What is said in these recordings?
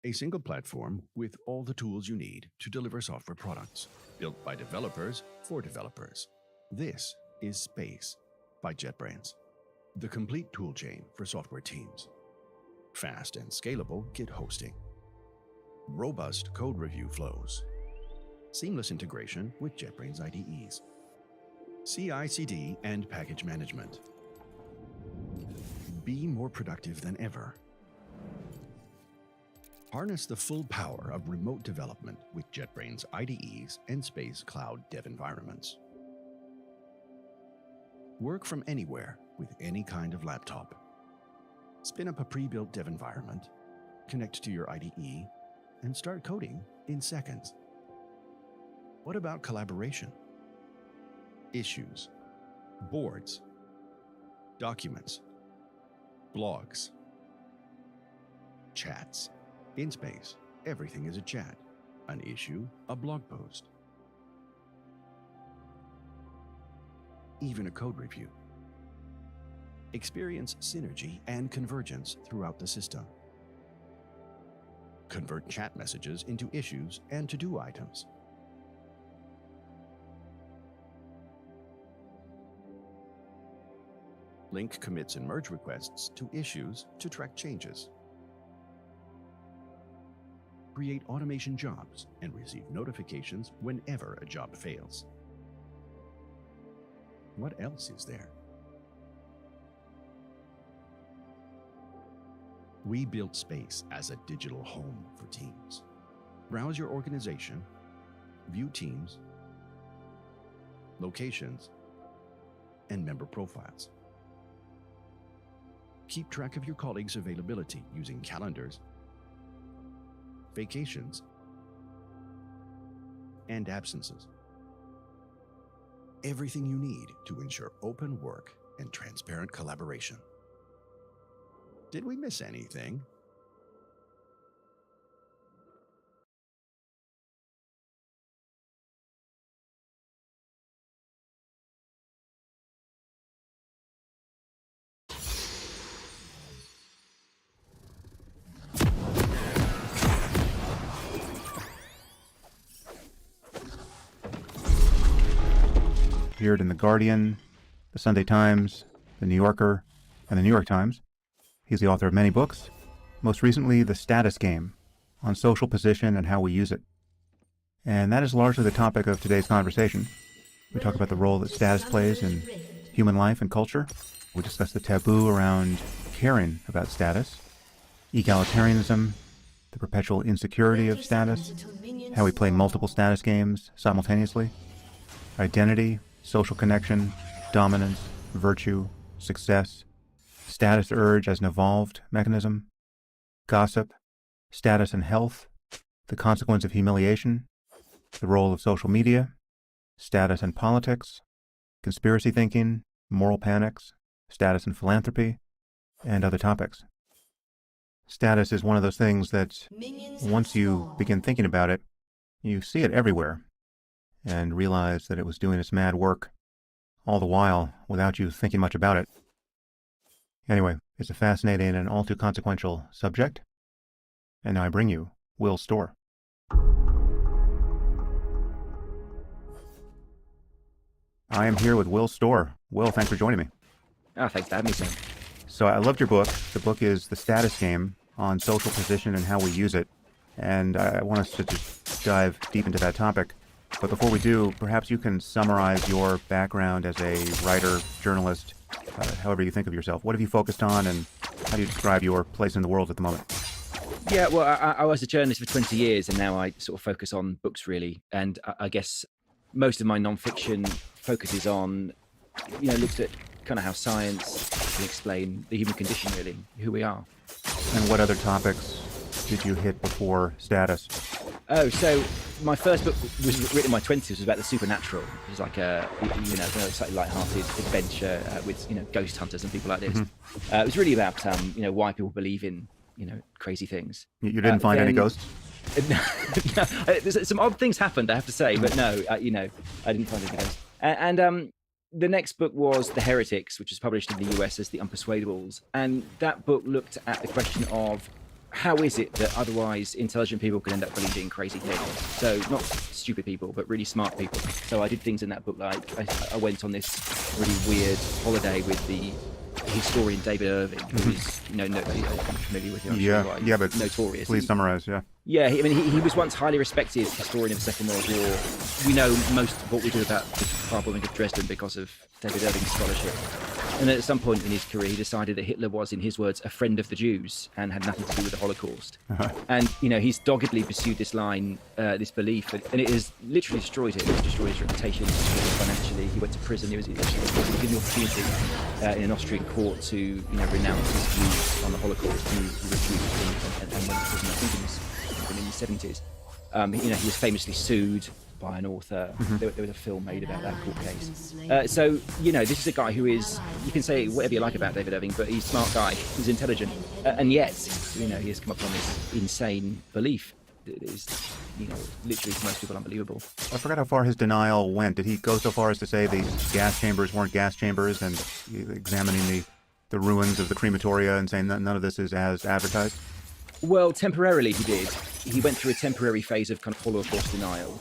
a single platform with all the tools you need to deliver software products, built by developers for developers. This is Space by JetBrains, the complete toolchain for software teams. Fast and scalable Git hosting, robust code review flows, seamless integration with JetBrains IDEs, CI/CD and package management. Be more productive than ever. Harness the full power of remote development with JetBrains IDEs and Space Cloud dev environments. Work from anywhere with any kind of laptop. Spin up a pre-built dev environment, connect to your IDE, and start coding in seconds. What about collaboration? Issues, boards, documents, blogs, chats. In Space, everything is a chat, an issue, a blog post, even a code review. Experience synergy and convergence throughout the system. Convert chat messages into issues and to-do items. Link commits and merge requests to issues to track changes. Create automation jobs and receive notifications whenever a job fails. What else is there? We built Space as a digital home for teams. Browse your organization, view teams, locations, and member profiles. Keep track of your colleagues' availability using calendars, vacations, and absences. Everything you need to ensure open work and transparent collaboration. Did we miss anything? Appeared in The Guardian, The Sunday Times, The New Yorker, and The New York Times. He's the author of many books, most recently The Status Game, on social position and how we use it. And that is largely the topic of today's conversation. We talk about the role that status plays in human life and culture. We discuss the taboo around caring about status, egalitarianism, the perpetual insecurity of status, how we play multiple status games simultaneously, identity, social connection, dominance, virtue, success, status urge as an evolved mechanism, gossip, status and health, the consequence of humiliation, the role of social media, status and politics, conspiracy thinking, moral panics, status and philanthropy, and other topics. Status is one of those things that once you begin thinking about it, you see it everywhere, and realize that it was doing its mad work all the while without you thinking much about it. Anyway, it's a fascinating and all too consequential subject. And now I bring you Will Storr. I am here with Will Storr. Will, thanks for joining me. Oh, thanks for having me, Sam. So I loved your book. The book is The Status Game, on social position and how we use it. And I want us to just dive deep into that topic. But before we do, perhaps you can summarize your background as a writer, journalist, however you think of yourself. What have you focused on, and how do you describe your place in the world at the moment? Yeah, well, I was a journalist for 20 years, and now I sort of focus on books, really. And I guess most of my nonfiction focuses on, looks at kind of how science can explain the human condition, really, who we are. And what other topics did you hit before status? Oh, so my first book was written in my 20s. It was about the supernatural. It was like a, slightly light-hearted adventure with, ghost hunters and people like this. Mm-hmm. It was really about, why people believe in, crazy things. You didn't find any ghosts? No, some odd things happened, I have to say, but no, I didn't find any ghosts. And the next book was The Heretics, which was published in the US as The Unpersuadables. And that book looked at the question of how is it that otherwise intelligent people can end up believing crazy things? So not stupid people, but really smart people. So I did things in that book, like I went on this really weird holiday with the historian David Irving, who is, I'm familiar with him. I'm sure, right? But notorious. Please summarize. Yeah, he was once highly respected historian of the Second World War. We know most of what we do about the firebombing of Dresden because of David Irving's scholarship. And at some point in his career, he decided that Hitler was, in his words, a friend of the Jews and had nothing to do with the Holocaust. And, he's doggedly pursued this line, this belief, and it has literally destroyed him. It's destroyed his reputation, financially. He went to prison. He was given the opportunity in an Austrian court to, renounce his views on the Holocaust, and he refused and went to prison. I think in the 70s. He was famously sued by an author. There was a film made about that court case. So this is a guy who is, you can say whatever you like about David Irving, but he's a smart guy, he's intelligent, and yet, he has come upon this insane belief that is, literally to most people unbelievable. I forgot how far his denial went. Did he go so far as to say the gas chambers weren't gas chambers, and examining the ruins of the crematoria and saying that none of this is as advertised? Well, temporarily he did. He went through a temporary phase of kind of Holocaust denial.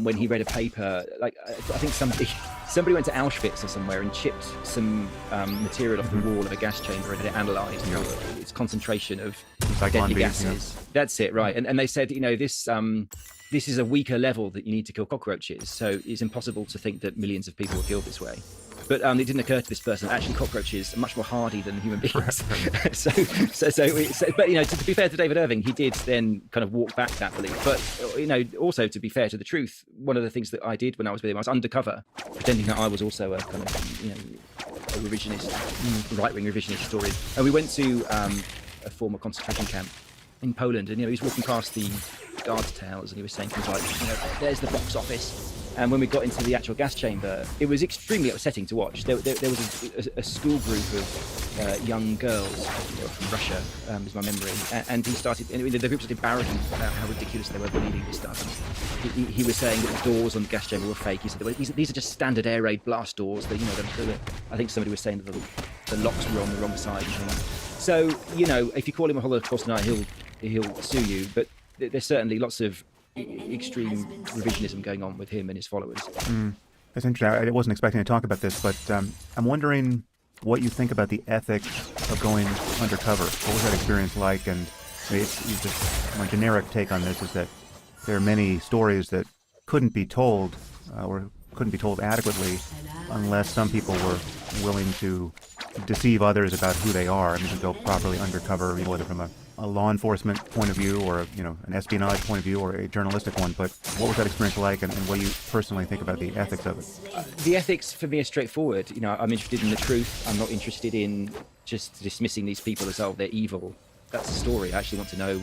When he read a paper, I think somebody went to Auschwitz or somewhere and chipped some material off the wall of a gas chamber and had it analysed for its concentration of deadly gases. That's it, right? And they said, this is a weaker level that you need to kill cockroaches. So it's impossible to think that millions of people were killed this way. But it didn't occur to this person that actually cockroaches are much more hardy than human beings. So, but to be fair to David Irving, he did then kind of walk back that belief. But also to be fair to the truth, one of the things that I did when I was with him, I was undercover, pretending that I was also a kind of a revisionist, right-wing revisionist historian. And we went to a former concentration camp in Poland, and he was walking past the guards' towers, and he was saying things like, "There's the box office." And when we got into the actual gas chamber, it was extremely upsetting to watch. There was a school group of young girls from Russia, is my memory, and he started. The group started barraging about how ridiculous they were believing this stuff. He was saying that the doors on the gas chamber were fake. He said, "These are just standard air raid blast doors." I think somebody was saying that the locks were on the wrong side. So if you call him a Holocaust denier, he'll sue you. But there's certainly lots of extreme revisionism going on with him and his followers. That's interesting. I wasn't expecting to talk about this, but I'm wondering what you think about the ethics of going undercover. What was that experience like? And my generic take on this is that there are many stories that couldn't be told or couldn't be told adequately unless some people were willing to deceive others about who they are. To go properly undercover, whether from a law enforcement point of view or an espionage point of view or a journalistic one. But what was that experience like, and what do you personally think about the ethics of it? The ethics for me are straightforward. I'm interested in the truth. I'm not interested in just dismissing these people as, oh, they're evil. That's the story. I actually want to know,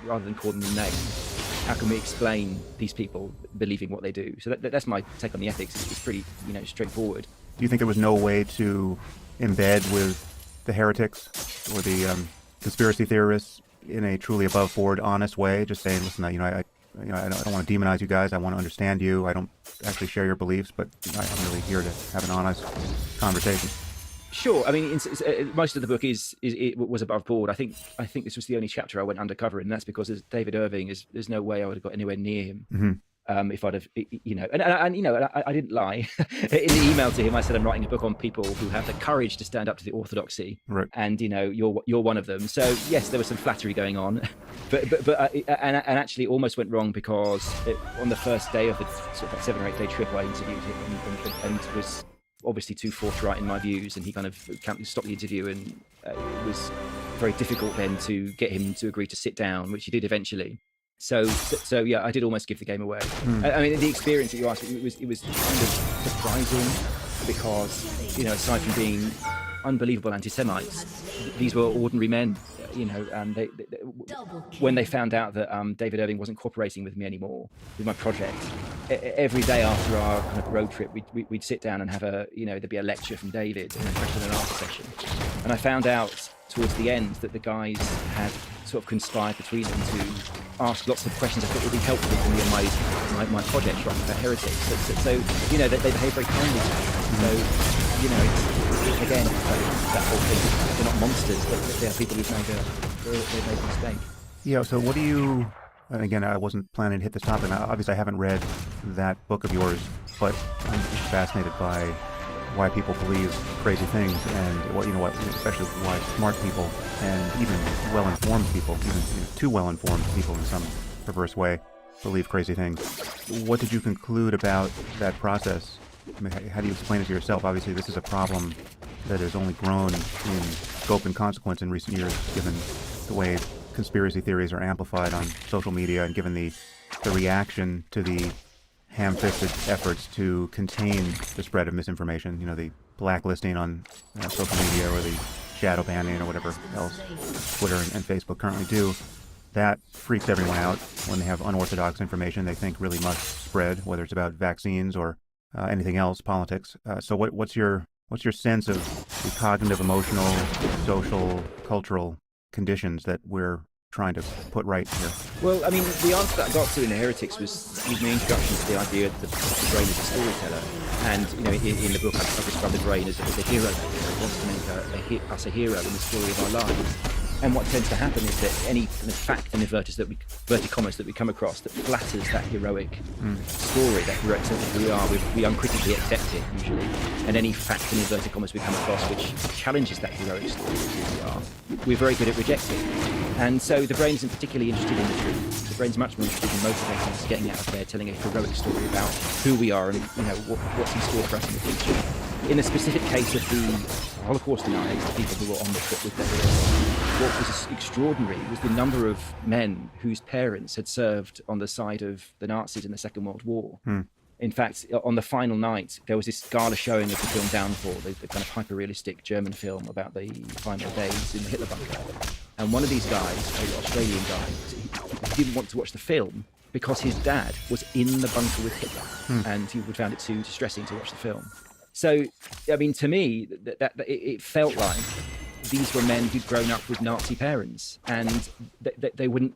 rather than calling them names, how can we explain these people believing what they do? So that's my take on the ethics. It's pretty, straightforward. Do you think there was no way to embed with the heretics or the conspiracy theorists in a truly above board, honest way? Just saying, listen, I don't want to demonize you guys. I want to understand you. I don't actually share your beliefs, but I'm really here to have an honest conversation. Sure. Most of the book was above board. I think this was the only chapter I went undercover in. That's because as David Irving, there's no way I would have got anywhere near him. If I'd have, I didn't lie. In the email to him, I said I'm writing a book on people who have the courage to stand up to the orthodoxy, right. And you're one of them. So yes, there was some flattery going on, but actually almost went wrong because on the first day of the sort of 7 or 8 day trip, I interviewed him and was obviously too forthright in my views, and he kind of stopped the interview, and it was very difficult then to get him to agree to sit down, which he did eventually. So yeah, I did almost give the game away. The experience that you asked, it was kind of surprising because, aside from being unbelievable anti-Semites, these were ordinary men, and when they found out that David Irving wasn't cooperating with me anymore with my project, every day after our kind of road trip, we'd sit down and have there'd be a lecture from David and a question and answer session. And I found out towards the end that the guys had sort of conspired between them to ask lots of questions I thought would be helpful for me in my project, right, about Heretics. So they behave very kindly to me. So, again, that whole thing, they're not monsters, but they are people who've made they made a mistake. Yeah, so what do you, and again, I wasn't planning to hit this topic. Obviously, I haven't read that book of yours, but I'm fascinated by why people believe crazy things and especially why smart people and even well-informed people, even too well-informed people in some perverse way, believe crazy things. What did you conclude about that process? I mean, how do you explain it to yourself? Obviously, this is a problem that has only grown in scope and consequence in recent years, given the way conspiracy theories are amplified on social media and given the reaction to the ham-fisted efforts to contain the spread of misinformation, the blacklisting on social media or the shadow banning or whatever else Twitter and Facebook currently do. That freaks everyone out when they have unorthodox information they think really must spread, whether it's about vaccines or anything else, politics. So what's your sense of the cognitive, emotional, social, cultural conditions that we're trying to put right here? Well, I mean, the answer that I got to in the Heretics was my introduction to the idea that the brain is a storyteller. And, in the book, I've described the brain as a hero that wants to make us a hero in the story of our lives. And what tends to happen is that any kind of fact in inverted commas that we come across that flatters that heroic story, that heroic sense of who we are, we uncritically accept it usually. And any fact in inverted commas we come across which challenges that heroic story of who we are, we're very good at rejecting. And so the brain isn't particularly interested in the truth. The brain's much more interested in motivating us, getting out of there, telling a heroic story about who we are and what's in store for us in the future. In the specific case of the Holocaust deniers, the people who were on the trip with their what was extraordinary was the number of men whose parents had served on the side of the Nazis in the Second World War. In fact, on the final night, there was this gala showing of the film Downfall, the kind of hyper-realistic German film about the final days in the Hitler bunker. And one of these guys, an Australian guy, he didn't want to watch the film because his dad was in the bunker with Hitler, and he would found it too distressing to watch the film. So, I mean, to me, it felt like these were men who'd grown up with Nazi parents, and they wouldn't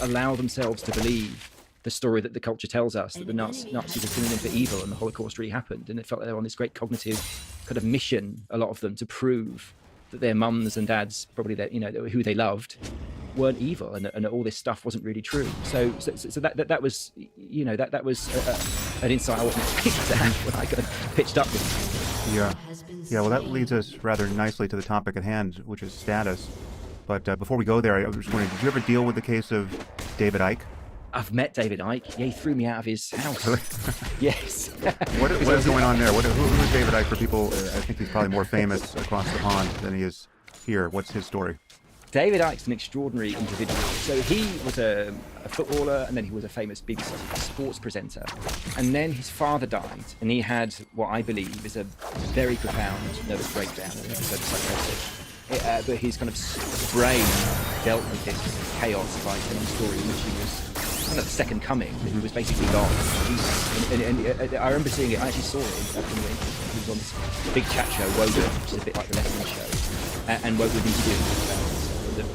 allow themselves to believe the story that the culture tells us, that the Nazis are synonym for evil and the Holocaust really happened. And it felt like they were on this great cognitive kind of mission, a lot of them, to prove that their mums and dads, probably who they loved, weren't evil, and all this stuff wasn't really true. So that was that was an insight I wasn't expecting to have when I got pitched up with. Yeah. Well, that leads us rather nicely to the topic at hand, which is status. But before we go there, I was just wondering, did you ever deal with the case of David Icke? I've met David Icke. Yeah, he threw me out of his house. Really? Yes. What is going on there? Who is David Icke for people? I think he's probably more famous across the pond than he is here. What's his story? David Icke's an extraordinary individual. So he was a footballer, and then he was a famous BBC sports presenter. And then his father died, and he had what I believe is a very profound nervous breakdown, an episode of psychosis. But his kind of brain dealt with this chaos by telling a story in which he was kind of the second coming, that he was basically God, Jesus. And I remember seeing it, I actually saw it up in the interview. He was on this big chat show, Wogan, which is a bit like the Letterman show, and Wogan was interviewing him.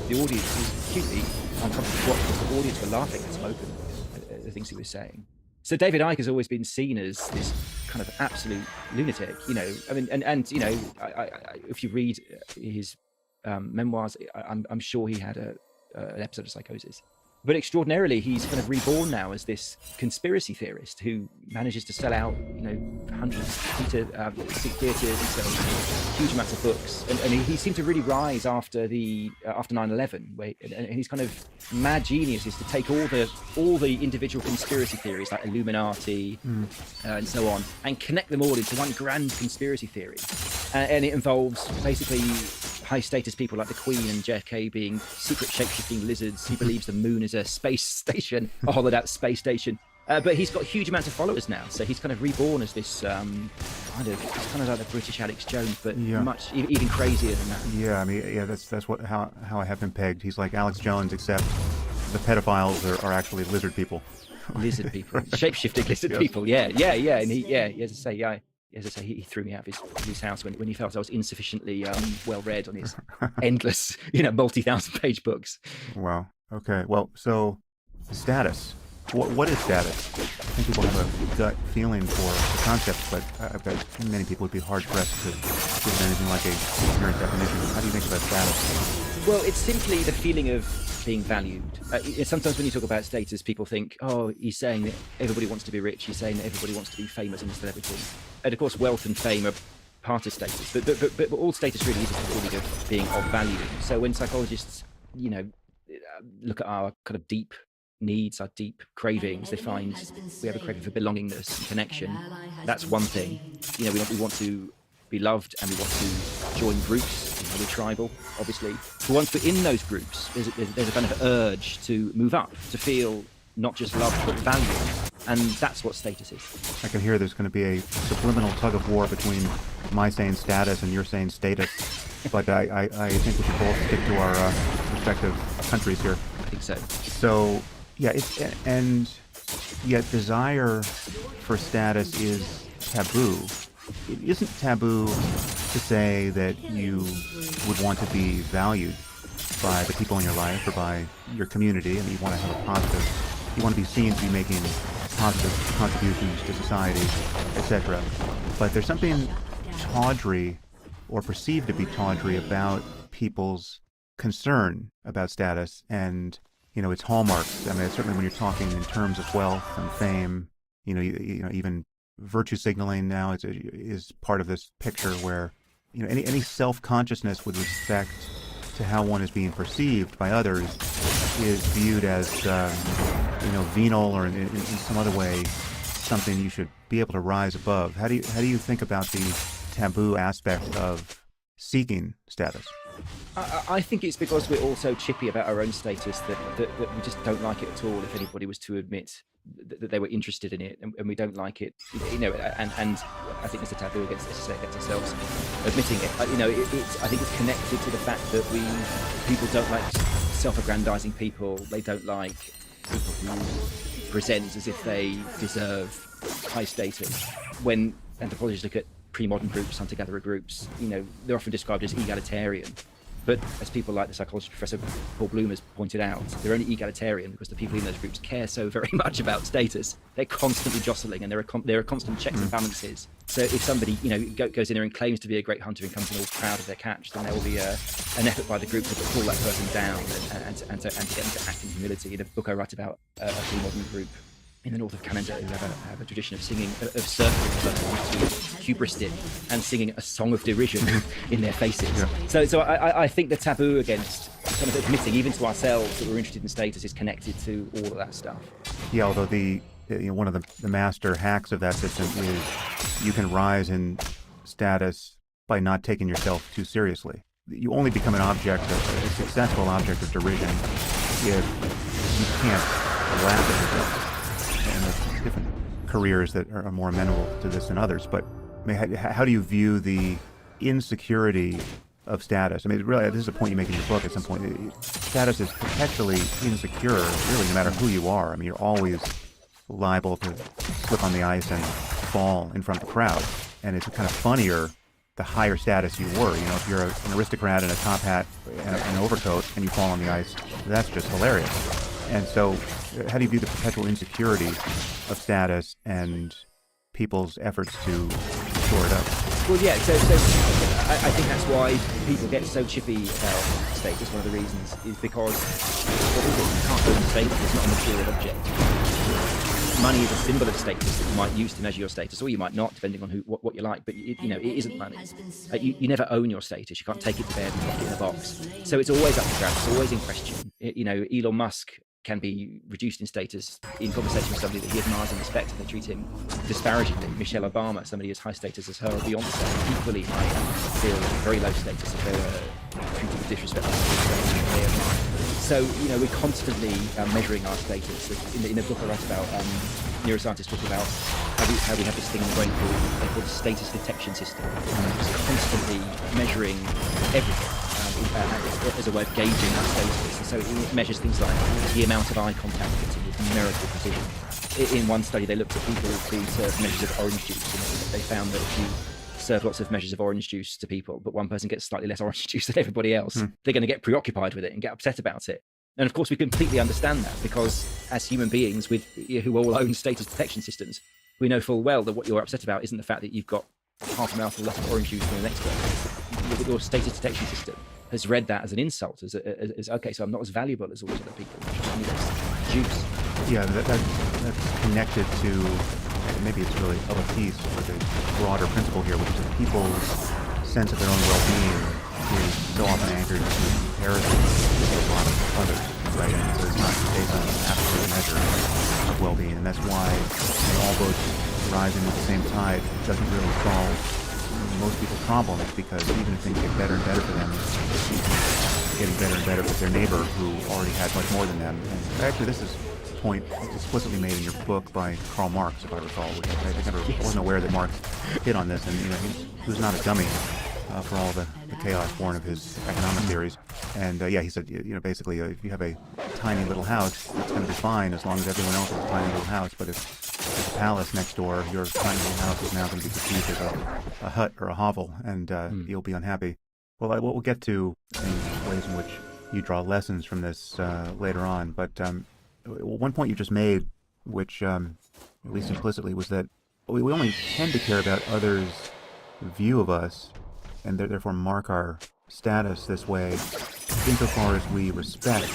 The audience was acutely uncomfortable to watch because the audience were laughing and smoking at the things he was saying. So David Icke has always been seen as this kind of absolute lunatic, I mean, and if you read his memoirs, I'm sure he had an episode of psychosis. But extraordinarily, he's kind of reborn now as this conspiracy theorist who manages to sell out, hundreds of theatres and sells huge amounts of books. And he seemed to really rise after 9/11, and his kind of mad genius is to take all the individual conspiracy theories like Illuminati and so on, and connect them all into one grand conspiracy theory. And it involves basically high status people like the Queen and JFK being secret shape-shifting lizards. He believes the moon is a space station, a hollowed out space station. But he's got huge amounts of followers now, so he's kind of reborn as this kind of like the British Alex Jones, but much even crazier than that. Yeah, I mean, that's how I have him pegged. He's like Alex Jones, except the pedophiles are actually lizard people. Lizard people, shape-shifting lizard people. Yeah, and as I say, he threw me out of his house when he felt I was insufficiently well-read on his endless, multi-thousand-page books. Wow. Okay. Well, so status. What is status? I think people have a gut feeling for the concept, but I bet many people would be hard-pressed to give it anything like a coherent definition. How do you think about status? Well, it's simply the feeling of being valued. Sometimes when you talk about status, people think, oh, he's saying that everybody wants to be rich, he's saying that everybody wants to be famous and a celebrity. And of course, wealth and fame are part of status, but all status really is the feeling of being of value. So when psychologists, look at our kind of deep needs, our deep cravings, they find we have a craving for belongingness and connection. That's one thing. We want to be loved, and we want to join groups. We're tribal, obviously. But once we're in those groups, there's a kind of urge to move up, to feel not just loved but valued, and that's what status is. I can hear there's going to be a subliminal tug of war between my saying status and your saying status, but I think we should both stick to our respective countries here. I think so. So, yeah, and yet desire for status is taboo. It isn't taboo to say that you would want to be valued by the people in your life or by your community, and you want to have a positive, you want to be seen to be making positive contributions to society, etc. But there's something tawdry or perceived to be tawdry about people's concern about status and, its hallmarks. I mean, certainly when you're talking in terms of wealth and fame, even virtue signaling now is part of this picture where, any self-consciousness with respect to how one is being perceived by others is viewed as, venal or in some other way something you should be able to rise above. How do you think about the taboo aspect of seeking status? I think it's because we're all so chippy about our own status that we just don't like it at all if anybody was to admit that they were interested in it, and we don't like it, and I think it's a taboo against ourselves admitting it. I think it's connected to the fact that people don't like self-aggrandizing people. They don't like people who present as if they deserve high status. When anthropologists look at pre-modern groups, hunter-gatherer groups, they're often described as egalitarian. But as people like the psychologist Professor Paul Bloom has pointed out, they're only egalitarian because the people in those groups care so very much about status. They're constantly jostling, and there are constant checks and balances. So if somebody, goes in there and claims to be a great hunter and comes in all proud of their catch, then there will be an effort by the group to pull that person down and to get them to act in humility. In a book I write about a pre-modern group in the north of Canada who have a tradition of singing, of circling to hubristic and singing a song of derision in their faces. Yeah. So I think the taboo against kind of admitting, even to ourselves, that we're interested in status is connected to all of that stuff. Yeah, although one of the master hacks of that system is you can rise in status by not taking yourself too seriously. You only become a successful object of derision if you can't laugh at yourself. And there's different careers that are more amenable to this than others. But how do you view the insecurity of status? I mean, really, this is a point you make in your book at some point. Status is perpetually insecure, really, no matter who you are. I mean, you're always liable to slip on the ice and fall in front of the crowd. And it's kind of funnier the higher status you were. If you're an aristocrat in a top hat and an overcoat and you fall on the ice, that's just hilarious. And so how do you view the perpetual insecurity of status and people's efforts to shore it up? Well, yeah, so I think that's why people get so chippy about status. One of the reasons is because you can't own status. It's not a material object. Money is a symbol of status that you might use to measure your status, or you might not, depending on what you like. But it isn't money. You never own your status. You can't take it to bed and lock it in a box. So it's always up for grabs. It's always in question. Elon Musk can be reduced in status in conversation with somebody that he admires and respects, and they treat him disparagingly. Michelle Obama, somebody as high status as her, or Beyonce, equally high, feel very low status if they were treated with disrespect. So, we're constantly measuring our status. In a book I write about, neuroscientists talk about how we have this thing in the brain called the status detection system. It's constantly measuring everything. As a way of gauging our status. And so it measures things like the amount of eye contact with numerical precision. In one study, they looked at people who served measures of orange juice, and they found that if you serve lots of measures of orange juice to people, but one person gets slightly less orange juice than everybody else, they're going to get preoccupied with it and get upset about it. And of course, we completely understand that, because as human beings who all own status detection systems, we know full well that what you're upset about isn't the fact that you've got half a mouthful less of orange juice than the next person. Your status detection system has read that as an insult, as okay, so I'm not as valuable as all these other people. I need this juice. Yeah, that's connected to, maybe it's really of a piece with a broader principle here, which is that people's sense of their own well-being is so often anchored to comparison with a lot of others, right? And so it's not based on an absolute measure of well-being, and that's why all boats rising with the same tide doesn't really solve most people's problems, because even if things get better and better for them, it's getting better and better with their neighbor who already has much more than them. And actually, this is a point explicitly made in your book by Karl Marx, if I recall, which I wasn't aware that Marx hit on this, and he was not a dummy for all the chaos born of his economic theories. And he said, basically, if you have a tiny little house, it's going to be fine as long as everyone else has a tiny little house. But if there's a palace next door, your tiny little house is now going to be perceived as a hut or a hovel, and you'll be unhappy. Well, we'll get to in ways in which you draw lessons from this later on. But one point you just made, which at least implicitly, was that we only tend to care about others' view of us, and therefore mark our status this way insofar as we respect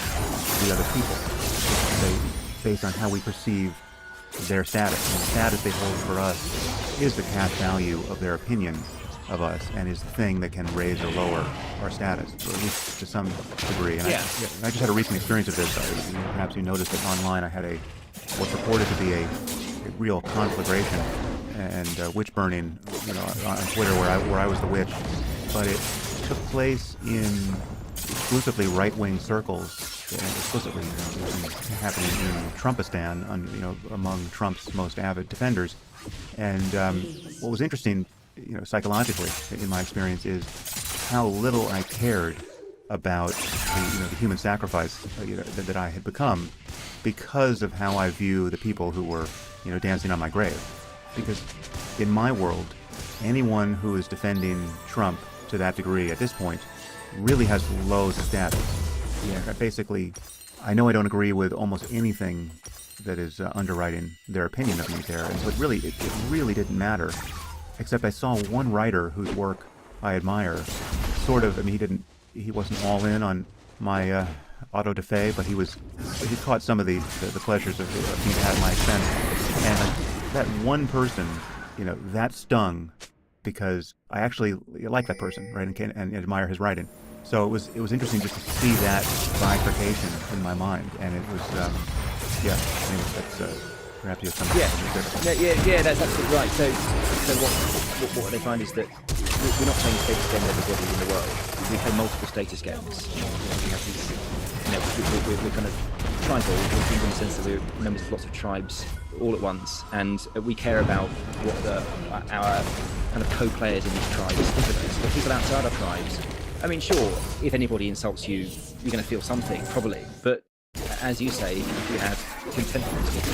the other people, based on how we perceive their status. And the status they hold for us is the cash value of their opinion of us, and is the thing that can raise or lower our status, or at least to some degree. And I just had a recent experience of this. Perhaps you noticed that online I had what's reported to be a real conflagration and witch burning, on Twitter, where I was the witch, but it took place in exclusively right-wing circles, and explicitly happening in Trumpistan, among Trump's most avid defenders. And what was interesting, psychologically, in my experience, is how little I cared about the human sacrifice that I had become, because of how I view the people who were dancing on my grave. Because in my world, anyone who is defending Trump to that degree at this point really has low status. Basically, I know I don't agree with almost anything that is underwriting their opinion of me there, and so it really didn't matter. Except I saw one writer whose work I admire. He wasn't all in on my auto-da-fe, but he caught some of the pleasures of being at my expense. And that one person, that stung, because I actually like that person, right, and admire his writing. So it was interesting just to see that bifurcation in my mind, and it was, that's perhaps you have something. That's absolutely right. So what they find is that we're not playing status game with everybody in the world. We play multiple status games. We have these, we're kind of tribal, in the sense that we're members of lots of tribes all at once, and we care about what our kind of co-players in these tribes think of us. The people outside our tribes, I mean, sure, if anybody insults you, you're going to feel something, probably, but as you say, if you have contentment with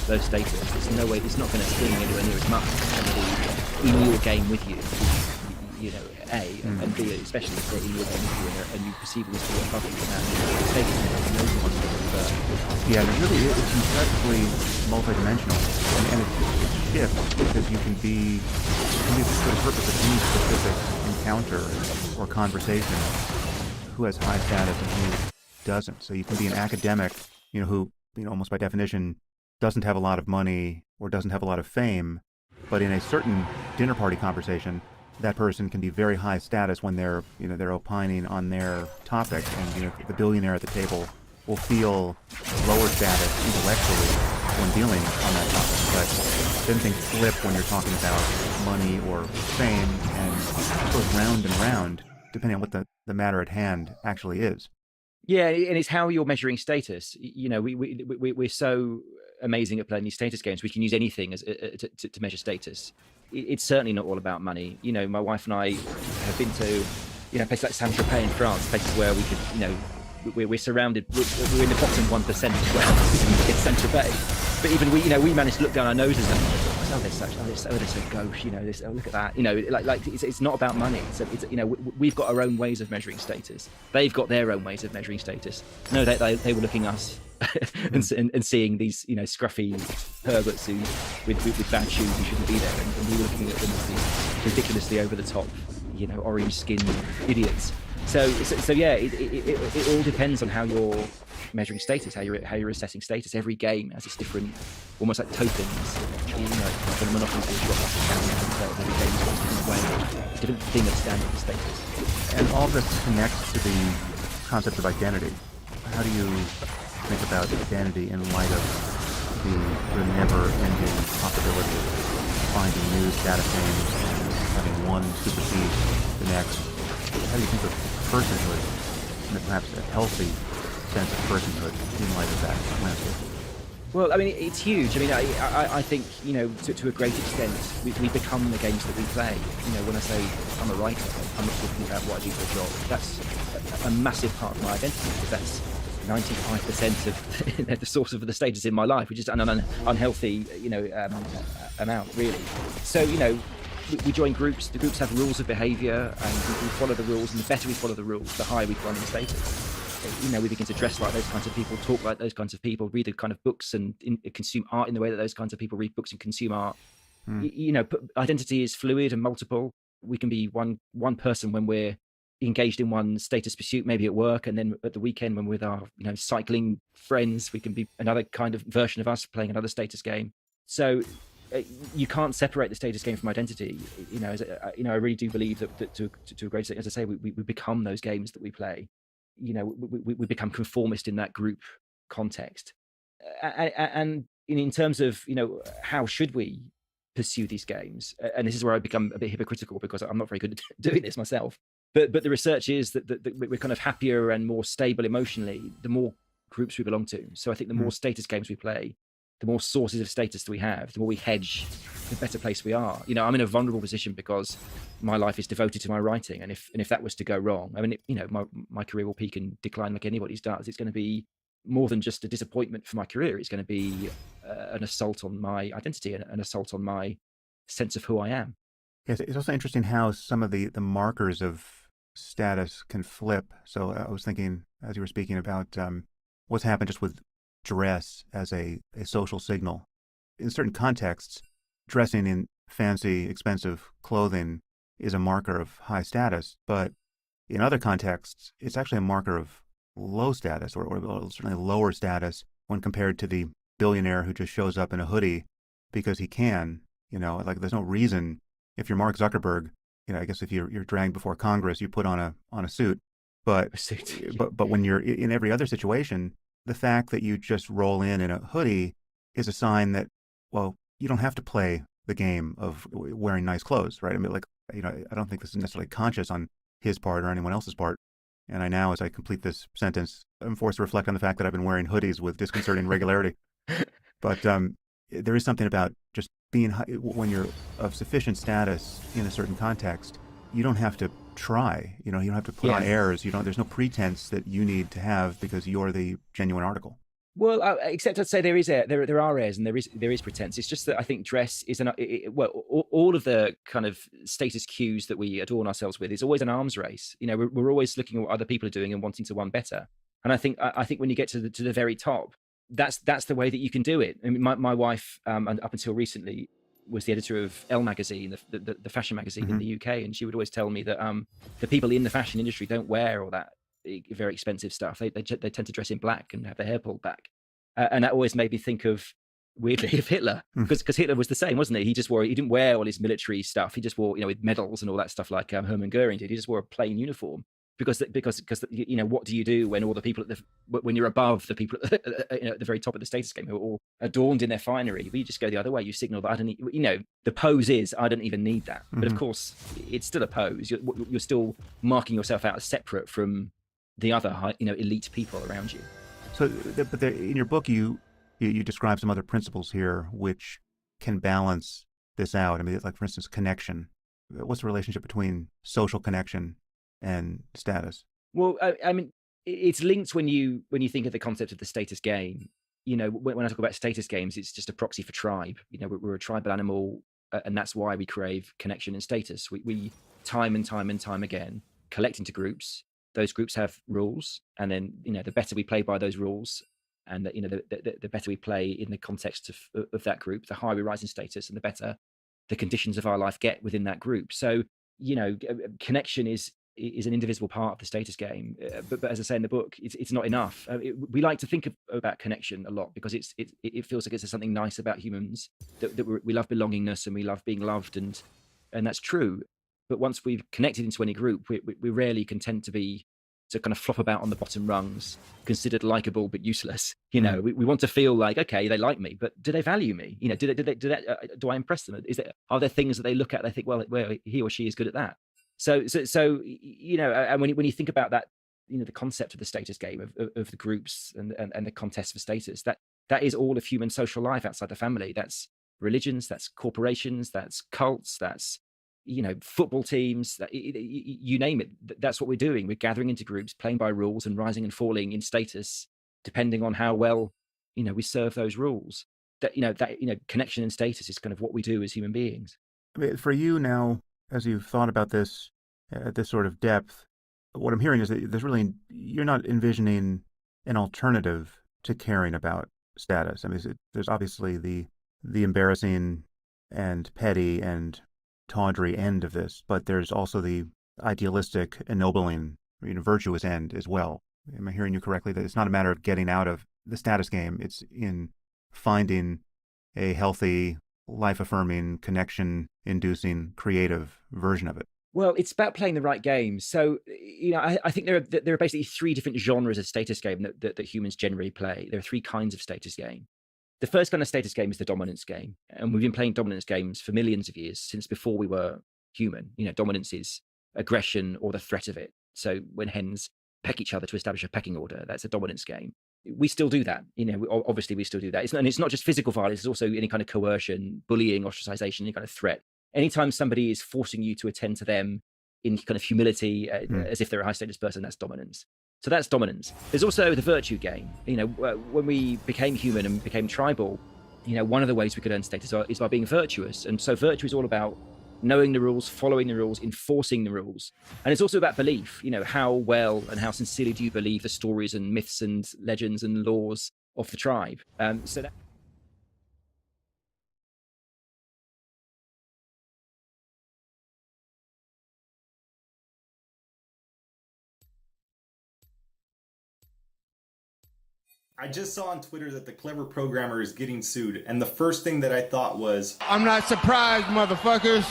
those status, there's no way, it's not going to sting anywhere near as much as somebody in your game with you, and B, especially if they're in your game with you and you perceive them as being above you, and status and those ones that yeah, it really is. It's incredibly multidimensional, and it shifts because you can be for the purpose of any specific encounter or conversation who has high status and who doesn't. So you can be an academic, who, almost by definition, doesn't have a lot of money or doesn't have a lot of fame, but in a certain dinner party conversation, that person can be very high status when they're opining on their topic, and the billionaire at the table will feel lower status intellectually when dealing on that topic. But then things flip when you're talking about money or fame, and it goes round and round depending on what the matter at hand actually is. Yeah, and it's how you're measuring status. We're so amazing at playing these status games. We can use anything as to measure status. It's certainly not all about money. My wife and I have been to, places like Saint-Tropez in France, places where we could, we're surrounded. We're in the bottom 1% as well in Saint-Tropez. But even we managed to look down our noses and they're so gauche. Look at that. It's not about money. We've got our own ways of measuring status. They've got their own ways of measuring status. No, they were looking us and seeing these scruffy Herberts with bad shoes who shouldn't be there, and we were looking at them as these ridiculously over the top orange-skinned idiots. So yeah, it all depends on how you're measuring status, how you're assessing status. Every game has its different, almost like tokens. Like a Monopoly board, you've got like a count, every game's got a different way, a different thing of standing status. And all this connects to the concept of identity. How do you think about identity in light of the never-ending possibility of finding new status games and having one supersede the next? How do you think of personhood and perhaps a healthy sense of personhood in light of that landscape? Well, I mean, it's huge. I mean, I think, to a great extent, we become the games that we play. When I say I'm a writer, I'm not talking about what I do for a job. That's a massive part of my identity, because that's 95% of the source of the status in my life, which is an unhealthy, amount, really. So, we join groups. The groups have rules of behaviour, and we follow the rules. And the better we follow the rules, the higher we climb in status. We begin to dress like those kinds of people, talk like those kinds of people, read the kind of books and consume art in the way that those kinds of people read books and consume art. Identity is fluid and multiple. We can be one person when we're engaged in one status pursuit, maybe at work, and then at the weekend when we're with our cycling friends, we can be another kind of version of us playing another status game. So you can't separate the status game from identity. I really do believe that to a great extent, as I say, we become those games that we play. We become conformist in that group context. And in terms of, how should we pursue these games? And this is where I become a bit hypocritical, because I'm not very good at doing this myself. But the research is that we're kind of happier and more stable emotionally the more groups we belong to. So I think the more status games we play, the more sources of status that we have, the more we hedge, the better place we are. I'm in a vulnerable position because my life is devoted to my writing, and if that was to go wrong, I mean, my career will peak and decline like anybody's does. It's going to be more than just a disappointment for my career. It's going to be an assault on my identity, and an assault on my sense of who I am. Yes, it's also interesting how some of the markers of status can flip. So I was thinking, as you were speaking, about what's happened just with dress as a social signal. In certain contexts, dressing in fancy, expensive clothing is a marker of high status, but in other contexts, it's actually a marker of low status, or certainly lower status when compared to the billionaire who just shows up in a hoodie because he can. There's no reason. If you're Mark Zuckerberg, I guess if you're dragged before Congress, you put on a suit. But when you're in every other situation, the fact that you just roll in a hoodie is a sign that, well, you don't have to play the game of wearing nice clothes, right? I mean, I don't think this is necessarily conscious on his part or anyone else's part. And I now, as I complete this sentence, I'm forced to reflect on the fact that I've been wearing hoodies with disconcerting regularity. But there is something about just being, when you're of sufficient status in a certain context, you don't have to try. You don't have to put on airs. There's no pretense that you need to have because you're the genuine article. Well, except I'd say there are airs and there is pretense. It's just that I think dress is all of the kind of status cues that we adorn ourselves with is always an arms race. We're always looking at what other people are doing and wanting to one better. And I think when you get to the very top, that's the way that you can do it. I mean, my wife, and up until recently, was the editor of Elle magazine, the fashion magazine in the UK, and she would always tell me that the people in the fashion industry don't wear all that very expensive stuff. They tend to dress in black and have their hair pulled back, and that always made me think of, weirdly, of Hitler, because Hitler was the same, wasn't he? He didn't wear all his military stuff. He just wore, with medals and all that stuff like Hermann Goering did. He just wore a plain uniform. Because what do you do when all the people when you're above the people at the very top of the status game who are all adorned in their finery? Well, you just go the other way. You signal that I don't. The pose is I don't even need that. But of course, it's still a pose. You're still marking yourself out as separate from the other elite people around you. So, but in your book, you describe some other principles here which can balance this out. I mean, like for instance, connection. What's the relationship between social connection and status? Well, I mean, it's linked when you think of the concept of the status game. When I talk about status games, it's just a proxy for tribe. We're a tribal animal, and that's why we crave connection and status. We time and time again collect into groups. Those groups have rules, and then the better we play by those rules, and the better we play in the context of that group, the higher we rise in status, and the better the conditions of our life get within that group. So connection is an indivisible part of the status game. But as I say in the book, it's not enough. We like to think about connection a lot because it feels like it's something nice about humans, that we love belongingness and we love being loved, and that's true. But once we've connected into any group, we're rarely content to kind of flop about on the bottom rungs, considered likable but useless. We want to feel like, okay, they like me, but do they value me? Do I impress them? Are there things that they look at, they think, well, he or she is good at that? So and when you think about that, the concept of the status game of the groups and the contest for status, that is all of human social life outside the family. That's religions, that's corporations, that's cults, that's football teams, you name it. That's what we're doing. We're gathering into groups, playing by rules, and rising and falling in status depending on how well we serve those rules. That connection and status is kind of what we do as human beings. I mean, for you now, as you've thought about this at this sort of depth, what I'm hearing is that you're not envisioning an alternative to caring about status. I mean, there's obviously the embarrassing and petty and tawdry end of this, but there's also the idealistic, ennobling, virtuous end as well. Am I hearing you correctly, that it's not a matter of getting out of the status game, it's in finding a healthy, life-affirming, connection-inducing, creative version of it? Well, it's about playing the right game. So, I think there are basically three different genres of status game that humans generally play. There are three kinds of status game. The first kind of status game is the dominance game. And we've been playing dominance games for millions of years, since before we were human. Dominance is aggression or the threat of it. So when hens peck each other to establish a pecking order, that's a dominance game. We still do that. Obviously we still do that. It's not just physical violence, it's also any kind of coercion, bullying, ostracization, any kind of threat. Anytime somebody is forcing you to attend to them in kind of humility, as if they're a high status person, that's dominance. So that's dominance. There's also the virtue game. When we became human and became tribal, one of the ways we could earn status is by being virtuous. And so virtue is all about knowing the rules, following the rules, enforcing the rules. And it's also about belief. How well and how sincerely do you believe the stories and myths and legends and laws of the tribe? I just saw on Twitter that the Clever Programmer is getting sued, and the first thing that I thought was, I'm not surprised, motherfuckers.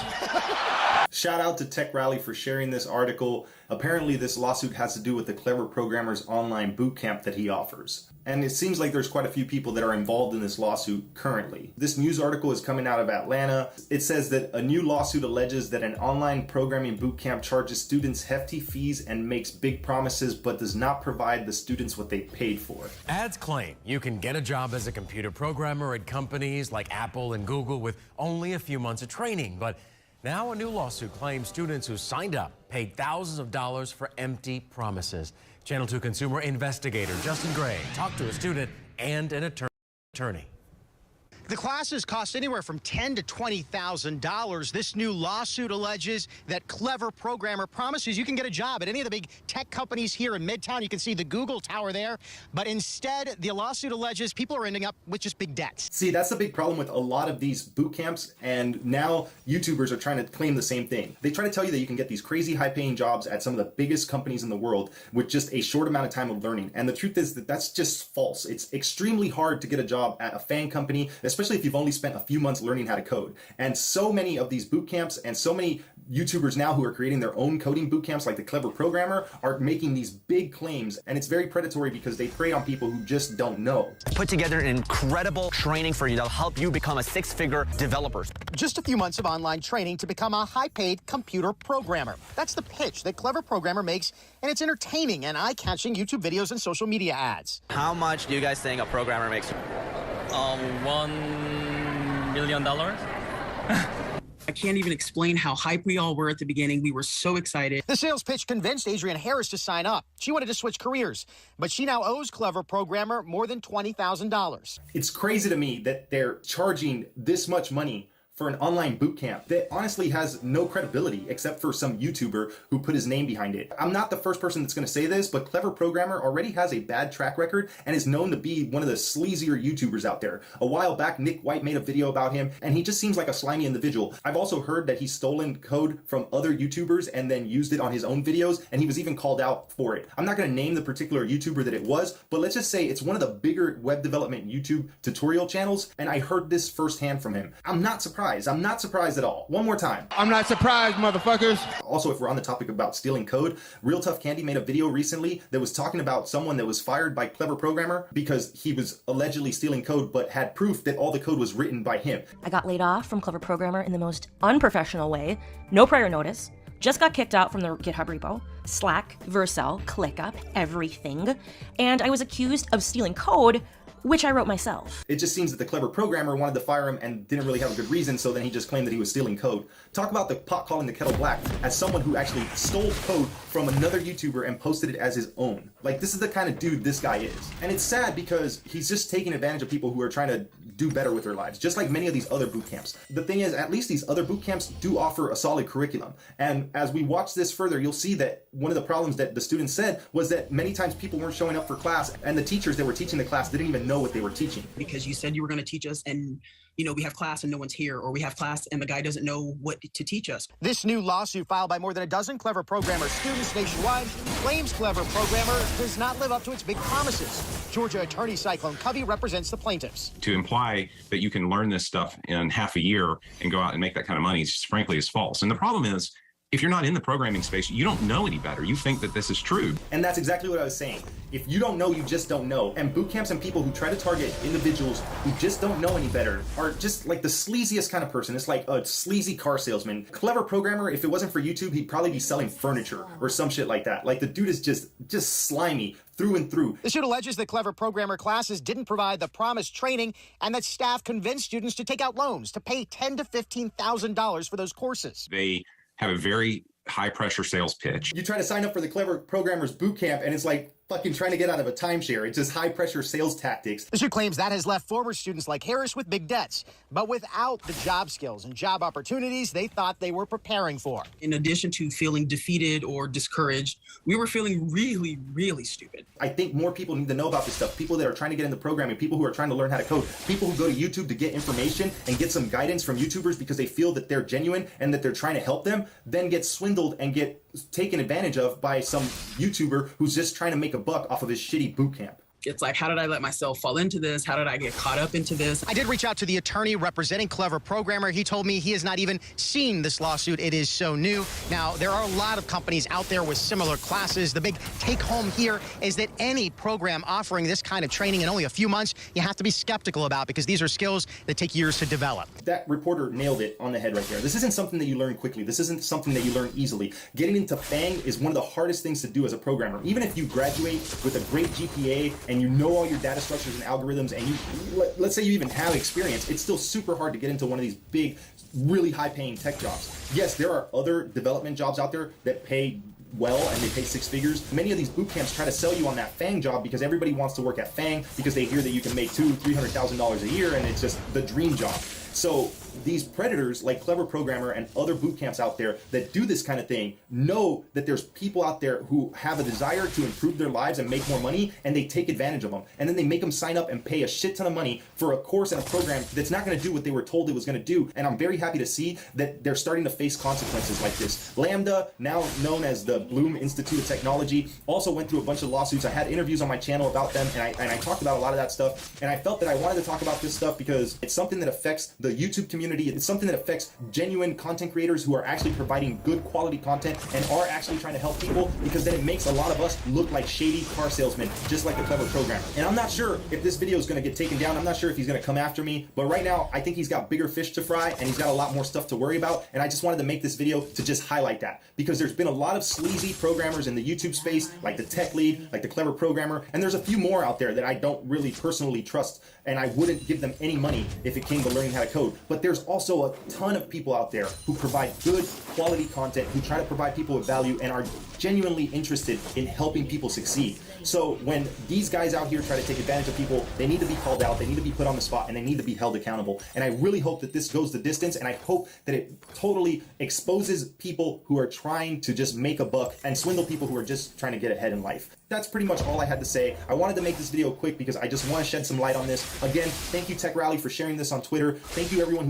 Shout out to Tech Rally for sharing this article. Apparently this lawsuit has to do with the Clever Programmer's online bootcamp that he offers. And it seems like there's quite a few people that are involved in this lawsuit currently. This news article is coming out of Atlanta. It says that a new lawsuit alleges that an online programming bootcamp charges students hefty fees and makes big promises but does not provide the students what they paid for. Ads claim you can get a job as a computer programmer at companies like Apple and Google with only a few months of training, but now a new lawsuit claims students who signed up paid thousands of dollars for empty promises. Channel 2 consumer investigator Justin Gray talked to a student and an attorney. The classes cost anywhere from $10,000 to $20,000. This new lawsuit alleges that Clever Programmer promises you can get a job at any of the big tech companies here in Midtown. You can see the Google Tower there. But instead, the lawsuit alleges people are ending up with just big debts. See, that's the big problem with a lot of these boot camps, and now YouTubers are trying to claim the same thing. They try to tell you that you can get these crazy high-paying jobs at some of the biggest companies in the world with just a short amount of time of learning. And the truth is that that's just false. It's extremely hard to get a job at a fan company, especially if you've only spent a few months learning how to code. And so many of these boot camps and so many YouTubers now who are creating their own coding boot camps like the Clever Programmer are making these big claims, and it's very predatory because they prey on people who just don't know. Put together an incredible training for you that'll help you become a six-figure developer. Just a few months of online training to become a high-paid computer programmer. That's the pitch that Clever Programmer makes, and it's entertaining and eye-catching YouTube videos and social media ads. How much do you guys think a programmer makes? $1 million. I can't even explain how hype we all were at the beginning. We were so excited. The sales pitch convinced Adrienne Harris to sign up. She wanted to switch careers, but she now owes Clever Programmer more than $20,000. It's crazy to me that they're charging this much money for an online boot camp that honestly has no credibility except for some YouTuber who put his name behind it. I'm not the first person that's going to say this, but Clever Programmer already has a bad track record and is known to be one of the sleazier YouTubers out there. A while back, Nick White made a video about him, and he just seems like a slimy individual. I've also heard that he's stolen code from other YouTubers and then used it on his own videos, and he was even called out for it. I'm not going to name the particular YouTuber that it was, but let's just say it's one of the bigger web development YouTube tutorial channels, and I heard this firsthand from him. I'm not surprised. I'm not surprised at all. One more time. I'm not surprised, motherfuckers. Also, if we're on the topic about stealing code, Real Tough Candy made a video recently that was talking about someone that was fired by Clever Programmer because he was allegedly stealing code but had proof that all the code was written by him. I got laid off from Clever Programmer in the most unprofessional way, no prior notice, just got kicked out from the GitHub repo, Slack, Vercel, ClickUp, everything, and I was accused of stealing code, which I wrote myself. It just seems that the Clever Programmer wanted to fire him and didn't really have a good reason, so then he just claimed that he was stealing code. Talk about the pot calling the kettle black as someone who actually stole code from another YouTuber and posted it as his own. Like, this is the kind of dude this guy is. And it's sad because he's just taking advantage of people who are trying to do better with their lives, just like many of these other boot camps. The thing is, at least these other boot camps do offer a solid curriculum. And as we watch this further, you'll see that one of the problems that the students said was that many times people weren't showing up for class, and the teachers that were teaching the class didn't even know what they were teaching. Because you said you were going to teach us, and we have class and no one's here, or we have class and the guy doesn't know what to teach us. This new lawsuit filed by more than a dozen Clever Programmer students nationwide claims Clever Programmer does not live up to its big promises. Georgia attorney Cyclone Covey represents the plaintiffs. To imply that you can learn this stuff in half a year and go out and make that kind of money, frankly, is false. And the problem is, if you're not in the programming space, you don't know any better. You think that this is true. And that's exactly what I was saying. If you don't know, you just don't know. And boot camps and people who try to target individuals who just don't know any better are just like the sleaziest kind of person. It's like a sleazy car salesman. Clever Programmer, if it wasn't for YouTube, he'd probably be selling furniture or some shit like that. Like, the dude is just slimy through and through. The suit alleges that Clever Programmer classes didn't provide the promised training and that staff convinced students to take out loans to pay $10,000 to $15,000 for those courses. They have a very high pressure sales pitch. You try to sign up for the Clever Programmers boot camp and it's like fucking trying to get out of a timeshare. It's just high pressure sales tactics. The suit claims that has left former students like Harris with big debts, but without the job skills and job opportunities they thought they were preparing for. In addition to feeling defeated or discouraged, we were feeling really, really stupid. I think more people need to know about this stuff. People that are trying to get into programming, people who are trying to learn how to code, people who go to YouTube to get information and get some guidance from YouTubers because they feel that they're genuine and that they're trying to help them, then get swindled and get taken advantage of by some YouTuber who's just trying to make a buck off of his shitty boot camp. It's like, how did I let myself fall into this? How did I get caught up into this? I did reach out to the attorney representing Clever Programmer. He told me he has not even seen this lawsuit. It is so new. Now, there are a lot of companies out there with similar classes. The big take home here is that any program offering this kind of training in only a few months, you have to be skeptical about because these are skills that take years to develop. That reporter nailed it on the head right there. This isn't something that you learn quickly. This isn't something that you learn easily. Getting into FANG is one of the hardest things to do as a programmer. Even if you graduate with a great GPA and you know all your data structures and algorithms and let's say you even have experience, it's still super hard to get into one of these big, really high-paying tech jobs. Yes, there are other development jobs out there that pay well and they pay six figures. Many of these boot camps try to sell you on that FANG job because everybody wants to work at FANG because they hear that you can make $200,000-$300,000 a year and it's just the dream job. So these predators like Clever Programmer and other boot camps out there that do this kind of thing know that there's people out there who have a desire to improve their lives and make more money, and they take advantage of them. And then they make them sign up and pay a shit ton of money for a course and a program that's not going to do what they were told it was going to do. And I'm very happy to see that they're starting to face consequences like this. Lambda, now known as the Bloom Institute of Technology, also went through a bunch of lawsuits. I had interviews on my channel about them, and I talked about a lot of that stuff. And I felt that I wanted to talk about this stuff because it's something that affects the YouTube community. It's something that affects genuine content creators who are actually providing good quality content and are actually trying to help people, because then it makes a lot of us look like shady car salesmen, just like a Clever Programmer. And I'm not sure if this video is going to get taken down. I'm not sure if he's going to come after me, but right now I think he's got bigger fish to fry and he's got a lot more stuff to worry about. And I just wanted to make this video to just highlight that, because there's been a lot of sleazy programmers in the YouTube space, like the Tech Lead, like the Clever Programmer, and there's a few more out there that I don't really personally trust, and I wouldn't give them any money if it came to learning how to code. But there's there's also a ton of people out there who provide good quality content, who try to provide people with value and are genuinely interested in helping people succeed. So when these guys out here try to take advantage of people, they need to be called out, they need to be put on the spot, and they need to be held accountable. And I really hope that this goes the distance, and I hope that it totally exposes people who are trying to just make a buck and swindle people who are just trying to get ahead in life. That's pretty much all I had to say. I wanted to make this video quick because I just want to shed some light on this. Again, thank you Tech Rally for sharing this on Twitter. Thank you everyone.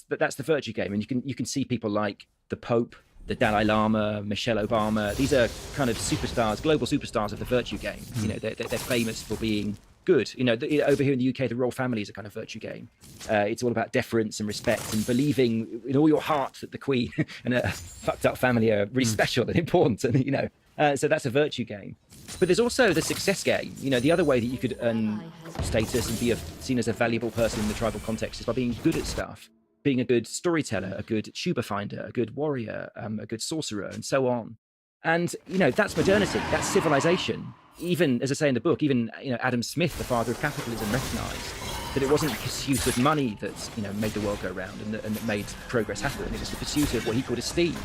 That's the virtue game, and you can see people like the Pope, the Dalai Lama, Michelle Obama. These are kind of superstars, global superstars of the virtue game. You know, they're famous for being good. You know, over here in the UK, the royal family is a kind of virtue game. It's all about deference and respect and believing in all your heart that the Queen and a fucked up family are really special and important. And you know, so that's a virtue game. But there's also the success game. You know, the other way that you could earn status and be seen as a valuable person in the tribal context is by being good at stuff. Being a good storyteller, a good tuber finder, a good warrior, a good sorcerer, and so on. And, you know, that's modernity, that's civilization. Even, as I say in the book, even, you know, Adam Smith, the father of capitalism, recognized that it wasn't the pursuit of money that, you know, made the world go round and that made progress happen. It was the pursuit of what he called esteem.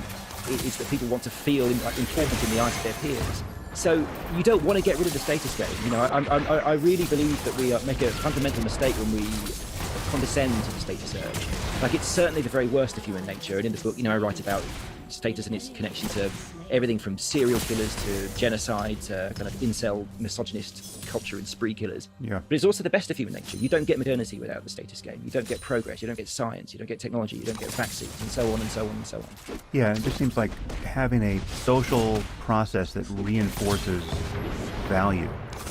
It's that people want to feel important in the eyes of their peers. So you don't want to get rid of the status game. You know, I really believe that we make a fundamental mistake when we condescend to the status urge. Like, it's certainly the very worst of human nature. And in the book, you know, I write about status and its connection to everything from serial killers to genocide to kind of incel misogynist culture and spree killers. Yeah. But it's also the best of human nature. You don't get modernity without the status game. You don't get progress. You don't get science. You don't get technology. You don't get vaccines, and so on and so on and so on. Yeah, it just seems like having a social process that reinforces value,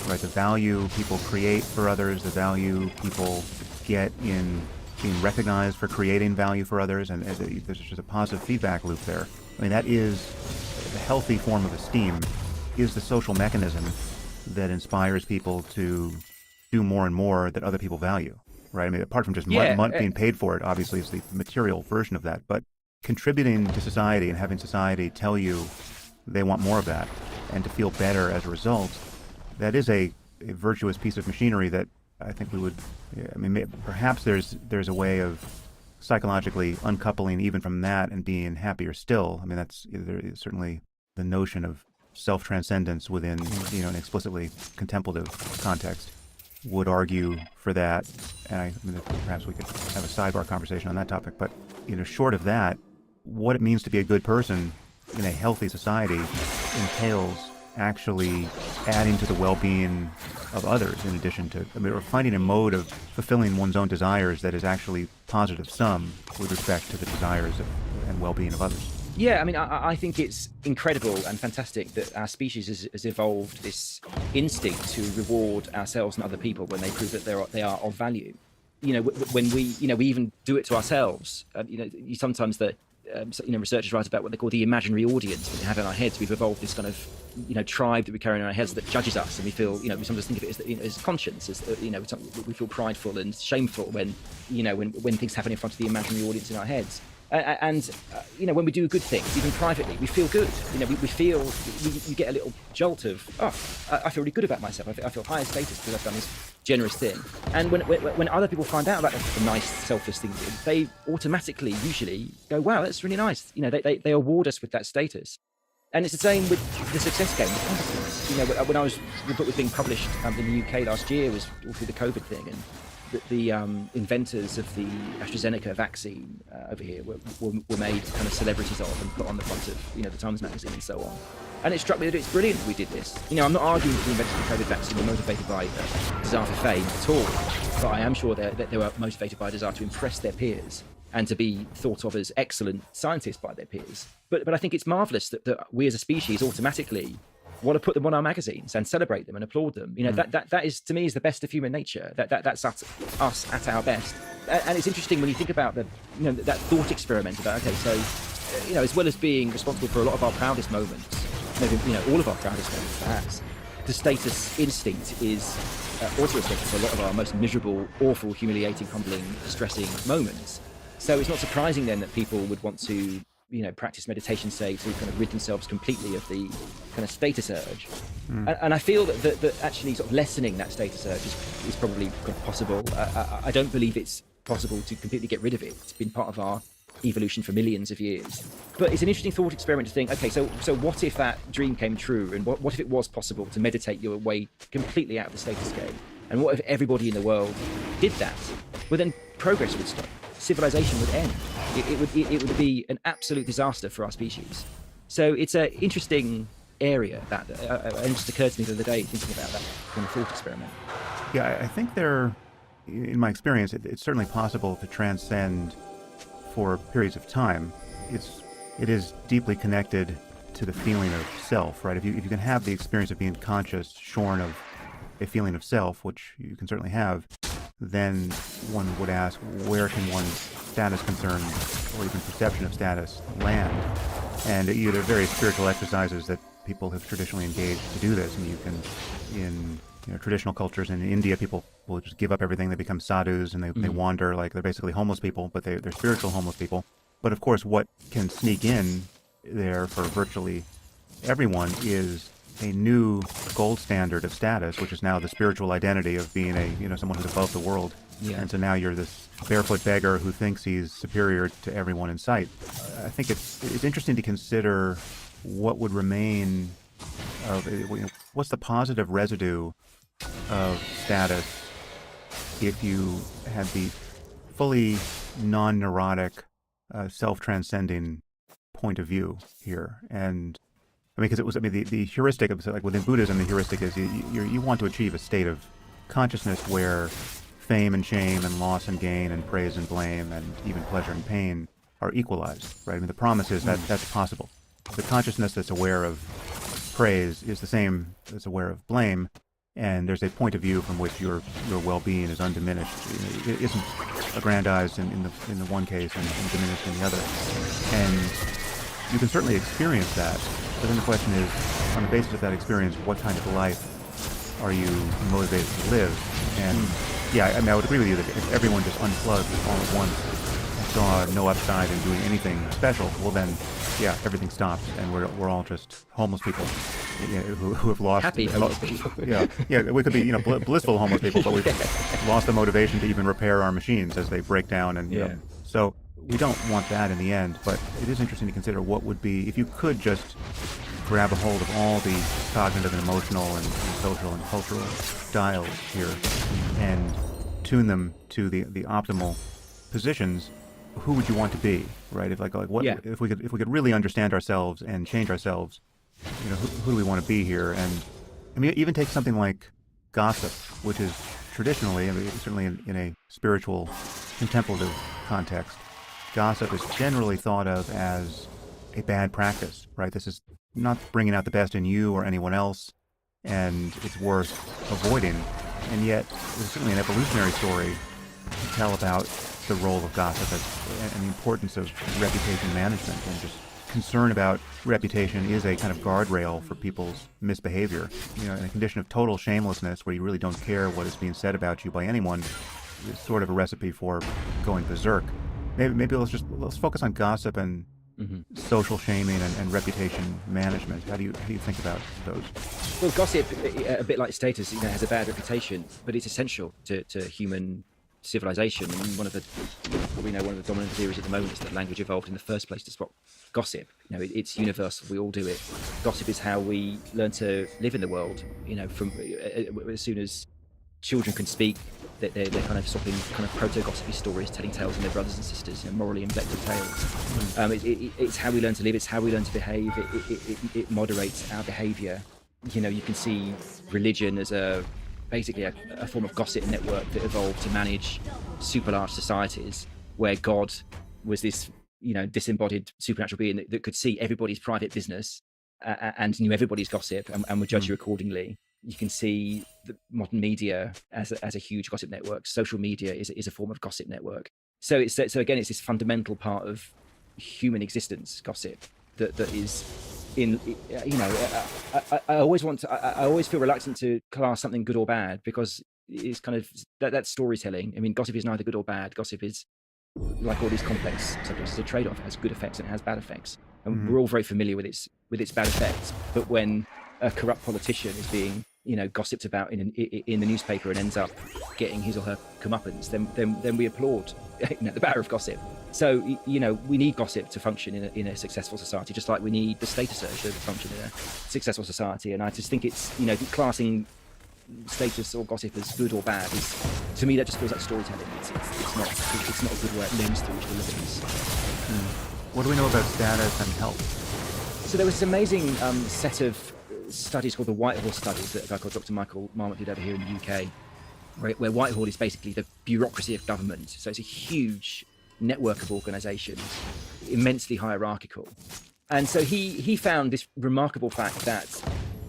right? The value people create for others, the value people get in being recognized for creating value for others, and there's just a positive feedback loop there. I mean, that is the healthy form of esteem, is the social mechanism that inspires people to do more and more that other people value, right? I mean, apart from just being paid for it, obviously it's the material version of that, but contributing to society and having society tell you they want more of that and to feel better as a result, that is a virtuous piece of machinery that I think we would, I mean, perhaps there's a way of psychologically uncoupling even from that and being happier still. I mean, there is certainly the notion of self-transcendence within, you know, an explicitly contemplative context would argue for that. And I mean, perhaps we could have a sidebar conversation on that topic. But, you know, short of that, what it means to be a good person in a healthy society entails actually adding to the well-being of others, in addition to, I mean, or finding a mode of fulfilling one's own desires that is actually positive sum with respect to the desires and well-being of others. Yeah, I mean, I think it's incredible and fantastic that our species has evolved this instinct to reward ourselves and other people when they prove that they are of value. You know, when we even do it to ourselves. You know, sometimes researchers write about what they call the imaginary audience that we have in our heads. We've evolved this kind of, you know, tribe that we carry in our heads that judges us, and we feel, you know, we sometimes think of it as, you know, as conscience, as, you know, we feel prideful and shameful when, you know, when things happen in front of the imaginary audience in our heads. And you know, when we do good things, even privately, we feel good. You know, we feel, you get a little jolt of, I feel really good about myself. I feel higher status because I've done this generous thing. And when other people find out about the nice, selfless thing, they automatically, usually, go, wow, that's really nice. You know, they award us with that status. And it's the same with the success game. You know, when the book was being published in the UK last year, was all through the COVID thing, and the inventors of the AstraZeneca vaccine over here were made kind of celebrities of and put on the front of, you know, the Times magazine and so on. And it struck me that it's brilliant we did this. You know, I'm not arguing that the inventors of the COVID vaccine were motivated by a desire for fame at all, but I am sure that they were motivated by a desire to impress their peers and to be thought of as excellent scientists by their peers. But I think it's marvellous that we as a species automatically want to put them on our magazines and celebrate them and applaud them. You know, that is, to me, is the best of human nature. That's us at our best. And it's interesting when you think about that thought experiment about, okay, so, you know, as well as being responsible for a lot of our proudest moments, maybe, you know, all of our proudest moments perhaps, the status instinct is also responsible for a lot of our most miserable, awful, humiliating, humbling, distressing moments. So it's not surprising then that people would want to practice meditation, say, to kind of rid themselves completely of the kind of status urge. And I feel that actually sort of lessening that status urge is probably possible. I don't believe it's possible to completely get rid of it. It's been part of our evolution for millions of years. But it's an interesting thought experiment to think, okay, so what if that dream came true, and what if it was possible to meditate your way completely out of the status game? And what if everybody in the world did that? Well, then progress would stop. Civilization would end. It would be an absolute disaster for our species. So it's an interesting area that it just occurred to me the other day thinking about that kind of thought experiment. Yeah, I think in my experience, it's certainly possible to transcend for periods of time. It is deeply connected to the feeling of self, right? If you can have the experience of being conscious, shorn of a feeling of self, which you can certainly have, then one would ask, where can one's status concerns or even perception of status land? And there are various spiritual exercises that people have traditionally engaged to do this. And you can, in traditional cultures in India, people will just give up everything. They become sadhus, and they wander like they're basically homeless people, but they're spiritual homeless people. But of course, what can sneak in there for virtually everyone is a new gold standard of status, which is now the spiritual identity of being someone who's above the world. Yeah. And so now you're this barefoot beggar who thinks he's superior to everyone in sight. I think it's interesting to consider what would remain what's the positive residue of status if you had the fully non-neurotic, self-transcending point of view here. And because the heuristic of, like within Buddhism, the heuristic is you want to achieve a state of consciousness where fame and shame and loss and gain and praise and blame and even pleasure and pain are equalized, right? I mean, the promise is that that's possible. The consciousness that's aware of praise is the same that's aware of blame, and there's a point of view from which your well-being is undiminished. It isn't aggrandized in the one case and diminished in the other. And you can certainly experience that, but then the question is, on the basis of that experience, what kind of life are you motivated to live? And I would agree with you that if everyone just unplugged all at once and saw no upside in doing anything special, well then, everything stops, and we're all just homeless people who have lost happy homeless people. We could be blissful homeless people, but we've lost the motivation to even repair our machines as they break down, and so we don't want that in the end. But it is interesting to consider what would be if you could just grab a hold of all the cognitive and emotional and social and cultural dials here and tune them to the optimal positions. Who would you want to be, right? If if we could really understand ourselves and change ourselves, who do we want to be here? And I mean, even take something like gossip, which is traditionally, certainly in a spiritual, contemplative context, gossip is generally thought of as a bad practice, right? This is not bringing out the best in you or anyone else, and it's worth avoiding. And yet, there's certainly an evolutionary story to tell about the role of gossip and the importance of reputation management, and just concern about reputation is a kind of guardrail for people's misbehavior. In a condition of total shamelessness where you really don't care what is being said about you by anyone, is sort of a recipe for going berserk. Maybe let's focus on gossip and social shaming and reputation management. How do you think about those? Well, gossip, a bit like status, has a bad reputation, but it's essential to human civilization. And one of the dominant theories at the moment is that language evolved in the first place to stop gossip. It's universal. We all do it. Gossip is how we learn to live in the world. From as soon as children can speak, they're kind of swapping kind of proto-gossipy stories, telling tales of their brothers and sisters, morally inflected tales. It's how we learn to live. It's how we learn to behave. It moderates our behaviour. You can see religion as basically a form of gossip network that evolved to manage super large societies, where God was this disembodied supernatural being that could see everybody's private business and knew everybody's gossip and would judge you accordingly. You can see the modern media as a huge gossip network. Social media is a form of gossip network. So again, it's this fundamental part of human existence, gossip, that is in. I always feel reluctant to class something good or bad, because it's kind of that's storytelling. I mean, gossip is neither good or bad. Gossip is like all these complex subjects, it's a trade-off. It has good effects and it has bad effects. And we're all very familiar with its bad effects. But when a corrupt politician is being, gossiped about in the newspaper and ends up getting his or her comeuppance, then we applaud the power of gossip. So, we need gossip to function in a successful society, just like we need the status urge to function in a successful society. And I just think it's, classing status or gossip as good or bad is, to me, that just feels like storytelling. It's not a good lens through which to look at this. What do we know about status and health? So there was this amazing set of studies called the Whitehall studies that a guy called Dr. Michael Marmot did over here in the UK, where Whitehall is basically the bureaucracy of government. So it's a huge network of organisations, immensely hierarchical. And so he found this remarkable fact that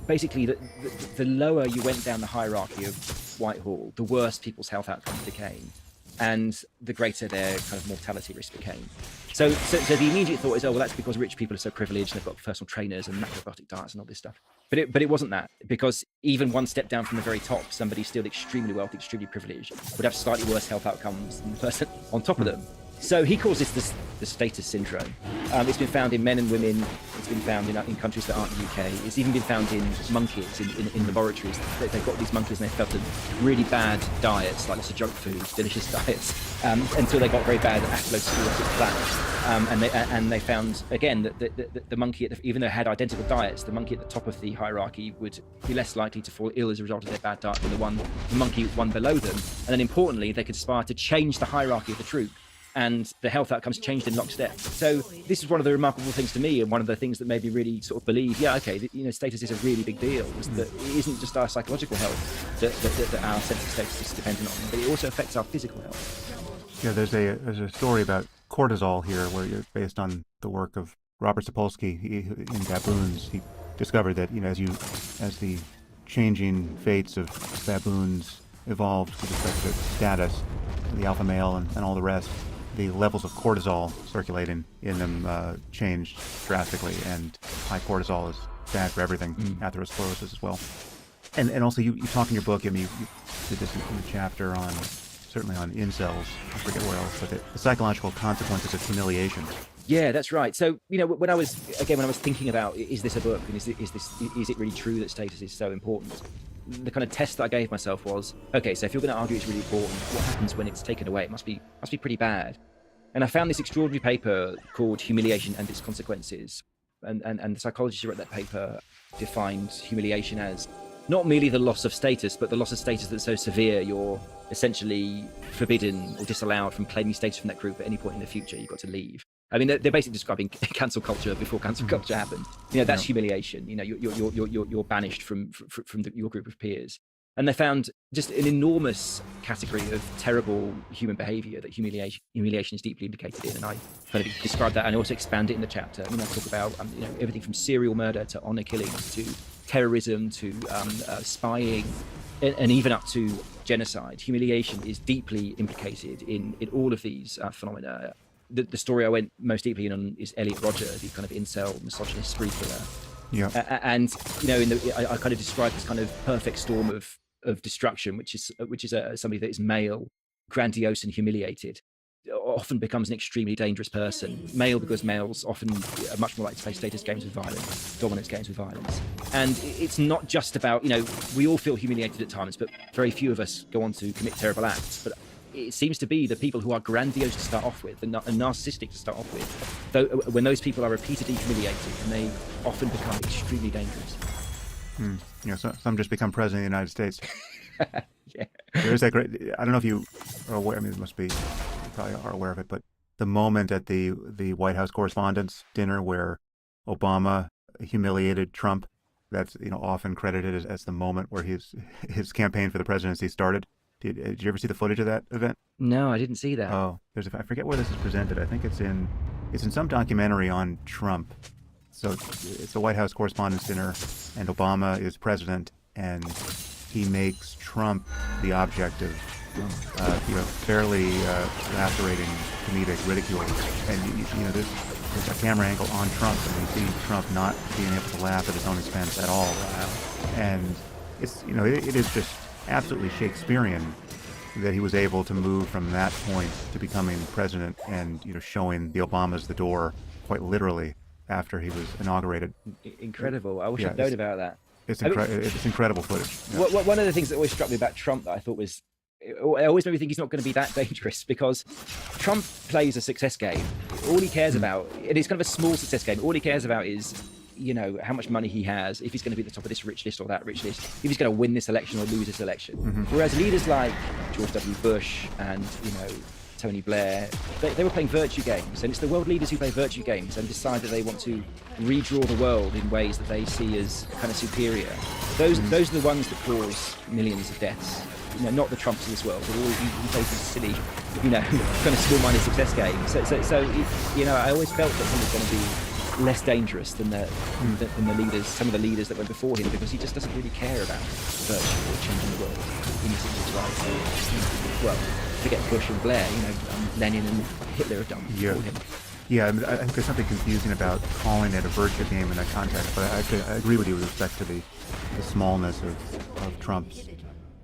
basically the lower you went down the hierarchy of Whitehall, the worse people's health outcomes became, and the greater their kind of mortality risk became. So the immediate thought is, oh, well, that's because rich people are so privileged and they've got personal trainers and macrobiotic diets and all this stuff. But it wasn't that, because even one step down from the very top, somebody still extremely wealthy, extremely privileged, would have slightly worse health outcomes than the person on top of them. So he calls this the status syndrome. It's been found in men and women. It's been found in countries that aren't the UK. It's even been found in monkeys in laboratories. They've got these monkeys and they've fed them really bad diets, like lots of junk food, delicious diets, until they got very bad atherosclerotic plaque. And they found, again, that the monkey, even though it had identical diets, the monkey at the top of the hierarchy would be less likely to fall ill as a result of their bad diet than the monkey one below them. And then importantly, they could aspire to change the hierarchy of the troop, and the health outcomes changed in lockstep. So this is one of the remarkable things to me, and one of the things that made me really sort of believe, status is a really big deal. That it isn't just our psychological health that our sense of status is dependent on, but it also affects our physical health. Yeah, there's a story about cortisol here, where you're based on the work of Robert Sapolsky in Baboons. He discovered that as the changing fates of baboons evolved with respect to status, the alpha male and all the rest, the levels of cortisol circulating in them changed drastically, and high cortisol is bad for everything, atherosclerosis as well. And also you talk in your book, you did this in the chapter certainly on incels, I forget where else, but the psychological consequences of humiliation. Yeah, that's right. So, when I was thinking about, is this a book, and is it really true that status is so important? The kind of test that I gave myself was, okay, so if you're going to argue it's really important, what happens when it's taken away? It must be pretty bad. And I found this extraordinary paper called Humiliation and Its Consequences. And the psychologist who wrote that paper defined humiliation as not merely the loss of status, but the loss of status that's so severe you're essentially forbidden or disallowed from claiming status from that group at any point in the future. You've got to leave. I mean, they're basically describing cancel culture before cancel culture happened. That's humiliation. You're banished from your group of peers. And they found just an enormous category of terrible human behavior that humiliation is deeply implicated in. And I kind of describe that, and I also expand it in the chapter. I talk about everything from serial murder to honor killings to terrorism to spying, and even up to genocide. Humiliation is deeply implicated in all of these phenomena. The story I went most deeply in on is Elliot Rodger, the kind of incel, misogynist spree killer. Yeah. And I kind of describe this kind of perfect storm of destruction, which is somebody that is male, grandiose and humiliated, often becomes an extremely dangerous person. Male because males often are much more likely to play status games with violence, dominance games with violence. And it's not just about, we all feel humiliated at times, but very few of us go on to commit terrible acts. But it seems to be the people who are grandiose to start off with and narcissistic to start off with, though when those people are repeatedly humiliated, and they often become extremely dangerous. Some just become president of the United States. Yeah. There is that great, I don't know if you are aware, it must be, you probably are aware of it, but the moment at the White House Correspondents' Dinner where Obama humiliated Trump, that's often credited as the moment where his campaign for the presidency started. Did you ever see the footage of that event? No, I didn't see that. Oh, I forget where this is presented. I think it's in some documentary on Trump. So it's a White House Correspondents' Dinner, and Obama is president, and he makes Trump the object of fairly lacerating comedic ridicule. And there's a camera angle on Trump, and you see Trump not being able to laugh at his own expense at all. Wow. And it's it is just absolutely Shakespearean that he was able to move from that point to becoming president and, showing the Obamas the door quite literally after he was inaugurated. Incredible. I wish I'd known about that. It's incredible footage. Yeah. One of the things that always struck me about Trump that I thought was, it always made me think he's not going to be that dangerous, because Trump plays a success game. All he cares about, and it's kind of a small success game, all he cares about is, how much money he has, if he's going to be at the top of this rich list or that rich list, if he's going to win this election or lose this election. Whereas leaders like George W. Bush and, Tony Blair, they were playing virtue games, and it's the world leaders who play virtue games and decide that they want to redraw the world in ways that they see as kind of superior. Those are the ones that cause millions of deaths. Not the Trumps of this world, but all he plays these silly, kind of small-minded success games. So I always felt that he was going to be less dangerous than the leaders, some of the leaders that went before him, because he just doesn't really care about virtue or changing the world in his life. Well, forget Bush and Blair, Lenin and Hitler have done before him. Yeah, I think there's something confusing about calling it a virtue game in that context, but I agree with you with respect to the smallness of Trump's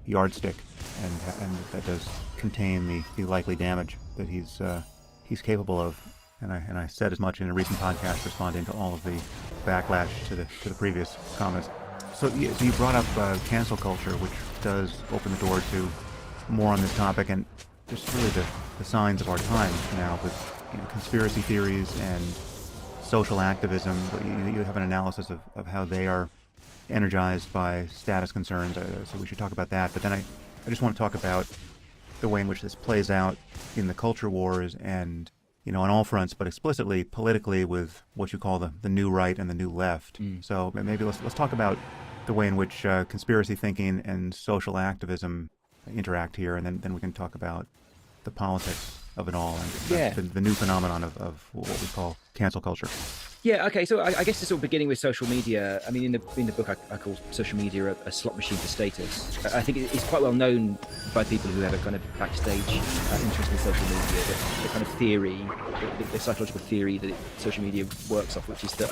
yardstick, and that does contain the likely damage that he's capable of. And I said as much in a recent podcast responding to all of the backlash to the previous comments. So you brought up cancel culture, which does open the door to more on this topic, and just really the signs of our times now with conspiracy theories and social activism. You have an analysis of how they are energized by status concerns, so we should talk about that. But then I just want to talk about the way in which this plays out in the culture wars and, on all fronts, but explicitly politically with what you call the new right and the new left. So maybe let's talk about the way in which conspiracy thinking and social activism interact here, and then we can talk about the politics of it all and the new phenomenon of what we call cancel culture. Yeah, okay, so I guess it's sort of beginning with social media. I mean, in the book, I call social media a slot machine for status. I think it's quite well known by people who have a kind of backstage interest in social media, the kind of theory, the psychological theory that social media works off, which is that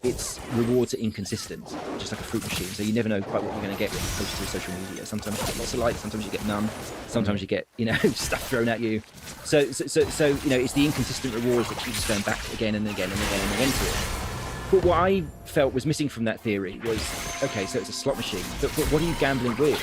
its rewards are inconsistent, just like a fruit machine. So you never know quite what you're going to get when you post to social media. Sometimes you get lots of likes, sometimes you get none, sometimes you get stuff thrown at you. So it's the inconsistent rewards that keep us going back again and again and again and again to it. But what I felt was missing from that theory was, okay, so it's a slot machine, but what are you gambling with?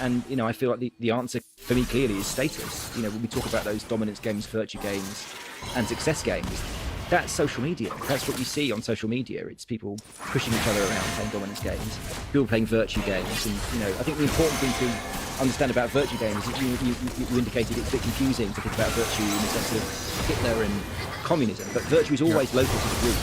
And I feel like the answer for me clearly is status. When we talk about those dominance games, virtue games, and success games, that's social media. That's what you see on social media. It's people pushing each other around playing dominance games, people playing virtue games. And, I think the important thing to understand about virtue games is you indicated it's a bit confusing to think about virtue in the sense of Hitler and communism, but virtue is always local to the group.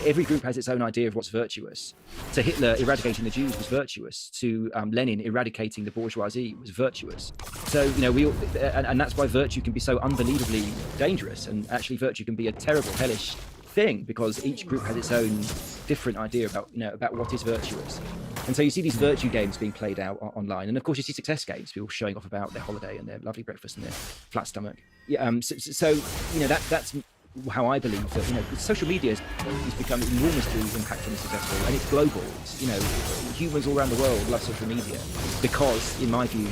Every group has its own idea of what's virtuous. To Hitler, eradicating the Jews was virtuous. To Lenin, eradicating the bourgeoisie was virtuous. So, and that's why virtue can be so unbelievably dangerous. And actually, virtue can be a terrible, hellish thing, because each group has its own different idea about what is virtuous. And so you see these virtue games being played out online, and of course you see success games, people showing off about their holiday and their lovely breakfast and their flat stomach. That's how I believe that social media has become enormously impactful and successful, and it's global. Humans all around the world love social media because, in my view,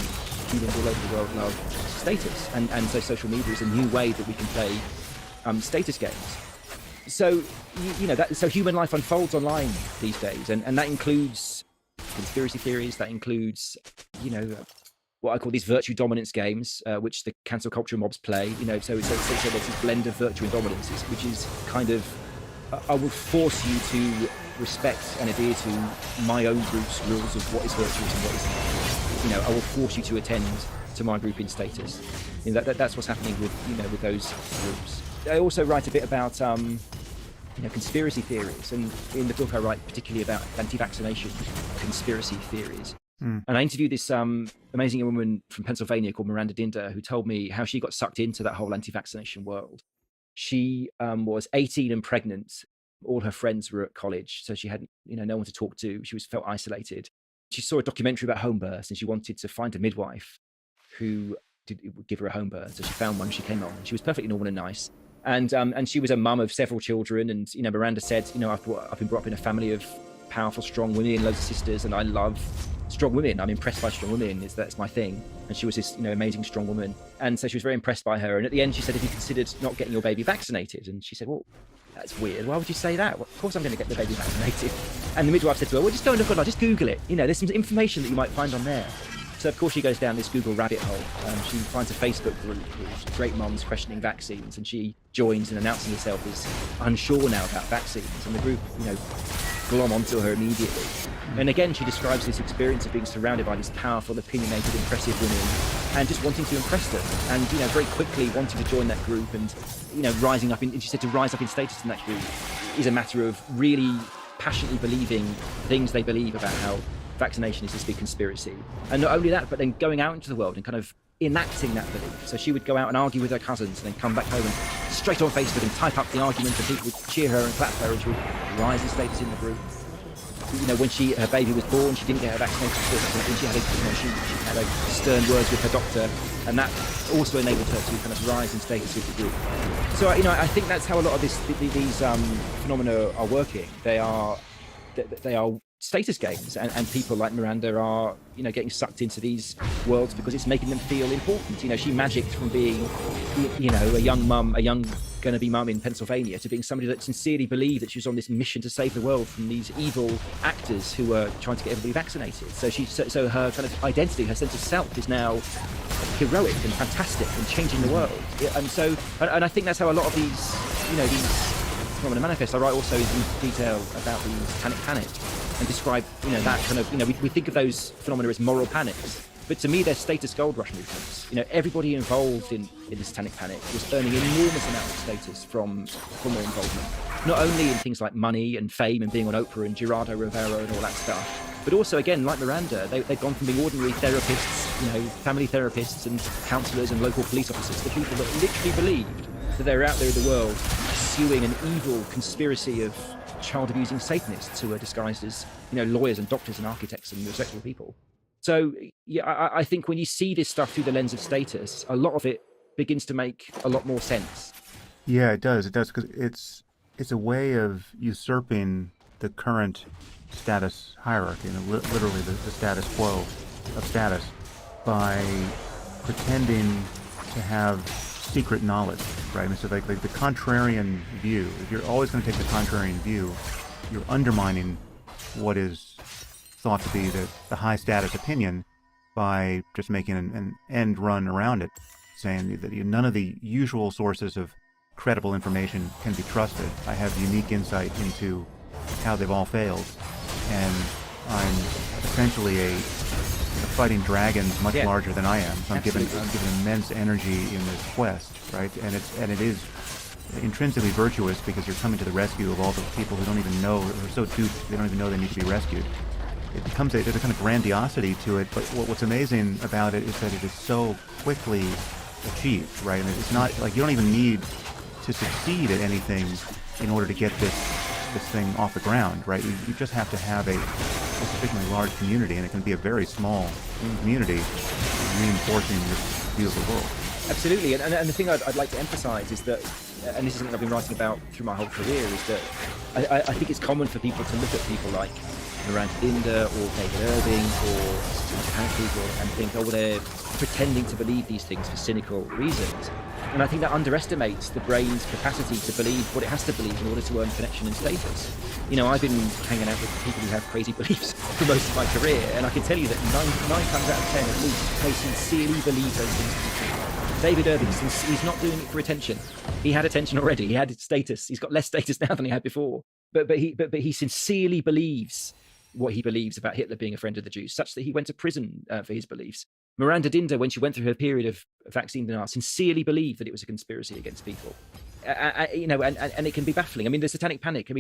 humans all over the world love status, and so social media is a new way that we can play status games. So so human life unfolds online these days, and that includes conspiracy theories. That includes what I call these virtue dominance games, which the cancel culture mobs play. So there's this blend of virtue and dominance, which is kind of I will force you to respect and adhere to my own group's rules of what is virtuous and what isn't. I will force you to attend to my group in status. That's what's happening with those groups. I also write a bit about conspiracy theories, and in the book I write particularly about anti-vaccination conspiracy theories. And I interviewed this amazing woman from Pennsylvania called Miranda Dinder, who told me how she got sucked into that whole anti-vaccination world. She was 18 and pregnant. All her friends were at college, so she had no one to talk to. She felt isolated. She saw a documentary about home births, and she wanted to find a midwife who would give her a home birth. So she found one. She came on. She was perfectly normal and nice. And she was a mum of several children. And Miranda said, I've been brought up in a family of powerful, strong women, loads of sisters, and I love strong women. I'm impressed by strong women. That's my thing. And she was this, amazing strong woman. And so she was very impressed by her. And at the end, she said, "Have you considered not getting your baby vaccinated?" And she said, "Well, that's weird. Why would you say that? Well, of course I'm going to get the baby vaccinated." And the midwife said to her, "Well, just go and look online. Just Google it. There's some information that you might find on there." So, of course, she goes down this Google rabbit hole. She finds a Facebook group with great moms questioning vaccines, and she joins and announcing herself as unsure now about vaccines. And the group, glom onto her immediately. And again, she describes this experience of being surrounded by these powerful, opinionated, impressive women, and just wanting to impress them. And, very quickly wanting to join that group and, rising up in, she said to rise up in status in that group is a matter of really passionately believing things they believe about how vaccination is this big conspiracy. And not only that, but then going out into the world and kind of enacting that belief. So she would go out and argue with her cousins and then come back home and straight on Facebook and type up the argument, and people would cheer her and clap her, and she would rise in status in the group. When her baby was born, she didn't get her vaccination certificate, and she had a stern words with her doctor, and that also enabled her to kind of rise in status with the group. So I think that's how a lot of these phenomena are working. They are status games, and people like Miranda are getting sucked into these worlds because it's making them feel important. She magicked from being a young gonna-be mum in Pennsylvania to being somebody that sincerely believed that she was on this mission to save the world from these evil actors who were trying to get everybody vaccinated. So her kind of identity, her sense of self is now heroic and fantastic and changing the world. And I think that's how a lot of these phenomena manifest. I write also in detail about the satanic panic and describe, that kind of, we think of those phenomena as moral panics, but to me they're status gold rush movements. Everybody involved in the satanic panic was earning enormous amounts of status from their involvement, not only in things like money and fame and being on Oprah and Gerardo Rivera and all that stuff, but also, again, like Miranda, they've gone from being ordinary therapists, family therapists and counsellors and local police officers to people that literally believed that they're out there in the world pursuing an evil conspiracy of child-abusing Satanists who are disguised as, lawyers and doctors and architects and respectable people. So, I think when you see this stuff through the lens of status, a lot of it begins to make a lot more sense. Yeah, it does. It does, because it's a way of usurping the current status hierarchy, literally the status quo of status, by pretending to have secret knowledge, right? And so like the contrarian view, if you're always going to take the contrarian view, you're undermining what is thought to be the high status opinion by just making an end run around it, saying that none of the usual sources of credible information can be trusted. I have unique insight into how they've all failed, and I'm essentially a fighting dragons much larger than I am. So I'm given immense energy in this quest, right? And it is intrinsically virtuous because you're coming to the rescue of all the people who don't even know, or are so duped they don't even know they need to be rescued. There's a kind of grandiosity to it, but what's amazing about it is that it is so quickly achieved, right? And it's not like you don't even need to succeed at anything in order to get this thing off the ground, right? You just have to have a sufficiently large community, and it can be a very small community reinforcing this view of the world. Absolutely, and the thing I'd like to emphasize is that, and this is something I've been writing about through my whole career, is that I think it's common for people to look at people like Miranda Dinder or David Irving or Satanic people and think, oh, well, they're pretending to believe these things for cynical reasons. And I think that underestimates the brain's capacity to believe what it has to believe in order to earn connection and status. I've been hanging out with people who have crazy beliefs for most of my career, and I can tell you that nine times out of 10 at least, they sincerely believe those things. David Irving, he's not doing it for attention. He had attention already. He had status. He's got less status now than he had before. But he sincerely believes what he believes about Hitler being a friend of the Jews, such that he went to prison for his beliefs. Miranda Dinder, when she went through her period of vaccine denial, sincerely believed that it was a conspiracy against people. And it can be baffling. I mean, the satanic panic,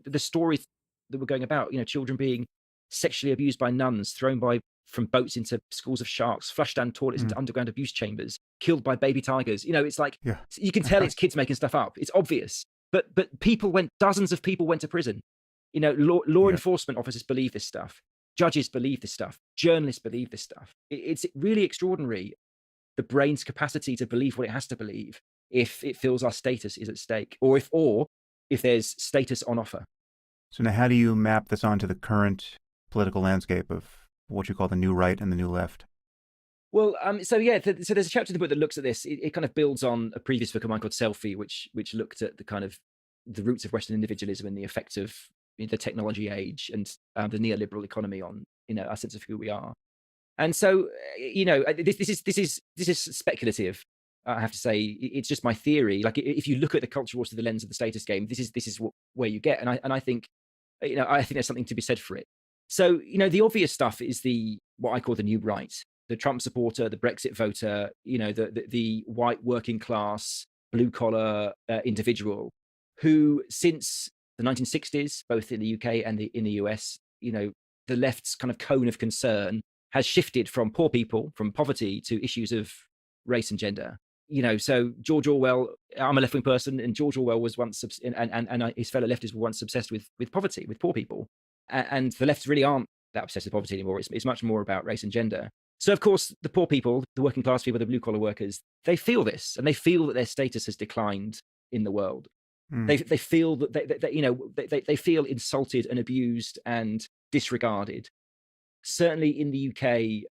the stories that were going about, children being sexually abused by nuns, thrown from boats into schools of sharks, flushed down toilets into underground abuse chambers, killed by baby tigers. It's like, you can tell it's kids making stuff up. It's obvious. But dozens of people went to prison. Law enforcement officers believe this stuff. Judges believe this stuff. Journalists believe this stuff. It's really extraordinary, the brain's capacity to believe what it has to believe if it feels our status is at stake, or if there's status on offer. So now how do you map this onto the current political landscape of what you call the new right and the new left? Well, so there's a chapter in the book that looks at this. It kind of builds on a previous book of mine called Selfie, which looked at the kind of the roots of Western individualism and the effect of the technology age and the neoliberal economy on our sense of who we are. And so this is speculative. I have to say, it's just my theory. Like, if you look at the culture wars through the lens of the status game, this is where you get. And I think I think there's something to be said for it. So the obvious stuff is what I call the new right. The Trump supporter, the Brexit voter, the white working class, blue collar individual who, since the 1960s, both in the UK and in the US, the left's kind of cone of concern has shifted from poor people, from poverty, to issues of race and gender. So George Orwell, I'm a left-wing person, and George Orwell was once, and his fellow leftists were once obsessed with poverty, with poor people. And the lefts really aren't that obsessed with poverty anymore. It's much more about race and gender. So, of course, the poor people, the working class people, the blue collar workers, they feel this, and they feel that their status has declined in the world. They feel that they feel insulted and abused and disregarded. Certainly in the UK,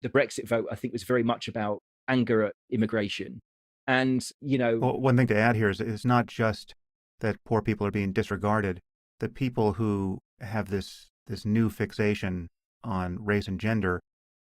the Brexit vote, I think, was very much about anger at immigration. And well, one thing to add here is it's not just that poor people are being disregarded. The people who have this new fixation on race and gender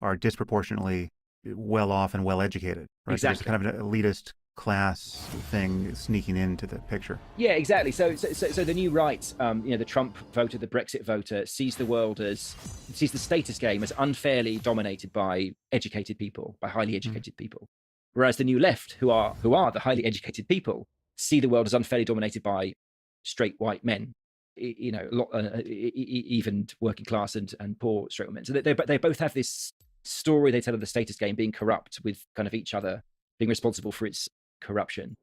are disproportionately well off and well educated, right? Exactly. So there's kind of an elitist class thing sneaking into the picture. Yeah, exactly. So the new right, the Trump voter, the Brexit voter, sees the status game as unfairly dominated by educated people, by highly educated people, whereas the new left, who are the highly educated people, see the world as unfairly dominated by straight white men. Even working class and poor straight men. So they both have this story they tell of the status game being corrupt, with kind of each other being responsible for its corruption.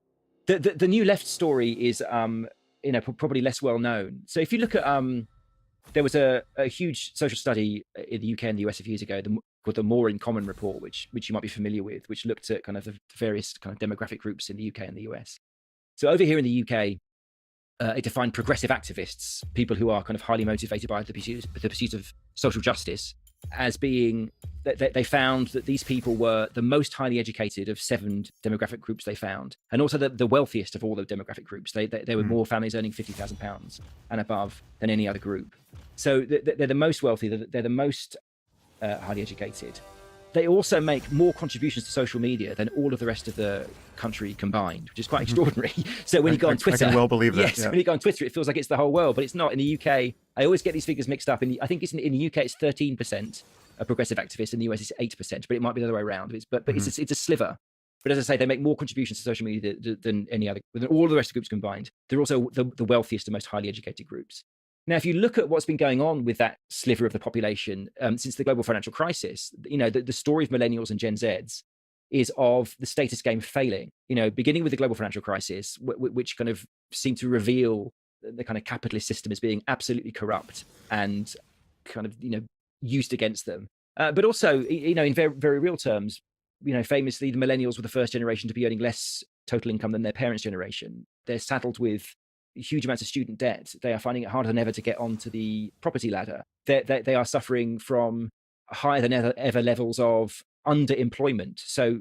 The new left story is probably less well known. So if you look at there was a huge social study in the UK and the US a few years ago called the More in Common report, which you might be familiar with, which looked at kind of the various kind of demographic groups in the UK and the US. So over here in the UK, it defined progressive activists, people who are kind of highly motivated by the pursuit of social justice, as being that they found that these people were the most highly educated of 7 demographic groups they found, and also the wealthiest of all the demographic groups. They were more families earning £50,000 and above than any other group. So they're the most wealthy, they're the most highly educated. They also make more contributions to social media than all of the rest of the country combined, which is quite extraordinary. So when you go on Twitter, I can well believe that. Yes, yeah. When you go on Twitter, it feels like it's the whole world, but it's not. In the UK, I always get these figures mixed up. I think in the UK it's 13% of progressive activists. In the US it's 8%, but it might be the other way around. It's a sliver. But as I say, they make more contributions to social media than all of the rest of the groups combined. They're also the wealthiest and most highly educated groups. Now, if you look at what's been going on with that sliver of the population since the global financial crisis, the story of millennials and Gen Zs is of the status game failing, beginning with the global financial crisis, which kind of seemed to reveal the kind of capitalist system as being absolutely corrupt and kind of, used against them. But also, in very, very real terms, famously, the millennials were the first generation to be earning less total income than their parents' generation. They're saddled with huge amounts of student debt. They are finding it harder than ever to get onto the property ladder. They are suffering from higher than ever levels of underemployment. So,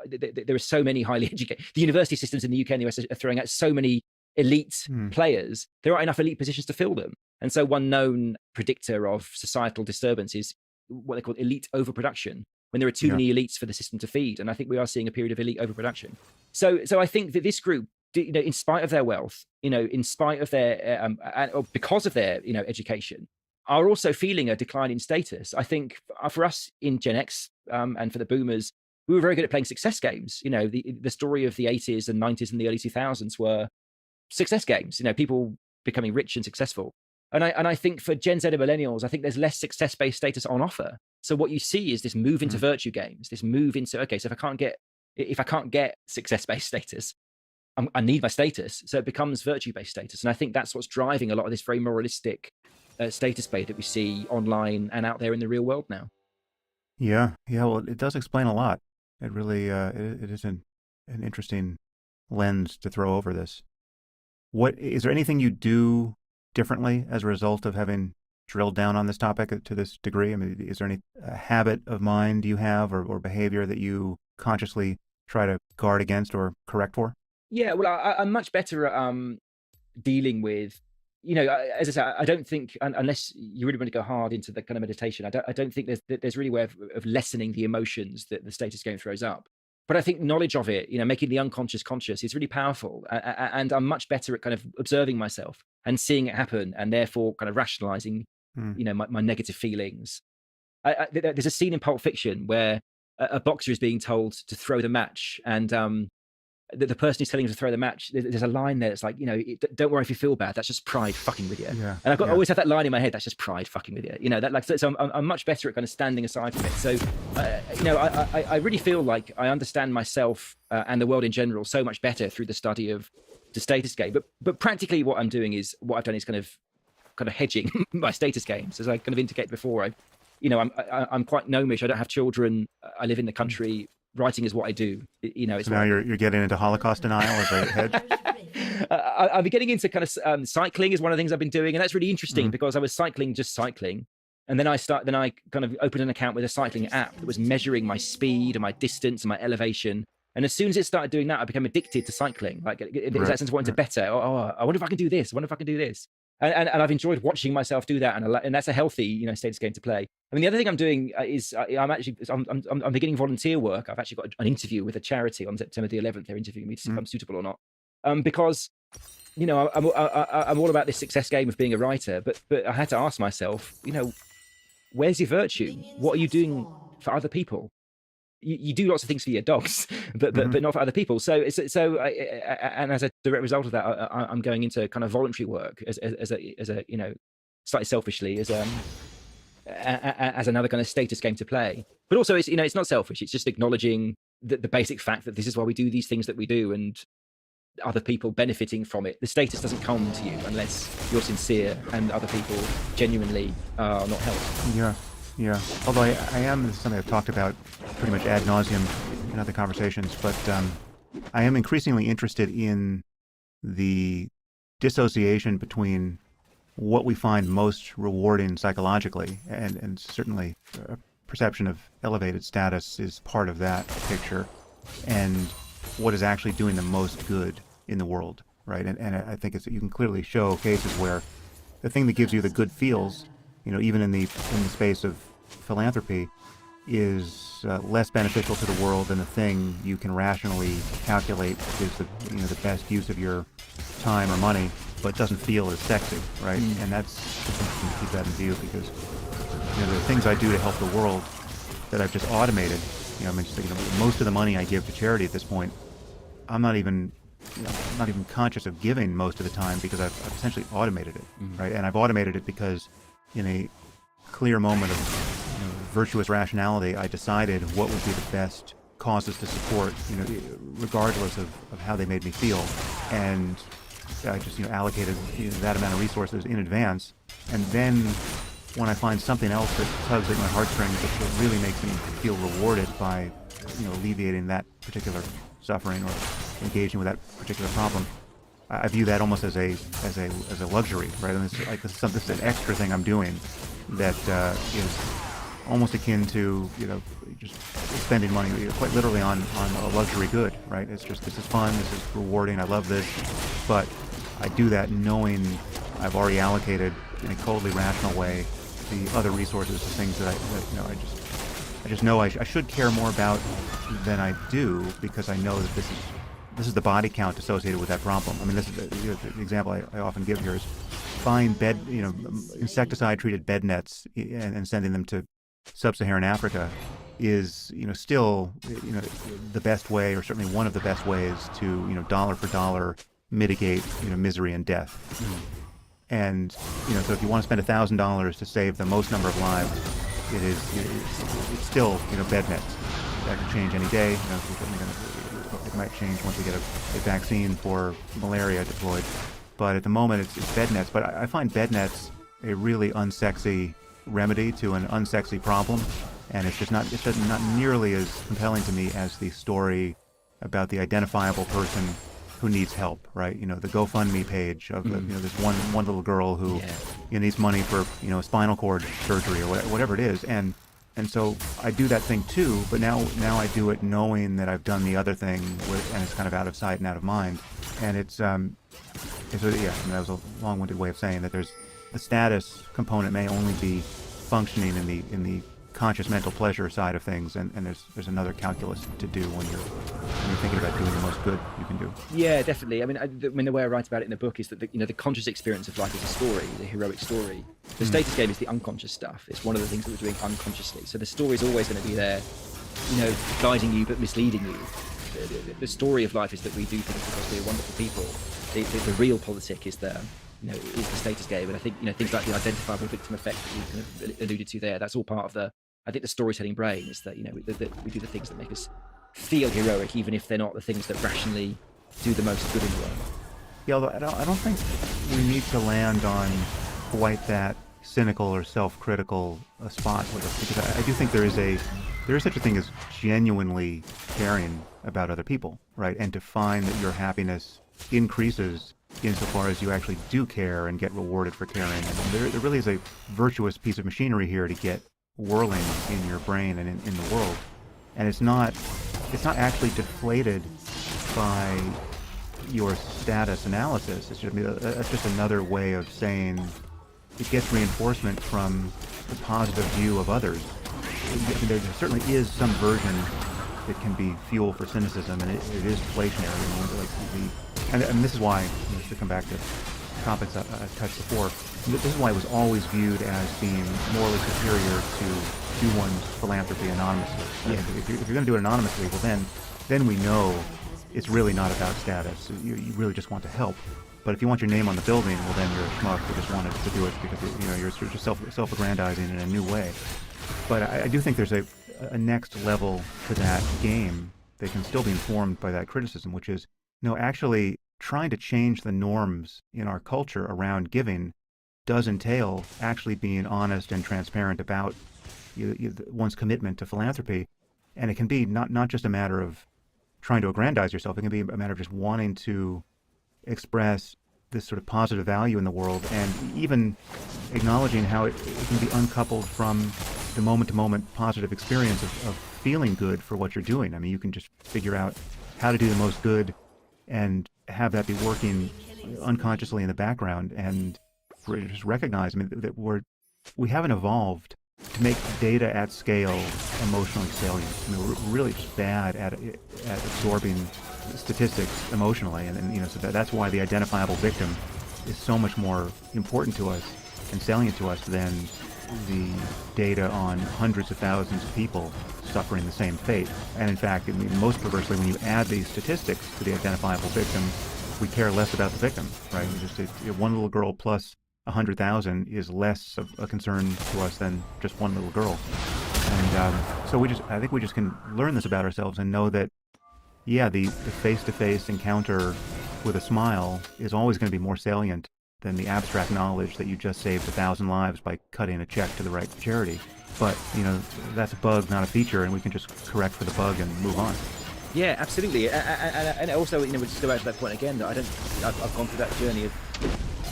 there are so many highly educated. The university systems in the UK and the US are throwing out so many elite players. There aren't enough elite positions to fill them. And so one known predictor of societal disturbance is what they call elite overproduction, when there are too many elites for the system to feed. And I think we are seeing a period of elite overproduction. So I think that this group, in spite of their wealth, in spite of their, or because of their, education, are also feeling a decline in status. I think for us in Gen X and for the boomers, we were very good at playing success games. The story of the 80s and 90s and the early 2000s were success games, people becoming rich and successful. And I think for Gen Z and millennials, I think there's less success-based status on offer. So what you see is this move into virtue games, this move into, okay, so if I can't get success-based status, I need my status. So it becomes virtue-based status. And I think that's what's driving a lot of this very moralistic status play that we see online and out there in the real world now. Yeah. Well, it does explain a lot. It really, it is an interesting lens to throw over this. Is there anything you do differently as a result of having drilled down on this topic to this degree? I mean, is there any habit of mind you have or behavior that you consciously try to guard against or correct for? Yeah, well, I'm much better at dealing with, as I say, I don't think unless you really want to go hard into the kind of meditation, I don't think there's really a way of lessening the emotions that the status game throws up. But I think knowledge of it, making the unconscious conscious is really powerful. And I'm much better at kind of observing myself and seeing it happen, and therefore kind of rationalizing, my negative feelings. There's a scene in Pulp Fiction where a boxer is being told to throw the match, and the person who's telling him to throw the match, there's a line there that's like, don't worry if you feel bad. That's just pride fucking with you. Yeah, and I always have that line in my head. That's just pride fucking with you. So I'm much better at kind of standing aside from it. So, I really feel like I understand myself and the world in general so much better through the study of the status game. But practically what I've done is kind of hedging my status games, as I kind of indicated before. I'm quite gnomish. I don't have children. I live in the country. Writing is what I do. So now you're getting into Holocaust denial as a hedge? I've been getting into kind of cycling is one of the things I've been doing, and that's really interesting because I was cycling, and then I kind of opened an account with a cycling app that was measuring my speed and my distance and my elevation. And as soon as it started doing that, I became addicted to cycling. Like there's that sense of wanting to better. I wonder if I can do this. I wonder if I can do this. And I've enjoyed watching myself do that, and that's a healthy, status game to play. I mean, the other thing I'm doing is I'm beginning volunteer work. I've actually got an interview with a charity on September the 11th. They're interviewing me to see if I'm suitable or not, because I'm all about this success game of being a writer. But I had to ask myself, where's your virtue? What are you doing for other people? You do lots of things for your dogs, but not for other people. So and as a direct result of that, I'm going into kind of voluntary work as a slightly selfishly as another kind of status game to play. But also, it's not selfish. It's just acknowledging the basic fact that this is why we do these things that we do, and other people benefiting from it. The status doesn't come to you unless you're sincere and other people genuinely are not helped. Yeah. Although this is something I've talked about pretty much ad nauseum in other conversations, but I am increasingly interested in the dissociation between what we find most rewarding psychologically, and certainly a perception of elevated status is part of that picture, and what is actually doing the most good in the world, right? And I think you can clearly show cases where the thing that gives you the good feels, even in the space of philanthropy, is less beneficial to the world than the thing you can rationally calculate is the best use of your time or money, but doesn't feel as sexy, right? And that's interesting to keep that in view, because the things I do to help the world that I've just automated. Most of the money I give to charity at this point, I'm not even conscious of giving most of the time, because I've essentially automated it, right? And I've automated it because in a clear moment of virtuous rationality, I decided what would be the best causes to support, regardless of how they made me feel, and I just allocated that amount of resources in advance. And then when I find something else that tugs at my heartstrings, that really makes me feel rewarded by alleviating that particular suffering or engaging with that particular problem, I view that almost as a luxury, right? And this is an extra thing I'm doing that is almost akin to just spending money, quite literally on a luxury good, right? It's just, this is fun, this is rewarding, I love this, but I do that knowing I've already allocated in a coldly rational way the other resources to things that I just know I should care more about than I do, because I know that this is the body count associated with that problem. I mean, this is the example I often give here is buying insecticide-treated bed nets and sending them to sub-Saharan Africa is still the best way, or certainly one of the best ways to dollar for dollar mitigate misery and death. And so if you want to spend $1,000 to save the most number of lives, it's still bed nets. That could change any day. It might change once we get a vaccine for malaria deployed. But at the moment, it's bed nets. But I find bed nets a really unsexy remedy to an unsexy problem, and it's not nearly as compelling to me as the story about the identifiable person who needs help, right? You know, the GoFundMe page of this one little girl who needs money for a spinal cord surgery or whatever it is, and so I do that thing too, but now I do it knowing that I've done the other thing and it's kind of out of sight and out of mind, and it's I mean, that was a long-winded way of saying that there's the status component may only be functioning in the conscious mental pleasure side of things, and there's another calculus to do when you're thinking about doing the most good you can do. Yeah, definitely. I mean, the way I write about it in the book is that the conscious experience of life is a story, the heroic story. The status game is the unconscious stuff. It's one of the things that we're doing unconsciously. So the story is always going to be there, guiding you but misleading you. The story of life is that we do things because we're wonderful people. The real politic is is the status game, and I think things like the identifiable victim effect that you kind of alluded to there. That's all part of I think the storytelling brain is that that we do the things that make us feel heroic, even if they're not the things that rationally do the most good in the world. Yeah, although I don't think we need to land on quite that cynical or self-critical spot with us, because I do think there is such a thing as genuinely caring about other people, right? And to find that your happiness increases insofar as you actually do care and get rewarded for caring. And there really is a virtuous piece of machinery here to get whirling in your brain and in the world. And it's not actually deflated by your status analysis. It's just, that's just another way of saying it gets reinforcement from the positive view of others. There certainly is some version that can be fuel for cynicism, and it is deflationary. And this is why, just to come back to topics I touched before, this is why it was always viewed as being morally superior to do one's philanthropy anonymously. Right? Yeah. If you're going to do it anonymously, well then we know it's really not about status. You really just want to help. But if you want your name on the building, well then you're a schmuck who just wanted to do it because you're just self-aggrandizing in a new way. But I do think there's a next level to that game that can still be informed by that criticism, which is actually trying to change the norms in our culture around giving does entail actually being honest and transparent about one's commitment to philanthropy. And it can be not just a matter of trying to aggrandize yourself. It can be a matter of just wanting to express this sort of positive value in the world, and even acknowledging how it can be uncoupled from the moment-to-moment positive experience of feeling good for what you're doing. I mean, you can just figure out how to do the most good and have that be working unconsciously in the background, and just recognize, that we haven't evolved to make data at scale emotionally salient. We're really just bad at absorbing statistics emotionally, and so that's why the identifiable victim is so much more important to us and salient to us than the data on hundreds of thousands of people suffering the same fate. And in fact, most perversely, when you add these statistics to the identifiable victim, we care less about the victim, right? One little girl plus 100,000 is less of a concern to us than just one little girl. And so I think we just can learn this about ourselves and know that, the face-to-face encounter with a smile is always going to be more salient than the abstract knowledge that you just saved 1,000 lives by cutting a check to the right charity. But, that's a bug, not a feature, and we can just correct for the bug and move on. Yeah, absolutely. And also, we'll just go back to that point again, that I've gone through that journey of,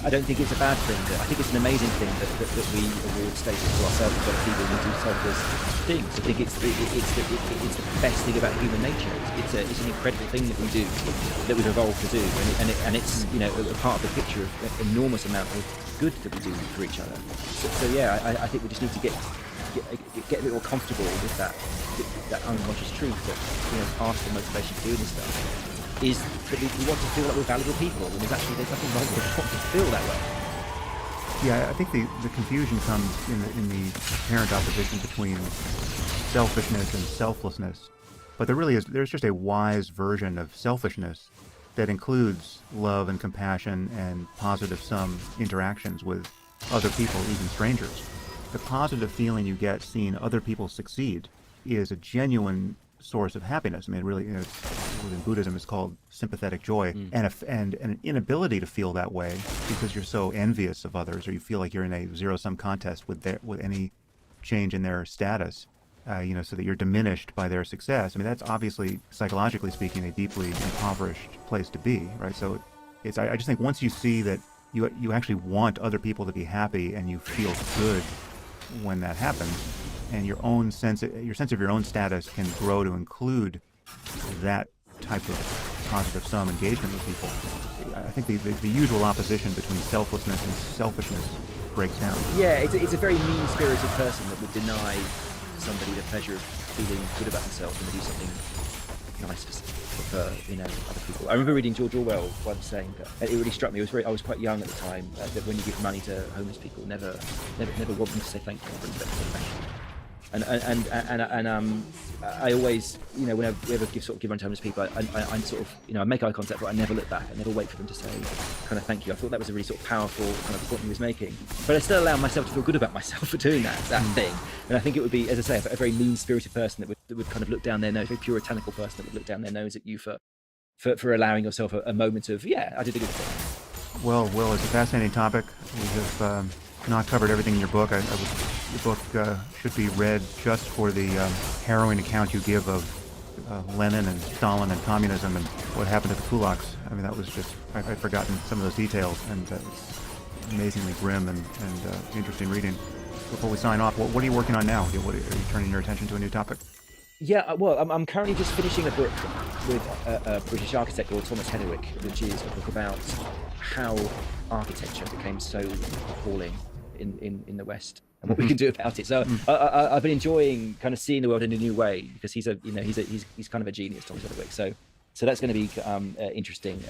I don't think it's a bad thing. I think it's an amazing thing that we award status to ourselves and other people who do selfless things. I think it's the best thing about human nature. It's an incredible thing that we do, that we've evolved to do, and it's a part of the picture of an enormous amount of good that we do for each other. So yeah, I think we just need to get a bit more comfortable with that unconscious truth that part of the motivation for doing this stuff is that we want to feel like we're valuable people, and there's nothing wrong with wanting to feel that way. Yeah, I think the confusion comes in the apparent opposition between selfishness and selflessness. But there's just a wise version of selfishness that includes love and compassion and positive sum interactions with other people, even strangers. The positive feeling you get seeing other people succeed is a genuine source of happiness. Really, in Buddhism, it's called sympathetic joy, and an inability to feel that way because you're so envious of others, or you feel like you're in a zero-sum contest with any change in their status, so that you're diminished by their success. I mean, that's obviously, psychologically speaking, a deeply impoverished place to be, right? So I just think once you see that you actually want other people to be happy and you feel good when that happens, and your sense of your own status can grow to include that type of positive sum engagement with people. I think the usual opposition between selflessness and selfishness breaks down. Yeah, it's a very mean-spirited person that would deny somebody the pleasure of feeling good about themselves when they do something nice for other people. I remember reading George Orwell once saying that it really struck me. I was quite young at the time. That when you give money to homeless people, never want them to say thank you. Never expect them to say thank you. And I always, whenever we ever give money to homeless people, I sort of, I make eye contact, but I never look back. I never wait for them to say kind of thank you. I thought that was a really sort of powerful kind of point he was making. But I still allow myself to feel good about myself for doing that thing. And I think it would be, as I say, a very mean-spirited person that would kind of look down their nose, a very puritanical person that would look down their nose at you for allowing yourself a moment of, I did a good thing. Well, Will, it's a fascinating topic. We have not covered everything in your book. Your book should be read just for the harrowing account you give of Lenin and Stalin and communism and what happened to the kulaks. I mean, that was just, I'd forgotten some of those details, and it's amazingly grim and interesting reading. Before we sign off, what are you working on now? Are you turning your attention to a new topic? Yeah, well, I'm currently just finishing a book with a British architect called Thomas Hedderwick, which is a book about how architecture became so appalling in the West and what we can do about it. So I've been enjoying kind of seeing the world in a new way, because he's kind of a genius, Thomas Hedderwick. So that's going to be interesting,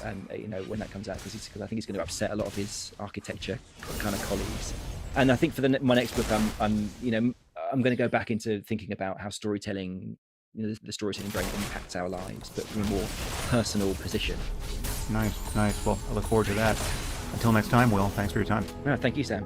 and when that comes out, because I think it's going to upset a lot of his architecture kind of colleagues. And I think for my next book, I'm going to go back into thinking about how storytelling, the storytelling brain impacts our lives, but from a more personal position. Nice. Well, I look forward to that. Until next time, Will, thanks for your time. Thank you, Sam.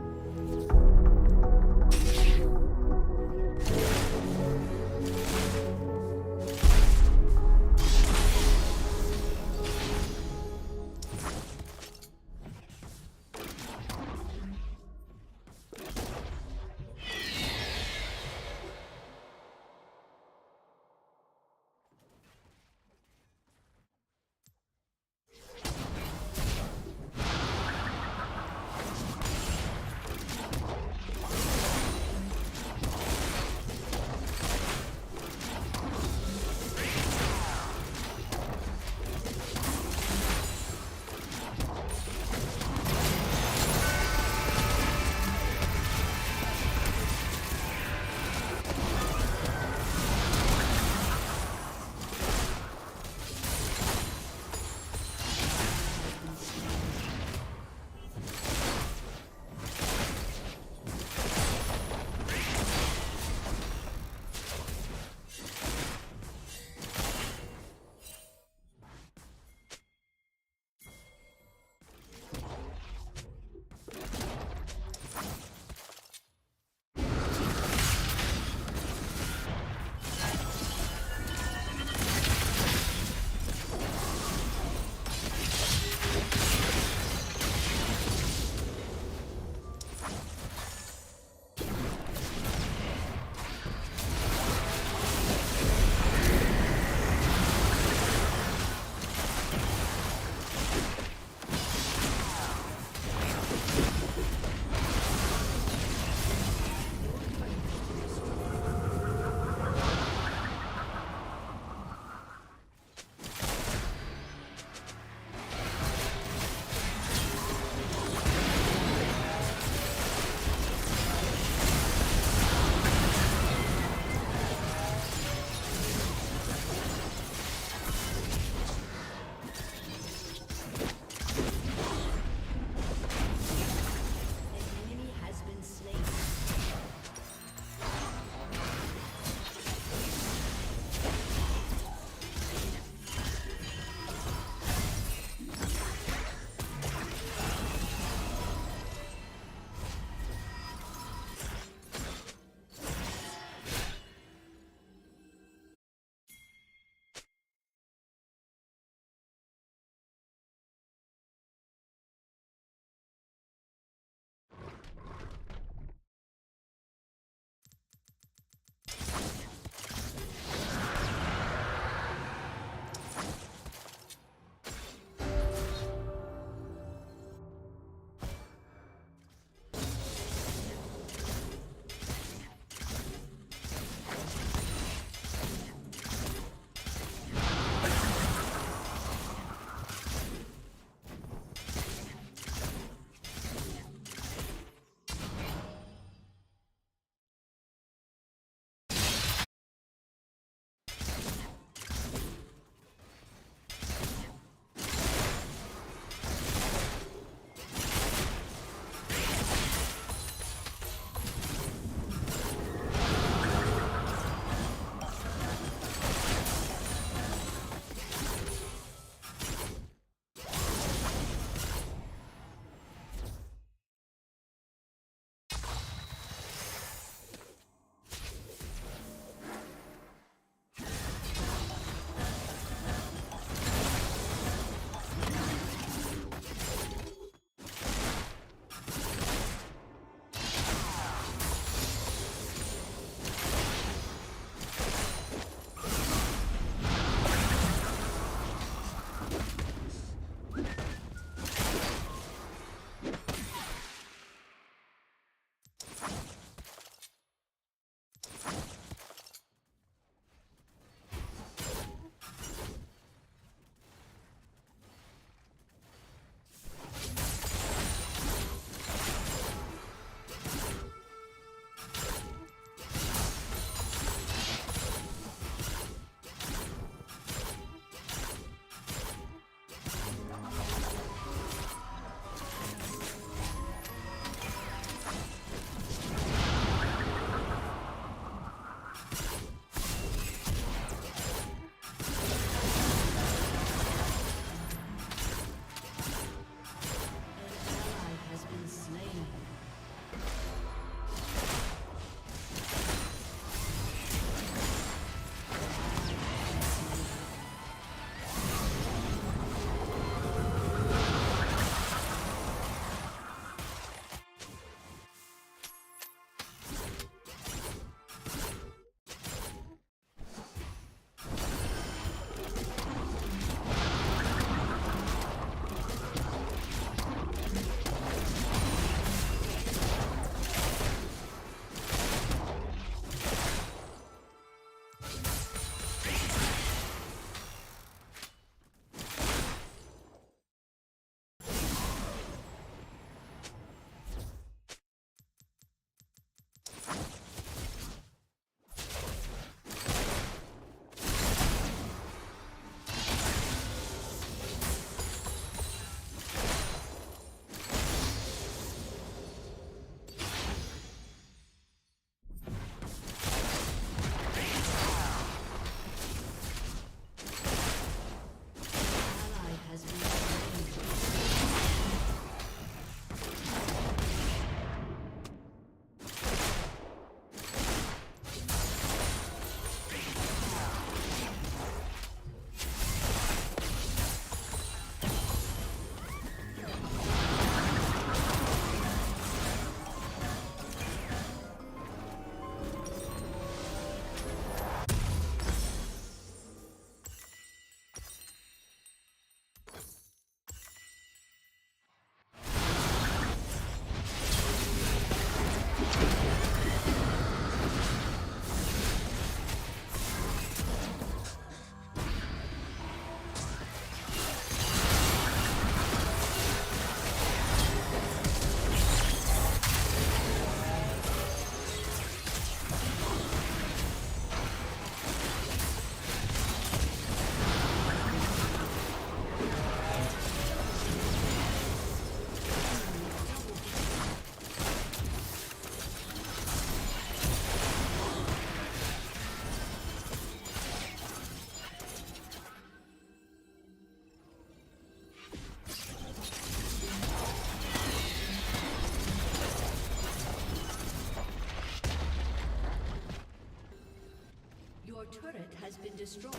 destroyed.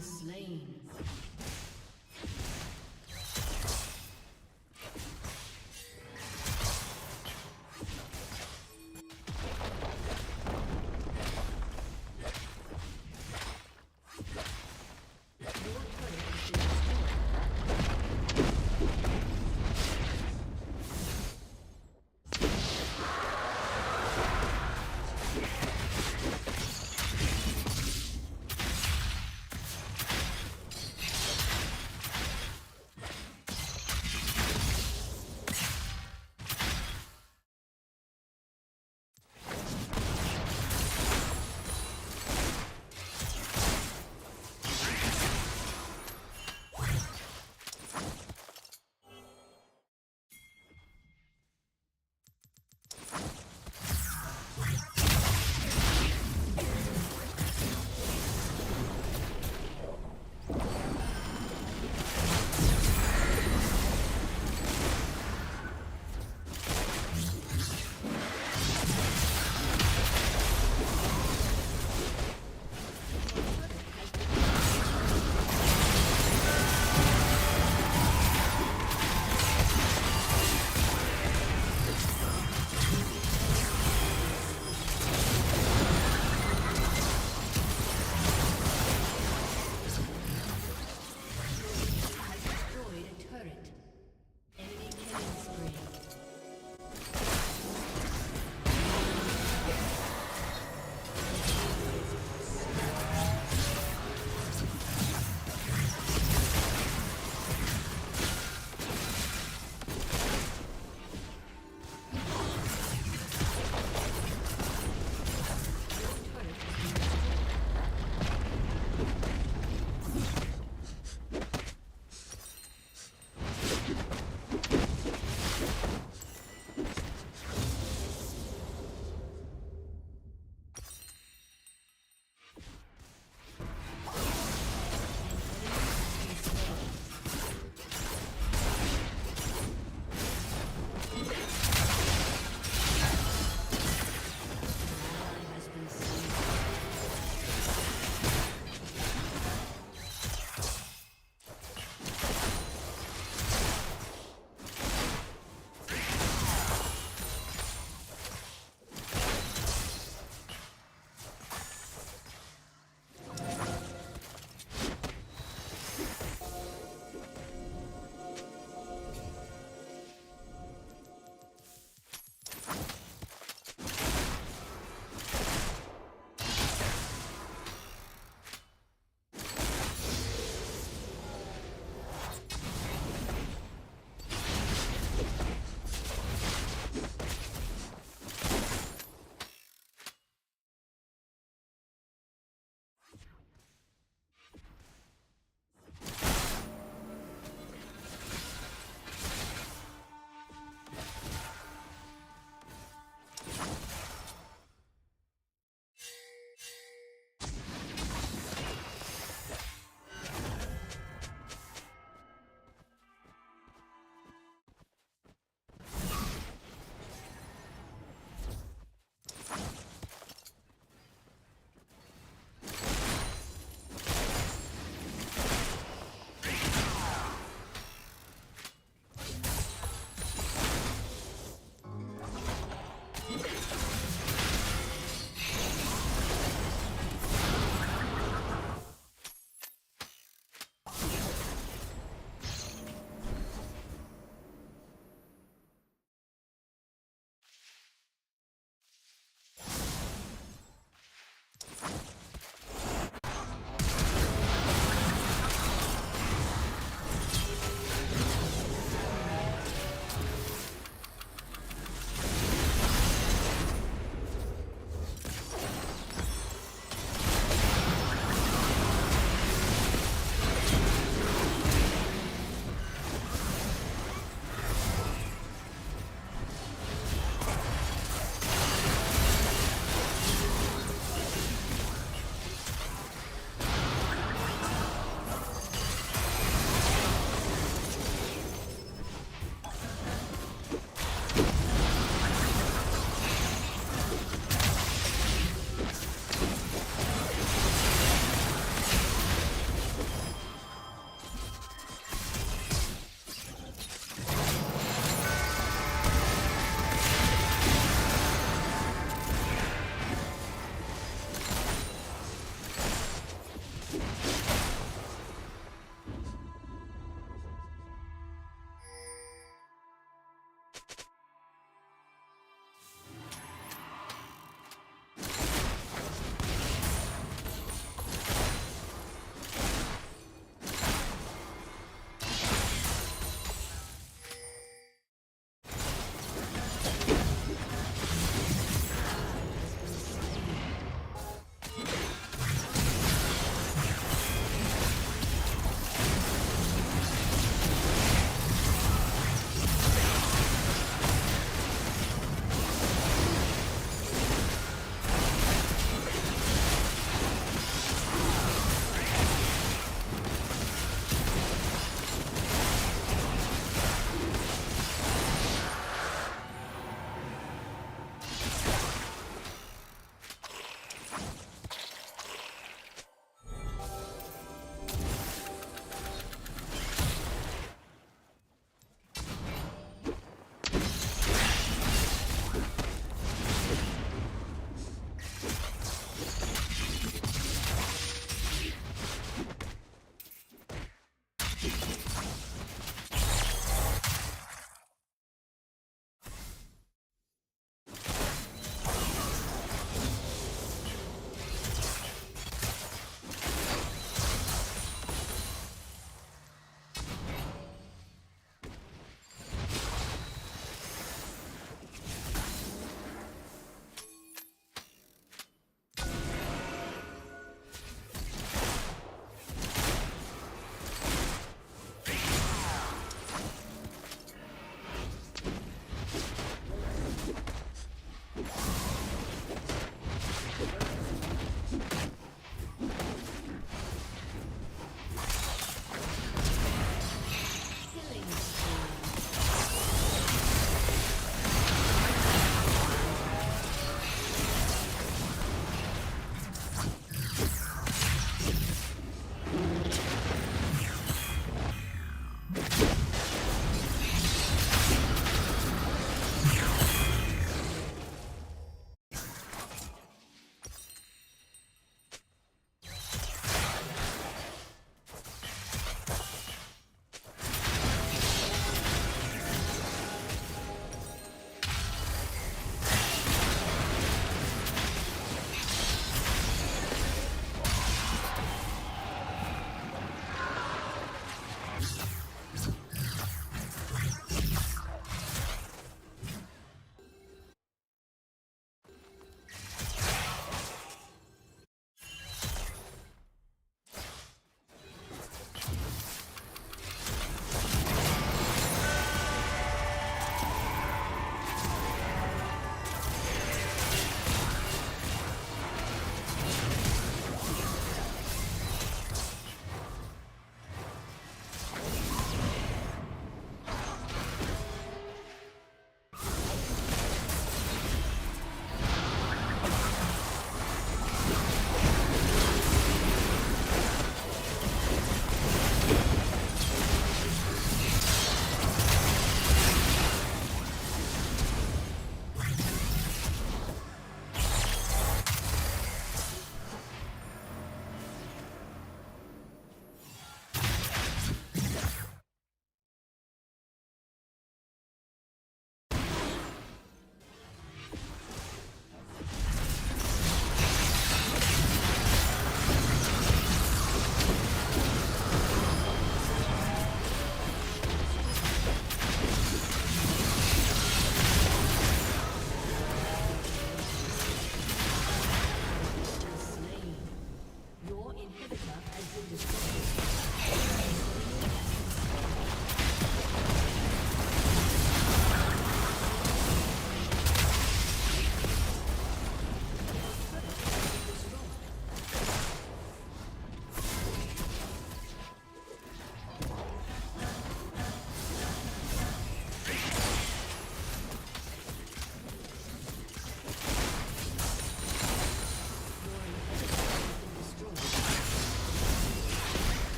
Slain.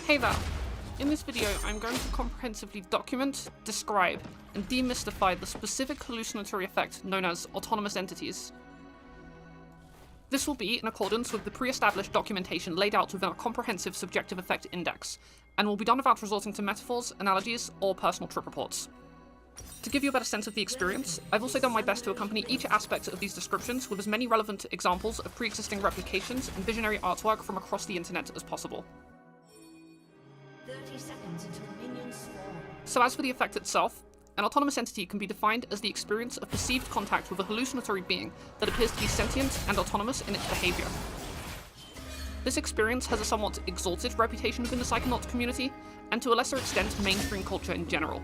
Hey there! In this video, I'm going to comprehensively document, describe, and demystify the specific hallucinatory effect known as autonomous entities. This will be in accordance with the pre-established documentation laid out within our comprehensive subjective effect index, and will be done without resorting to metaphors, analogies, or personal trip reports. To give you a better sense of the experience, I've also done my best to accompany each aspect of these descriptions with as many relevant examples of pre-existing replications and visionary artwork from across the internet as possible. 30 seconds until minions spawn. So as for the effect itself, an autonomous entity can be defined as the experience of perceived contact with a hallucinatory being that appears to be sentient and autonomous in its behavior. This experience has a somewhat exalted reputation within the psychonaut community, and to a lesser extent mainstream culture in general.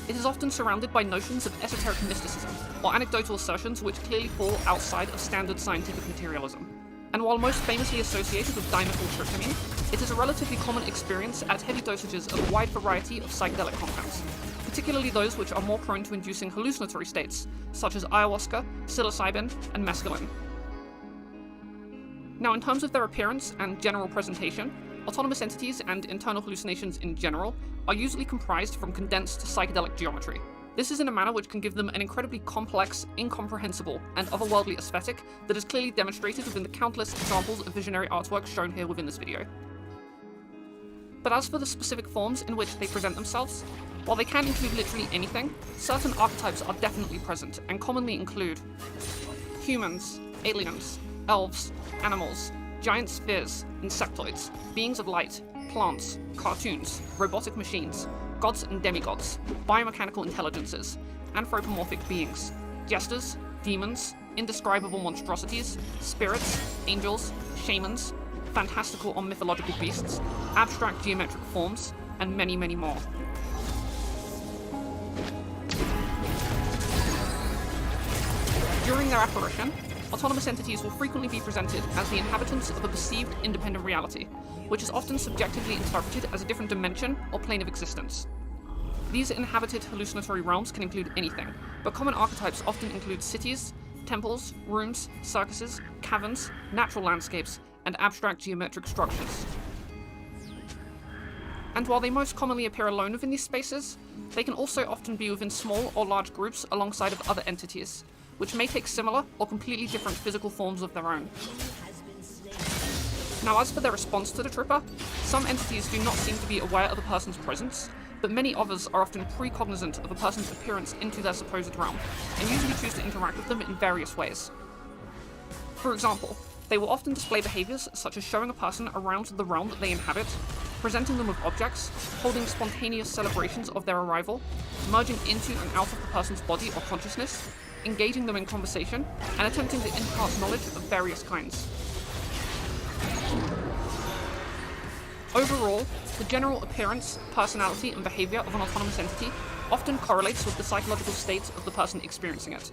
It is often surrounded by notions of esoteric mysticism, or anecdotal assertions which clearly fall outside of standard scientific materialism. And while most famously associated with dimethyltryptamine, it is a relatively common experience at heavy dosages of a wide variety of psychedelic compounds, particularly those which are more prone to inducing hallucinatory states, such as ayahuasca, psilocybin, and mescaline. Now, in terms of their appearance and general presentation, autonomous entities and internal hallucinations in general are usually comprised from condensed psychedelic geometry. This is in a manner which can give them an incredibly complex, incomprehensible, and otherworldly aesthetic that is clearly demonstrated within the countless examples of visionary artwork shown here within this video. But as for the specific forms in which they present themselves, while they can include literally anything, certain archetypes are definitely present and commonly include humans, aliens, elves, animals, giant spheres, insectoids, beings of light, plants, cartoons, robotic machines, gods and demigods, biomechanical intelligences, anthropomorphic beings, jesters, demons, indescribable monstrosities, spirits, angels, shamans, fantastical or mythological beasts, abstract geometric forms, and many, many more. During their apparition, autonomous entities will frequently be presented as the inhabitants of a perceived independent reality, which is often subjectively interpreted as a different dimension or plane of existence. These inhabited hallucinatory realms can include anything, but common archetypes often include cities, temples, rooms, circuses, caverns, natural landscapes, and abstract geometric structures. And while they most commonly appear alone within these spaces, they can also often be within small or large groups alongside of other entities, which may take similar or completely different physical forms of their own. Now, as for their response to the tripper, some entities do not seem to be aware of a person's presence, but many others are often precognizant of a person's appearance into their supposed realm, and usually choose to interact with them in various ways. For example, they will often display behaviors such as showing a person around the realm that they inhabit, presenting them with objects, holding spontaneous celebrations of their arrival, merging into and out of the person's body or consciousness, engaging them in conversation, and attempting to impart knowledge of various kinds. Overall, the general appearance, personality, and behavior of an autonomous entity often correlates with the psychological state of the person experiencing it.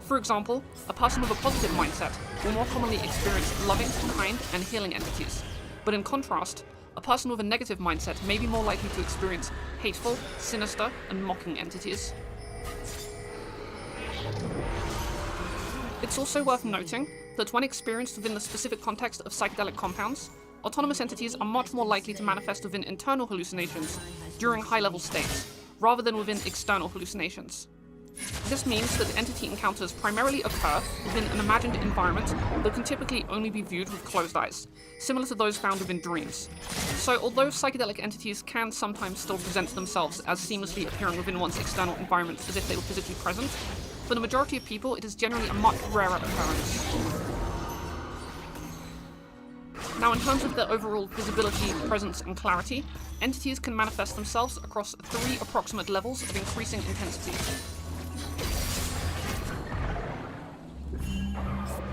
For example, a person with a positive mindset will more commonly experience loving, kind, and healing entities, but in contrast, a person with a negative mindset may be more likely to experience hateful, sinister, and mocking entities. It's also worth noting that when experienced within the specific context of psychedelic compounds, autonomous entities are much more likely to manifest within internal hallucinations during high-level states, rather than within external hallucinations. This means that entity encounters primarily occur within an imagined environment that can typically only be viewed with closed eyes, similar to those found within dreams. So although psychedelic entities can sometimes still present themselves as seamlessly appearing within one's external environment as if they were physically present, for the majority of people it is generally a much rarer occurrence. Now, in terms of their overall visibility, presence, and clarity, entities can manifest themselves across 3 approximate levels of increasing intensity.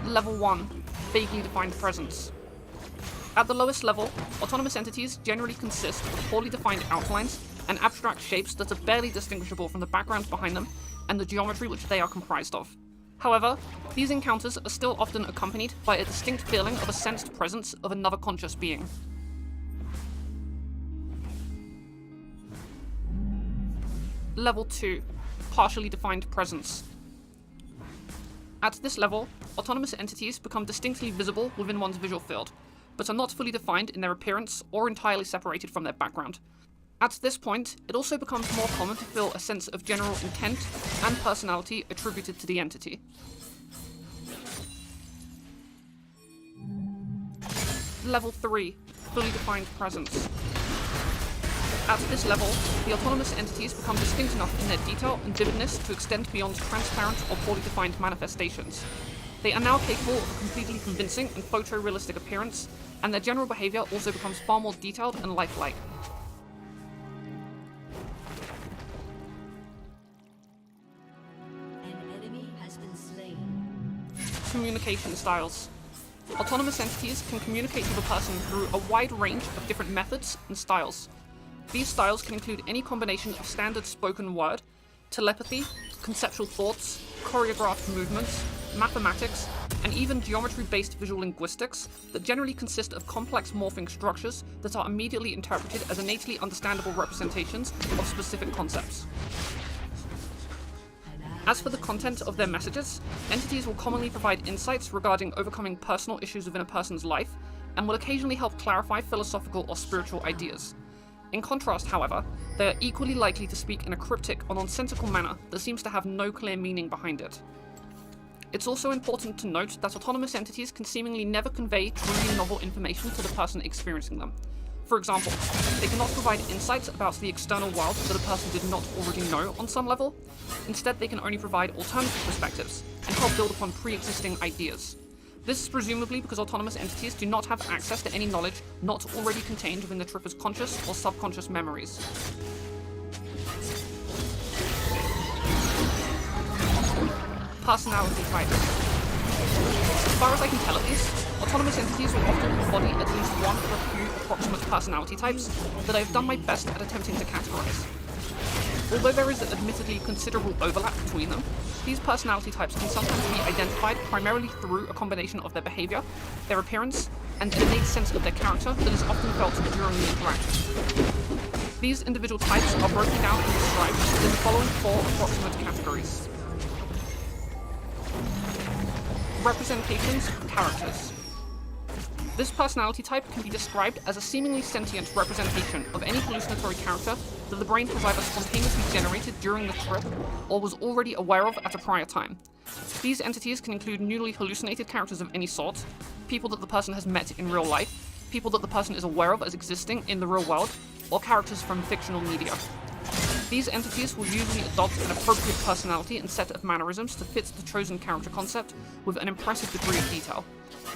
Level 1, vaguely defined presence. At the lowest level, autonomous entities generally consist of poorly defined outlines and abstract shapes that are barely distinguishable from the background behind them and the geometry which they are comprised of. However, these encounters are still often accompanied by a distinct feeling of a sensed presence of another conscious being. Level 2, partially defined presence. At this level, autonomous entities become distinctly visible within one's visual field, but are not fully defined in their appearance or entirely separated from their background. At this point, it also becomes more common to feel a sense of general intent and personality attributed to the entity. Level 3, fully defined presence. At this level, the autonomous entities become distinct enough in their detail and vividness to extend beyond transparent or poorly defined manifestations. They are now capable of a completely convincing and photorealistic appearance, and their general behavior also becomes far more detailed and lifelike. An enemy has been slain. Communication styles. Autonomous entities can communicate with a person through a wide range of different methods and styles. These styles can include any combination of standard spoken word, telepathy, conceptual thoughts, choreographed movements, mathematics, and even geometry-based visual linguistics that generally consist of complex morphing structures that are immediately interpreted as innately understandable representations of specific concepts. As for the content of their messages, entities will commonly provide insights regarding overcoming personal issues within a person's life, and will occasionally help clarify philosophical or spiritual ideas. In contrast, however, they are equally likely to speak in a cryptic or nonsensical manner that seems to have no clear meaning behind it. It's also important to note that autonomous entities can seemingly never convey truly novel information to the person experiencing them. For example, they cannot provide insights about the external world that a person did not already know on some level. Instead, they can only provide alternative perspectives and help build upon pre-existing ideas. This is presumably because autonomous entities do not have access to any knowledge not already contained within the tripper's conscious or subconscious memories. Personality types. As far as I can tell at least, autonomous entities will often embody at least one or a few approximate personality types that I have done my best at attempting to categorize. Although there is admittedly considerable overlap between them, these personality types can sometimes be identified primarily through a combination of their behavior, their appearance, and an innate sense of their character that is often felt during the interaction. These individual types are broken down and described in the following 4 approximate categories. Representations of characters. This personality type can be described as a seemingly sentient representation of any hallucinatory character that the brain has either spontaneously generated during the trip or was already aware of at a prior time. These entities can include newly hallucinated characters of any sort, people that the person has met in real life, people that the person is aware of as existing in the real world, or characters from fictional media. These entities will usually adopt an appropriate personality and set of mannerisms to fit the chosen character concept with an impressive degree of detail.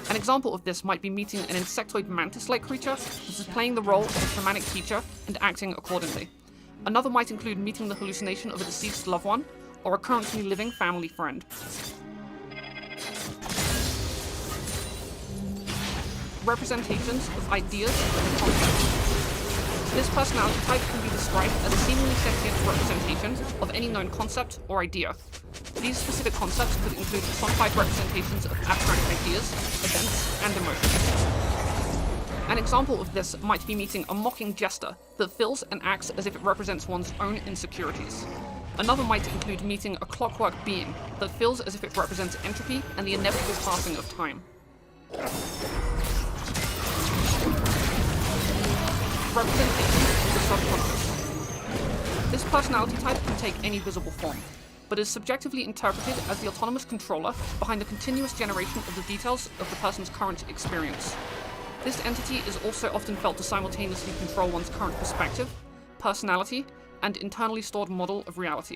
An example of this might be meeting an insectoid mantis-like creature that is playing the role of a shamanic teacher and acting accordingly. Another might include meeting the hallucination of a deceased loved one or a currently living family friend. Representations of ideas and concepts. This personality type can be described as a seemingly sentient representation of any known concept or idea. These specific concepts could include personified representations of abstract ideas, events, and emotions. An example of this might be meeting a mocking jester that feels and acts as if it represents one's own insecurities. Another might include meeting a clockwork being that feels as if it represents entropy and the inevitable passing of time. Representation of the subconscious. This personality type can take any visible form, but is subjectively interpreted as the autonomous controller behind the continuous generation of the details of the person's current experience. This entity is also often felt to simultaneously control one's current perspective, personality, and internally stored model of reality.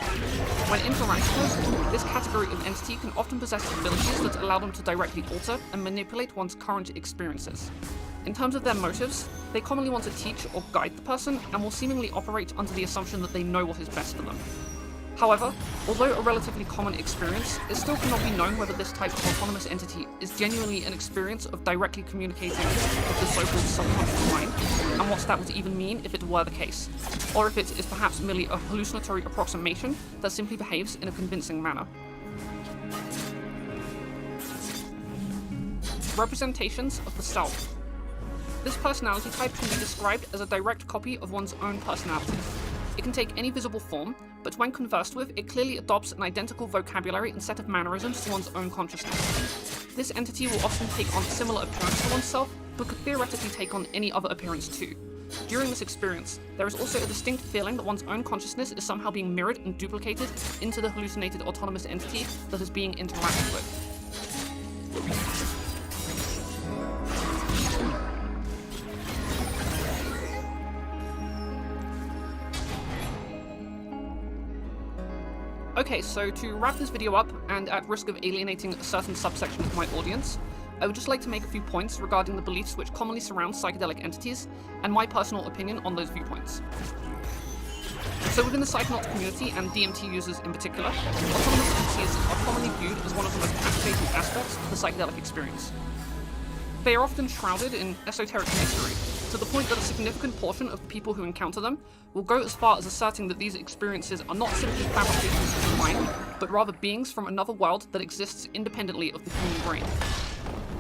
When interacting with, this category of entity can often possess abilities that allow them to directly alter and manipulate one's current experiences. In terms of their motives, they commonly want to teach or guide the person and will seemingly operate under the assumption that they know what is best for them. However, although a relatively common experience, it still cannot be known whether this type of autonomous entity is genuinely an experience of directly communicating with the so-called subconscious mind, and what that would even mean if it were the case, or if it is perhaps merely a hallucinatory approximation that simply behaves in a convincing manner. Representations of the self. This personality type can be described as a direct copy of one's own personality. It can take any visible form, but when conversed with, it clearly adopts an identical vocabulary and set of mannerisms to one's own consciousness. This entity will often take on a similar appearance to oneself, but could theoretically take on any other appearance too. During this experience, there is also a distinct feeling that one's own consciousness is somehow being mirrored and duplicated into the hallucinated autonomous entity that is being interacted with. Okay, so to wrap this video up, and at risk of alienating a certain subsection of my audience, I would just like to make a few points regarding the beliefs which commonly surround psychedelic entities, and my personal opinion on those viewpoints. So within the Psychonauts community, and DMT users in particular, autonomous entities are commonly viewed as one of the most captivating aspects of the psychedelic experience. They are often shrouded in esoteric mystery, to the point that a significant portion of the people who encounter them will go as far as asserting that these experiences are not simply fabrications of the mind, but rather beings from another world that exists independently of the human brain.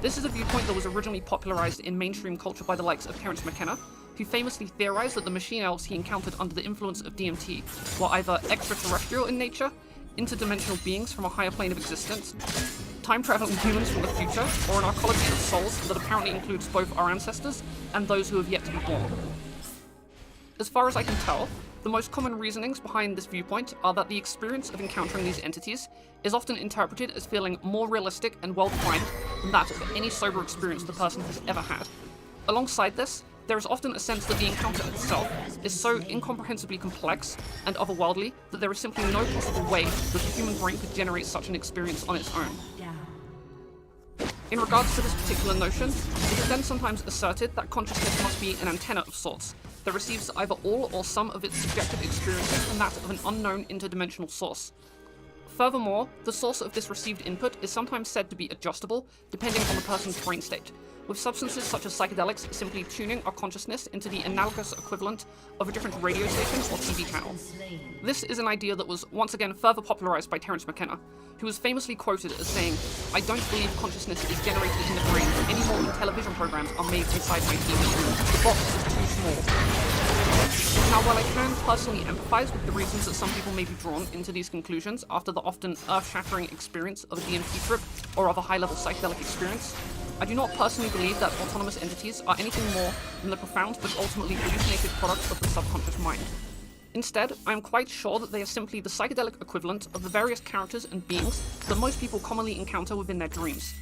This is a viewpoint that was originally popularized in mainstream culture by the likes of Terence McKenna, who famously theorized that the machine elves he encountered under the influence of DMT were either extraterrestrial in nature, interdimensional beings from a higher plane of existence, time-traveling humans from the future, or an arcology of souls that apparently includes both our ancestors and those who have yet to be born. As far as I can tell, the most common reasonings behind this viewpoint are that the experience of encountering these entities is often interpreted as feeling more realistic and well-defined than that of any sober experience the person has ever had. Alongside this, there is often a sense that the encounter itself is so incomprehensibly complex and otherworldly that there is simply no possible way that the human brain could generate such an experience on its own. In regards to this particular notion, it is then sometimes asserted that consciousness must be an antenna of sorts that receives either all or some of its subjective experiences from that of an unknown interdimensional source. Furthermore, the source of this received input is sometimes said to be adjustable depending on the person's brain state, with substances such as psychedelics simply tuning our consciousness into the analogous equivalent of a different radio station or TV channel. This is an idea that was once again further popularized by Terence McKenna, who was famously quoted as saying, "I don't believe consciousness is generated in the brain any more than television programs are made inside my TV. The box is too small." Now, while I can personally empathize with the reasons that some people may be drawn into these conclusions after the often earth-shattering experience of a DMT trip or of a high-level psychedelic experience, I do not personally believe that autonomous entities are anything more than the profound but ultimately hallucinated product of the subconscious mind. Instead, I am quite sure that they are simply the psychedelic equivalent of the various characters and beings that most people commonly encounter within their dreams.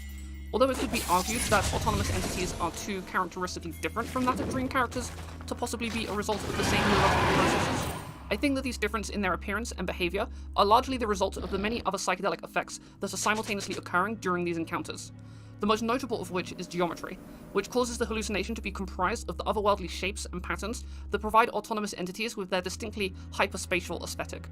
Although it could be argued that autonomous entities are too characteristically different from that of dream characters to possibly be a result of the same neurological processes, I think that these differences in their appearance and behavior are largely the result of the many other psychedelic effects that are simultaneously occurring during these encounters. The most notable of which is geometry, which causes the hallucination to be comprised of the otherworldly shapes and patterns that provide autonomous entities with their distinctly hyperspatial aesthetic.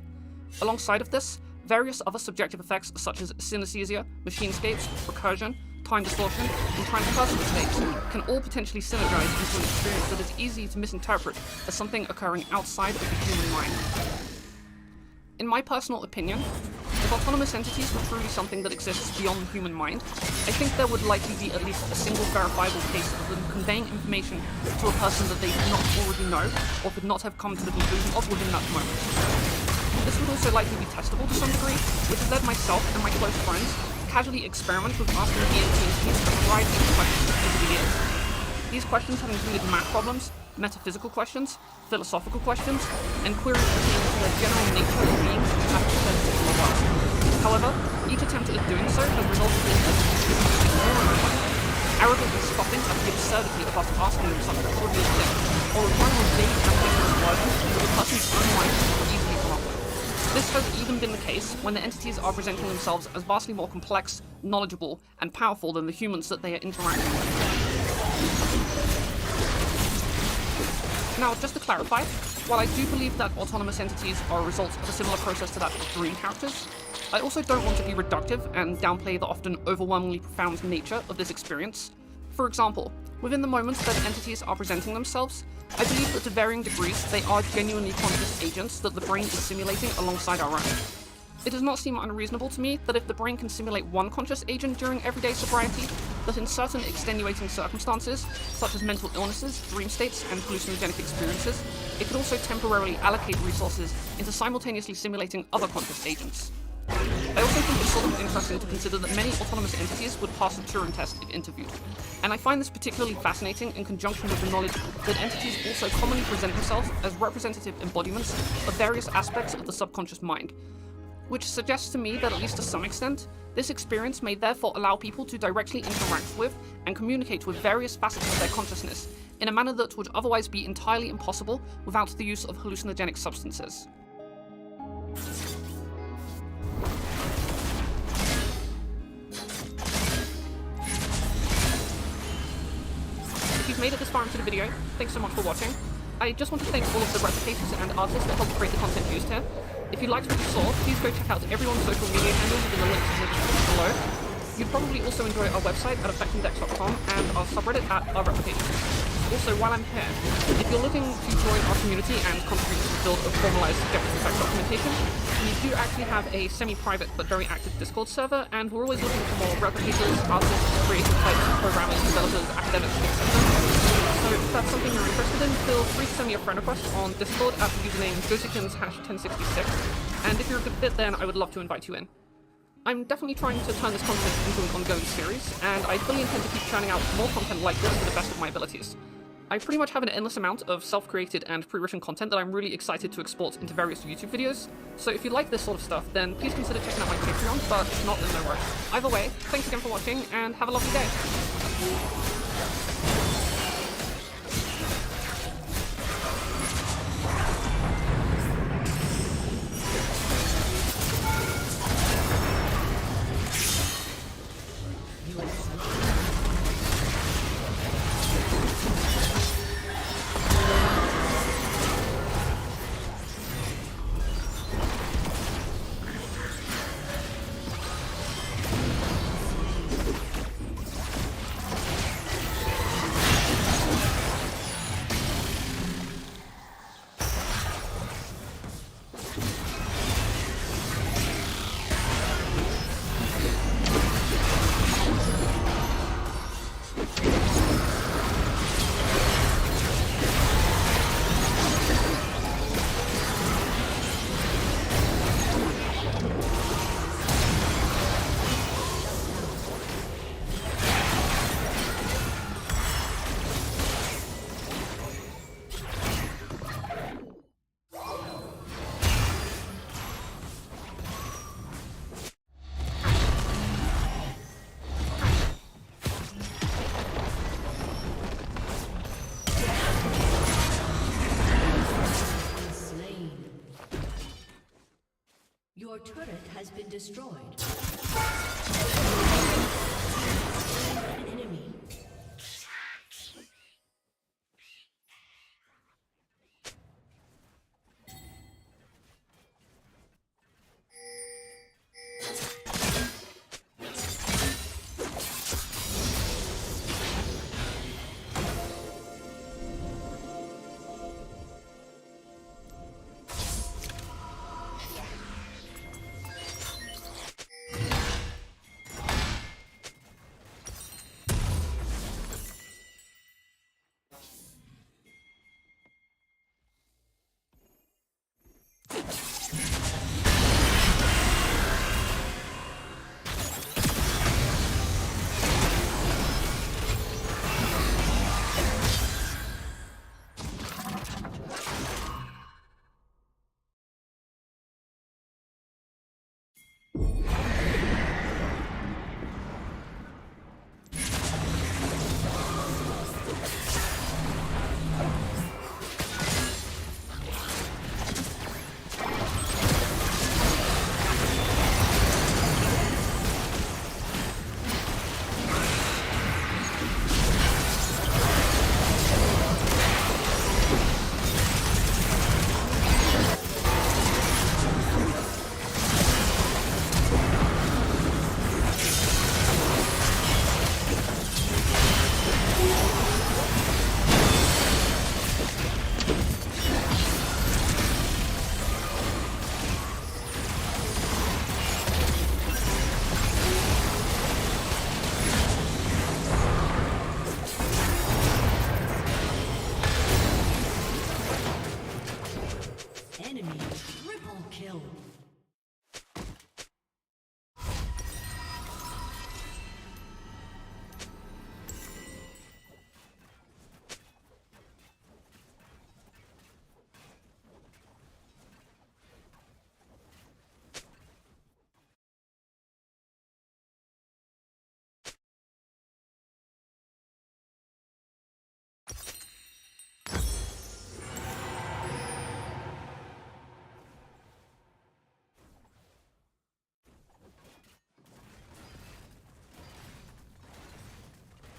Alongside of this, various other subjective effects such as synesthesia, machinescapes, recursion, time distortion, and transpersonal states can all potentially synergize into an experience that is easy to misinterpret as something occurring outside of the human mind. In my personal opinion, if autonomous entities were truly something that exists beyond the human mind, I think there would likely be at least a single verifiable case of them conveying information to a person that they did not already know or could not have come to the conclusion of within that moment. This would also likely be testable to some degree, which has led myself and my close friends to casually experiment with asking DMT entities a variety of questions over the years. These questions have included math problems, metaphysical questions, philosophical questions, and queries pertaining to the general nature of beings and aspects of the world. However, each attempt at doing so has resulted in us arrogantly scoffing at the absurdity of us asking them such a trivial thing, or requiring a vague ambiguous wording that the person's own mind could easily come up with. This has even been the case when the entities are presenting themselves as vastly more complex, knowledgeable, and powerful than the humans that they are interacting with. Now, just to clarify, while I do believe that autonomous entities are a result of a similar process to that of dream characters, I also don't want to be reductive and downplay the often overwhelmingly profound nature of this experience. For example, within the moments that entities are presenting themselves, I believe that to varying degrees they are genuinely conscious agents that the brain is simulating alongside our own. It does not seem unreasonable to me that if the brain can simulate one conscious agent during everyday sobriety, that in certain extenuating circumstances, such as mental illnesses, dream states, and hallucinogenic experiences, it could also temporarily allocate resources into simultaneously simulating other conscious agents. I also think it's sort of interesting to consider that many autonomous entities would pass a Turing test if interviewed. And I find this particularly fascinating in conjunction with the knowledge that entities also commonly present themselves as representative embodiments of various aspects of the subconscious mind, which suggests to me that, at least to some extent, this experience may therefore allow people to directly interact with and communicate with various facets of their consciousness in a manner that would otherwise be entirely impossible without the use of hallucinogenic substances. If you've made it this far into the video, thanks so much for watching. I just want to thank all of the replicators and artists that helped create the content used here. If you liked what you saw, please go check out everyone's social media handles in the links in the description below. You'd probably also enjoy our website at affectingdecks.com and our subreddit at ourreplications. Also, while I'm here, if you're looking to join our community and contribute to the build of formalized subjective effect documentation, we do actually have a semi-private but very active Discord server, and we're always looking for more replicators, artists, creative types, programmers, developers, academics, etc. So if that's something you're interested in, feel free to send me a friend request on Discord at the username josikins#1066, and if you're a good fit, then I would love to invite you in. I'm definitely trying to turn this content into an ongoing series, and I fully intend to keep churning out more content like this to the best of my abilities. I pretty much have an endless amount of self-created and pre-written content that I'm really excited to export into various YouTube videos, so if you like this sort of stuff, then please consider checking out my Patreon, but if not, then no worries. Either way, thanks again for watching, and have a lovely day. Your turret has been destroyed. An enemy.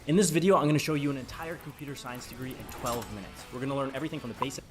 In this video, I'm going to show you an entire computer science degree in 12 minutes. We're going to learn everything from the basic.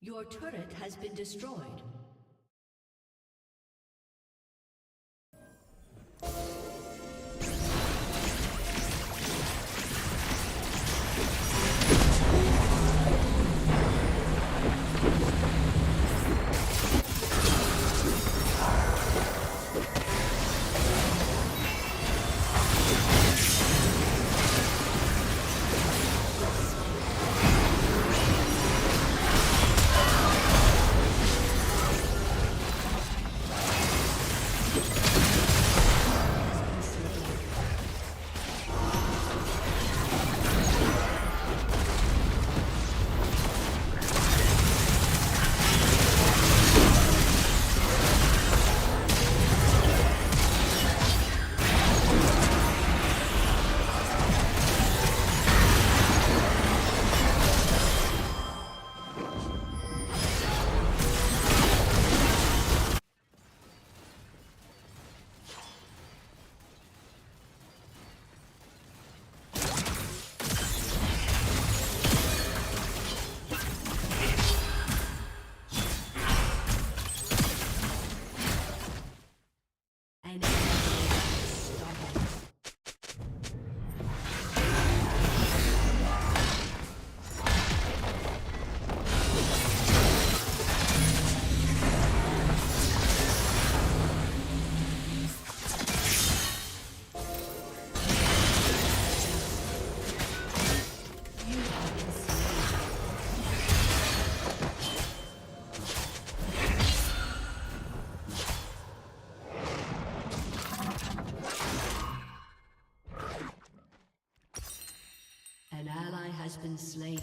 Your turret has been destroyed. An ally has been slain.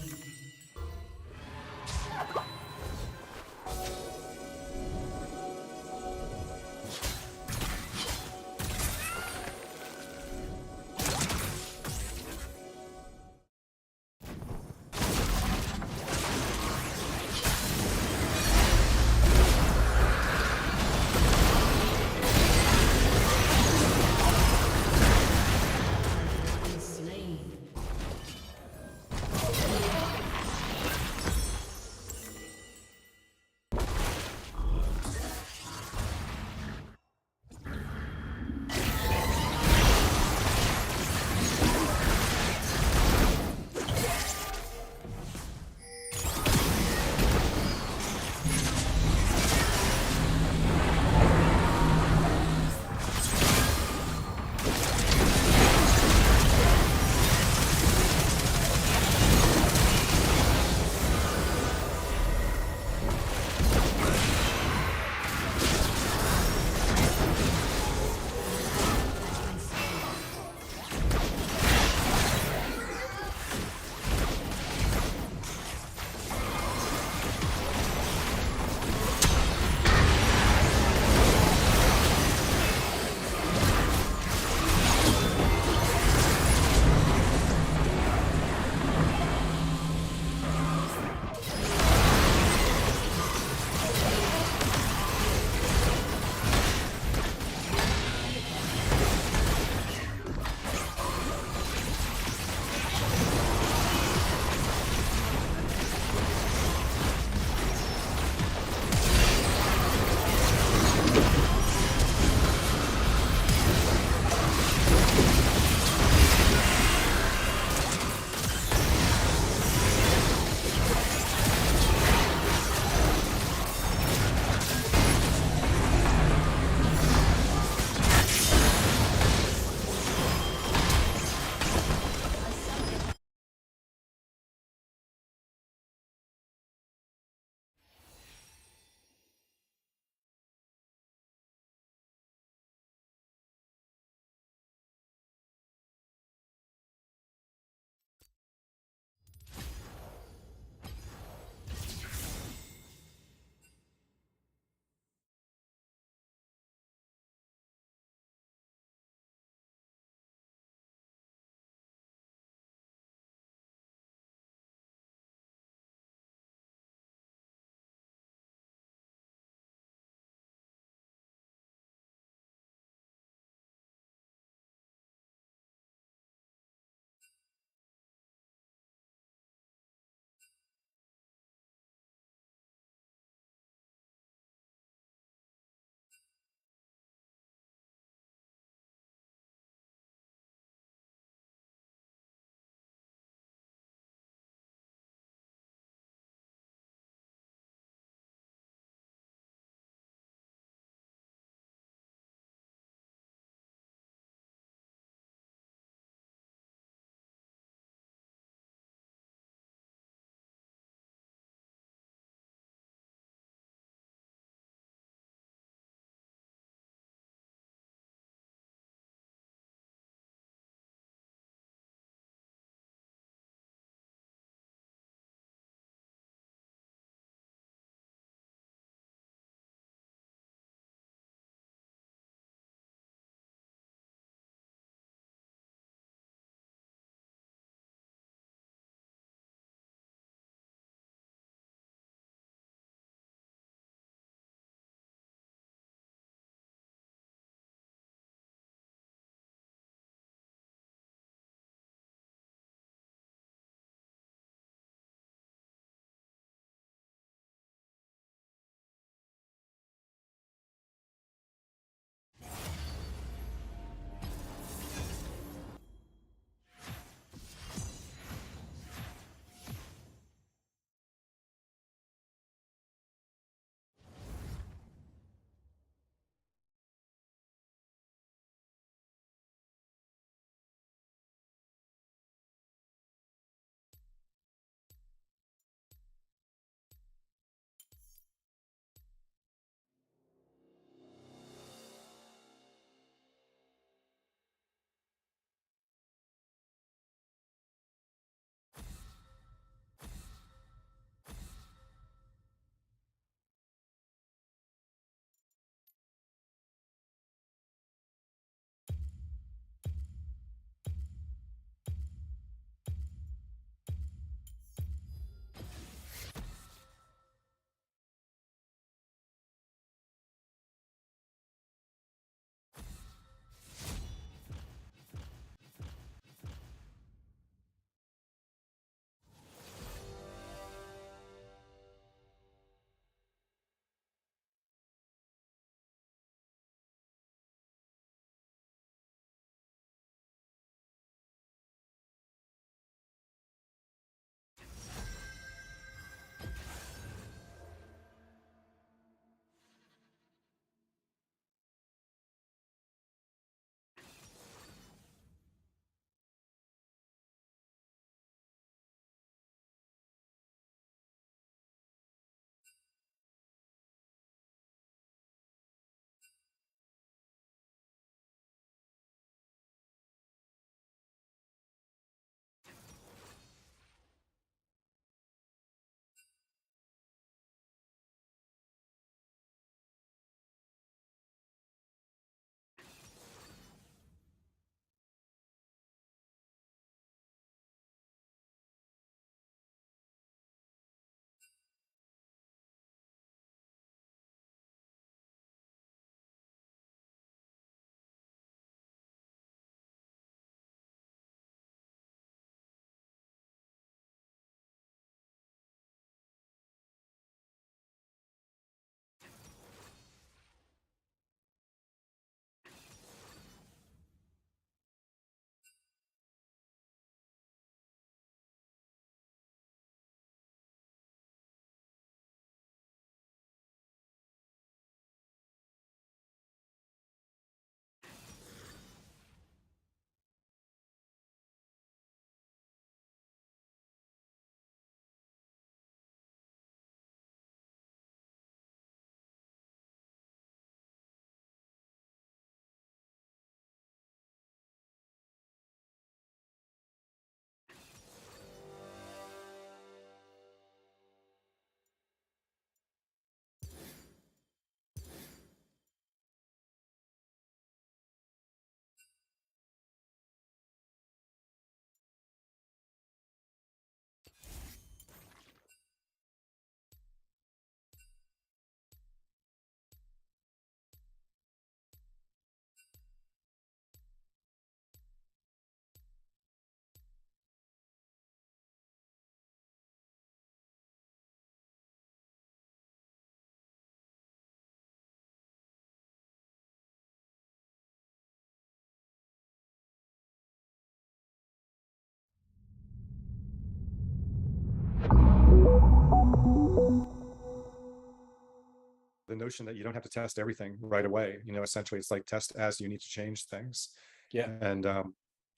The notion that you don't have to test everything right away, essentially it's like test as you need to change things. Yeah. And,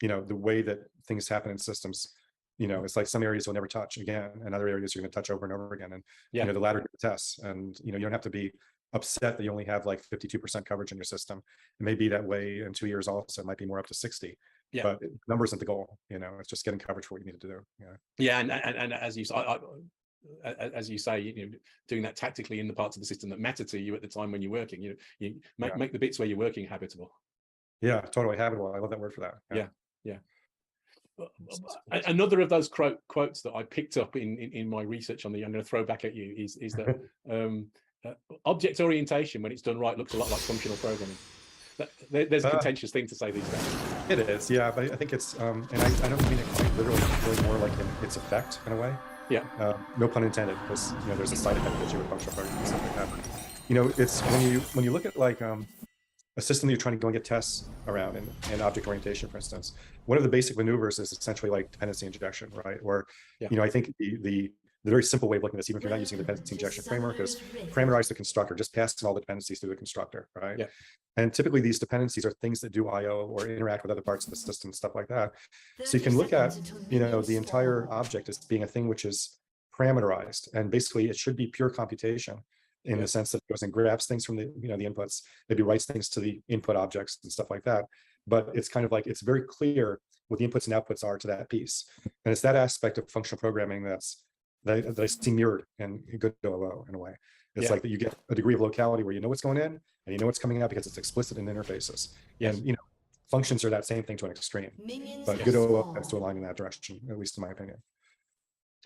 the way that things happen in systems, it's like some areas you'll never touch again, and other areas you're going to touch over and over again. And, the ladder tests, and, you don't have to be upset that you only have like 52% coverage in your system. It may be that way in 2 years also. It might be more up to 60. Yeah. But number isn't the goal. It's just getting coverage for what you need to do. Yeah. And as you say, doing that tactically in the parts of the system that matter to you at the time when you're working, you make the bits where you're working habitable. Yeah, totally habitable. I love that word for that. Yeah. Another of those quotes that I picked up in my research on I'm going to throw back at you is that object orientation, when it's done right, looks a lot like functional programming. There's a contentious thing to say these days. It is, yeah, but I think it's, and I don't mean it quite literally, really more like its effect in a way. Yeah. No pun intended, because there's a side effect that you with functional programming and stuff like that. It's when you look at like a system that you're trying to go and get tests around in object orientation, for instance, one of the basic maneuvers is essentially like dependency injection, right? Or I think the very simple way of looking at this, even if you're not using the dependency injection framework, is parameterize the constructor, just passing all the dependencies through the constructor, right? Yeah. And typically these dependencies are things that do IO or interact with other parts of the system, stuff like that. So you can look at, the entire object as being a thing which is parameterized, and basically it should be pure computation in the sense that it goes and grabs things from the, the inputs, maybe writes things to the input objects and stuff like that. But it's kind of like, it's very clear what the inputs and outputs are to that piece. And it's that aspect of functional programming that I see mirrored in good OO in a way. It's like that you get a degree of locality where you know what's going in and you know what's coming out because it's explicit in interfaces. Yes. And functions are that same thing to an extreme. But good OO tends to align in that direction, at least in my opinion.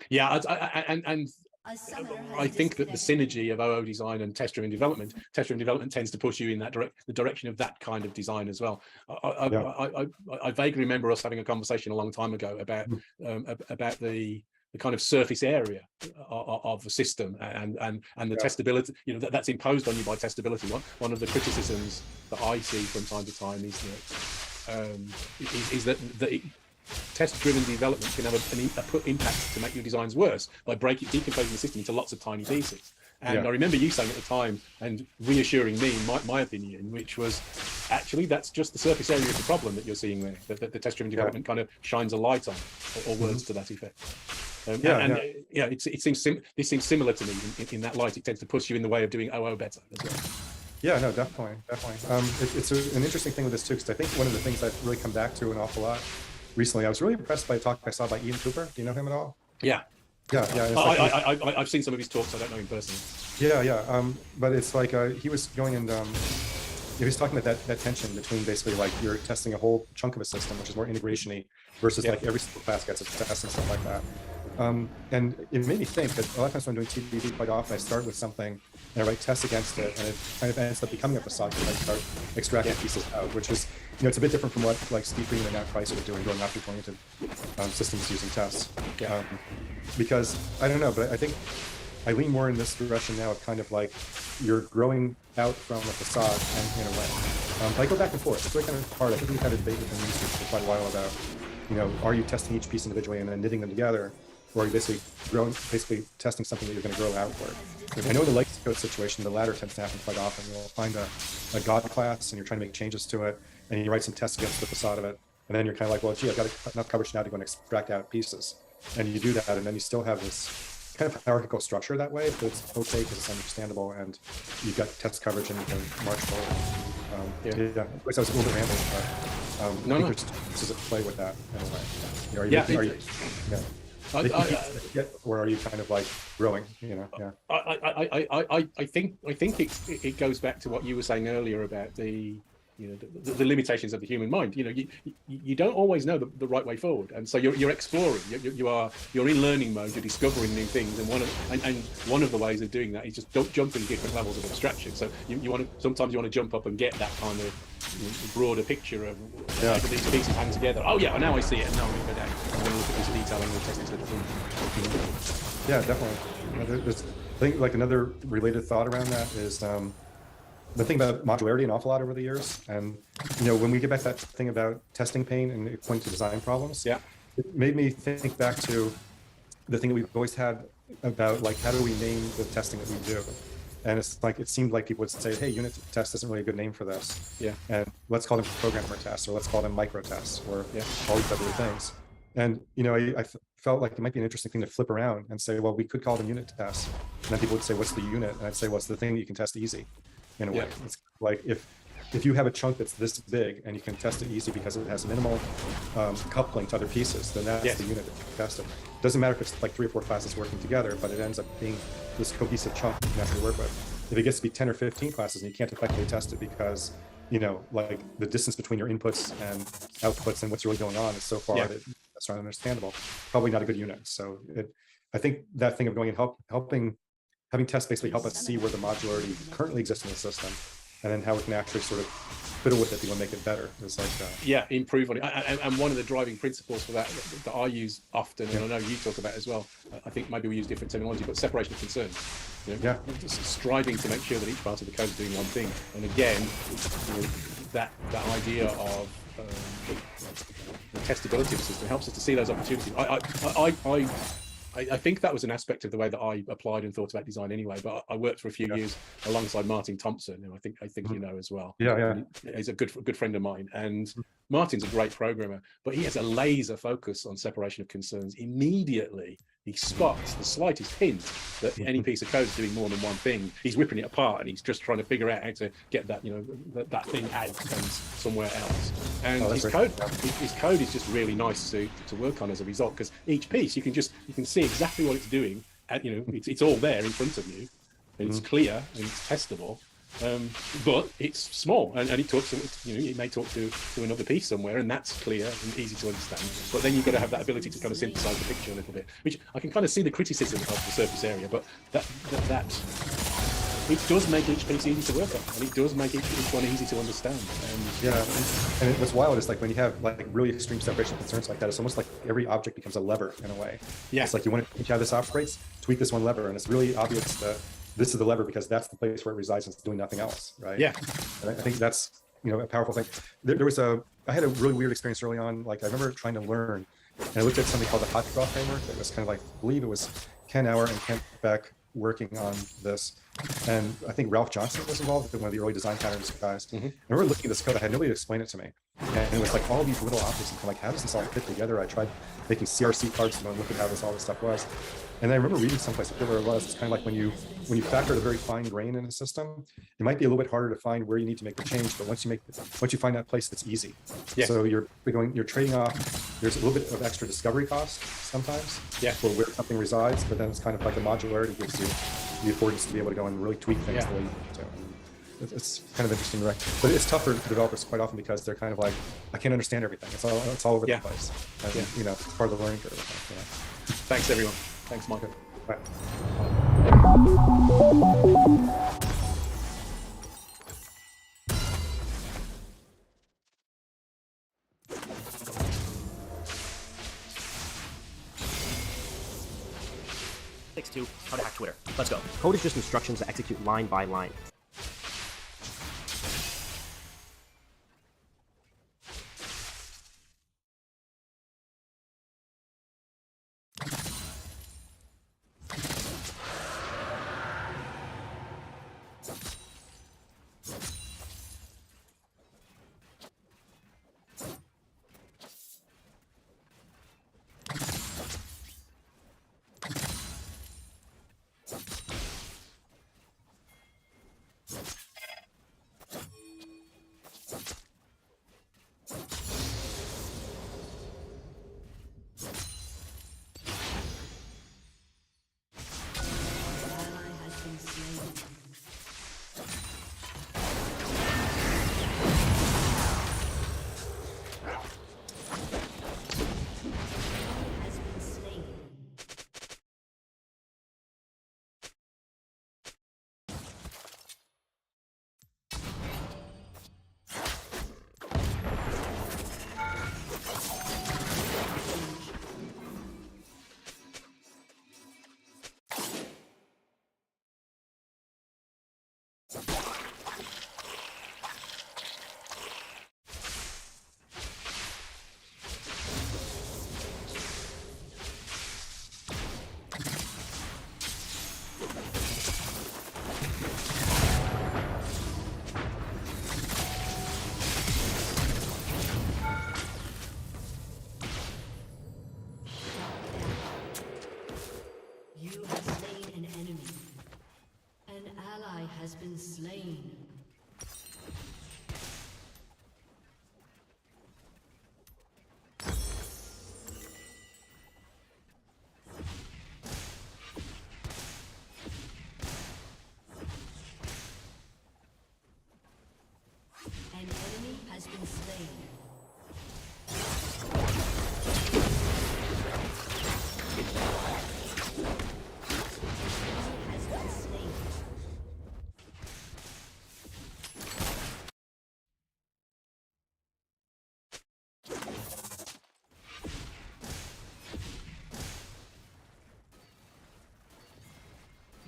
Yeah, and I think that the synergy of OO design and test-driven development tends to push you in the direction of that kind of design as well. I vaguely remember us having a conversation a long time ago about the kind of surface area of the system and the testability, that's imposed on you by testability. One of the criticisms that I see from time to time is that test-driven development can have a impact to make your designs worse by decomposing the system into lots of tiny pieces. And I remember you saying at the time, and reassuring me, my opinion, which was actually that's just the surface area of the problem that you're seeing there, that the test-driven development kind of shines a light on, or words to that effect. This seems similar to me in that light. It tends to push you in the way of doing OO better as well. Yeah, no, definitely. It's an interesting thing with this too, because I think one of the things I've really come back to an awful lot recently, I was really impressed by a talk I saw by Ian Cooper. Do you know him at all? Yeah. I've seen some of his talks. I don't know him personally. But it's like he was going and he was talking about that tension between basically like you're testing a whole chunk of a system, which is more integration-y, versus like every single class gets a test and stuff like that. And it made me think that a lot of times when I'm doing TDD, quite often I start with something and I write tests against it, and it kind of ends up becoming a facade to like start extracting pieces out, which is, it's a bit different from what like Steve Freeman and Matt Price are doing object-oriented systems using tests. Because I don't know, but I think I lean more in this direction now of kind of like you're growing out from a facade and in a way. I go back and forth. It's really kind of hard. I think we've had a debate within research for quite a while about, are you testing each piece individually and then knitting them together, or are you basically testing something that you're going to grow outward? I know in the legacy code situation, the latter tends to happen quite often. You'll find a God class and you're trying to make changes to it, and you write some tests against the facade of it, and then you're kind of like, well, gee, I've got enough coverage now to go and extract out pieces. And you do that, and then you still have this kind of hierarchical structure that way, but it's okay because it's understandable, and you've got test coverage and you can march forward. At least I was a little bit rambling, but I think there's pieces at play with that in a way. Or are you kind of like growing? I think it goes back to what you were saying earlier about the limitations of the human mind. You don't always know the right way forward, and so you're exploring. You're in learning mode. You're discovering new things, and one of the ways of doing that is just jumping different levels of abstraction. So sometimes you want to jump up and get that kind of broader picture of how these pieces hang together. Oh yeah, now I see it. And now I'm going to go down. I'm going to look at this detail and test this little thing. Yeah, definitely. There's, I think like another related thought around that is the thing about modularity an awful lot over the years. And when we get back to that thing about testing pain and pointing to design problems, it made me think back to the thing that we've always had about like how do we name the testing that we do. And it's like it seemed like people would say, hey, unit test isn't really a good name for this. Yeah. And let's call them programmer tests, or let's call them micro tests, or all these other things. And I felt like it might be an interesting thing to flip around and say, well, we could call them unit tests. And then people would say, what's the unit? And I'd say, well, it's the thing that you can test easy in a way. It's like if you have a chunk that's this big and you can test it easy because it has minimal coupling to other pieces, then that's the unit that you can test it. It doesn't matter if it's like 3 or 4 classes working together, but it ends up being this cohesive chunk that you have to work with. If it gets to be 10 or 15 classes and you can't effectively test it because, like the distance between your inputs and outputs and what's really going on is so far that that's not understandable, probably not a good unit. So I think that thing of going and having tests basically help us see where the modularity currently exists in the system, and then how we can actually sort of fiddle with it to make it better. It's like improve on it. And one of the driving principles for that I use often, and I know you talk about as well, I think maybe we use different terminology, but separation of concerns. Just striving to make sure that each part of the code is doing one thing. And again, that idea of the testability of the system helps us to see those opportunities. I think that was an aspect of the way that I applied and thought about design anyway. But I worked for a few years alongside Martin Thompson, who I think as well. He's a good friend of mine, and Martin's a great programmer, but he has a laser focus on separation of concerns. Immediately, he spots the slightest hint that any piece of code is doing more than one thing. He's ripping it apart, and he's just trying to figure out how to get that that thing out and somewhere else. And his code is just really nice to work on as a result, because each piece you can see exactly what it's doing, and it's all there in front of you, and it's clear and it's testable. But it's small, and it talks. It may talk to another piece somewhere, and that's clear and easy to understand. But then you've got to have that ability to kind of synthesize the picture a little bit, which I can kind of see the criticism of the surface area. But that it does make each piece easy to work on, and it does make each one easy to understand. And what's wild is like when you have like really extreme separation of concerns like that, it's almost like every object becomes a lever in a way. It's like you want to how this operates, tweak this one lever, and it's really obvious that this is the lever because that's the place where it resides and it's doing nothing else, right? And I think that's a powerful thing. I had a really weird experience early on. Like I remember trying to learn, and I looked at something called the Hot Draw framework. That was kind of like, I believe it was Ken Auer and Kent Beck working on this, and I think Ralph Johnson was involved, one of the early design patterns guys. I remember looking at this code. I had nobody to explain it to me, and it was like all these little objects, and I'm like, how does this all fit together? I tried making CRC cards and look at how all this stuff was. And I remember reading someplace, I forget where it was, it's kind of like when you factor a very fine grain in a system, it might be a little bit harder to find where you need to make the change, but once you find that place, it's easy. So you're trading off, there's a little bit of extra discovery cost sometimes for where something resides, but then it's kind of like the modularity gives you the affordance to be able to go and really tweak things the way you need to. It's kind of interesting, right? But it's tough for developers quite often because they're kind of like, I can't understand everything. It's all over the place. And, it's part of the learning curve. Thanks, everyone. Thanks, Michael. Bye. How to hack Twitter. Let's go. Code is just instructions that execute line by line. has been slain. An enemy has been slain.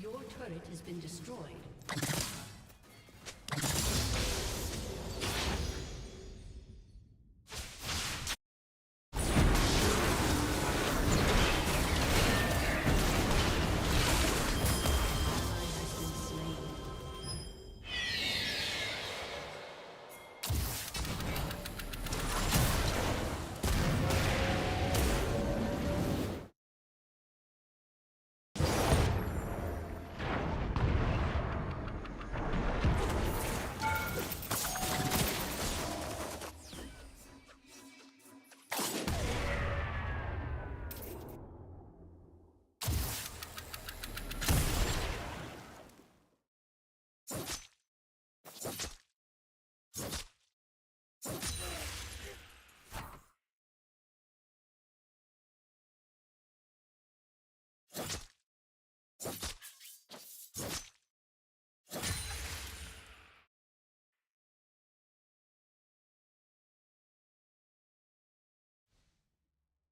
Your turret has been destroyed.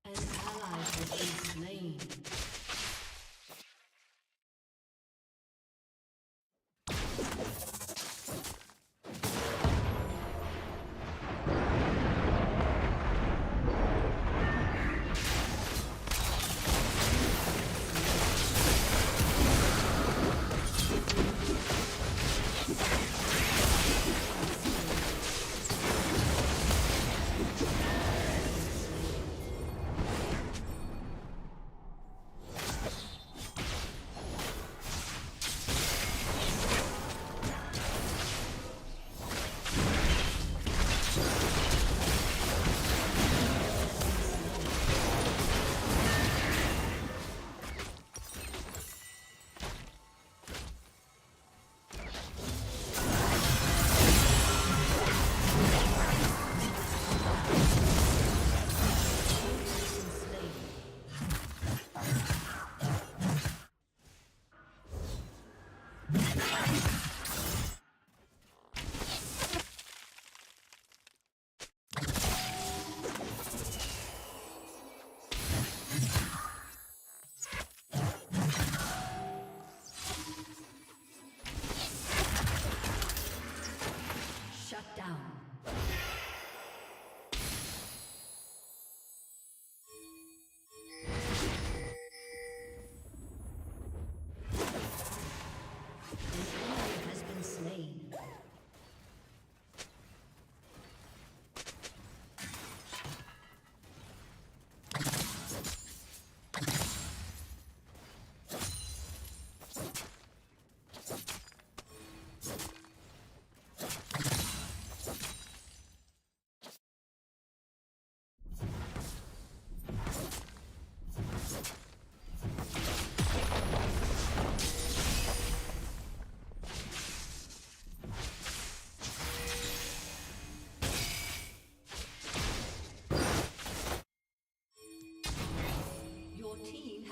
An ally has been slain.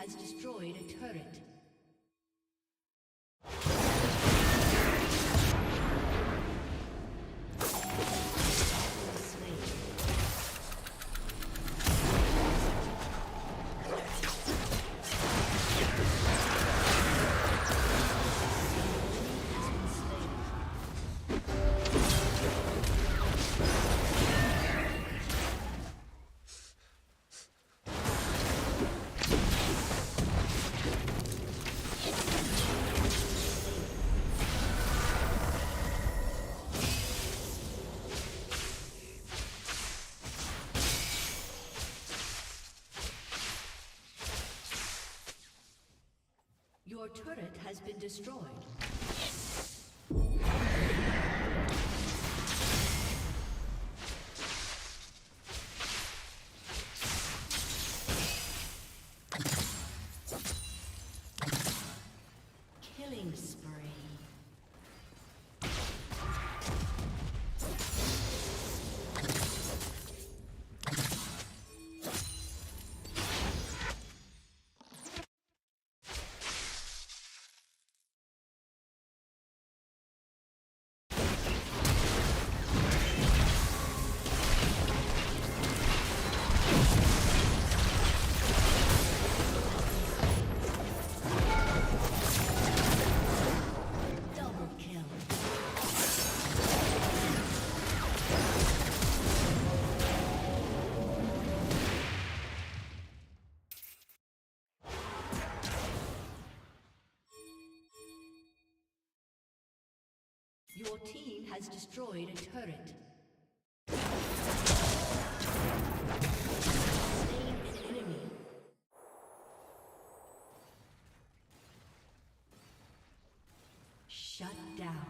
Has destroyed a turret. Your turret has been destroyed. spree. Double kill. Your team has destroyed a turret. Slain an enemy. Shut down.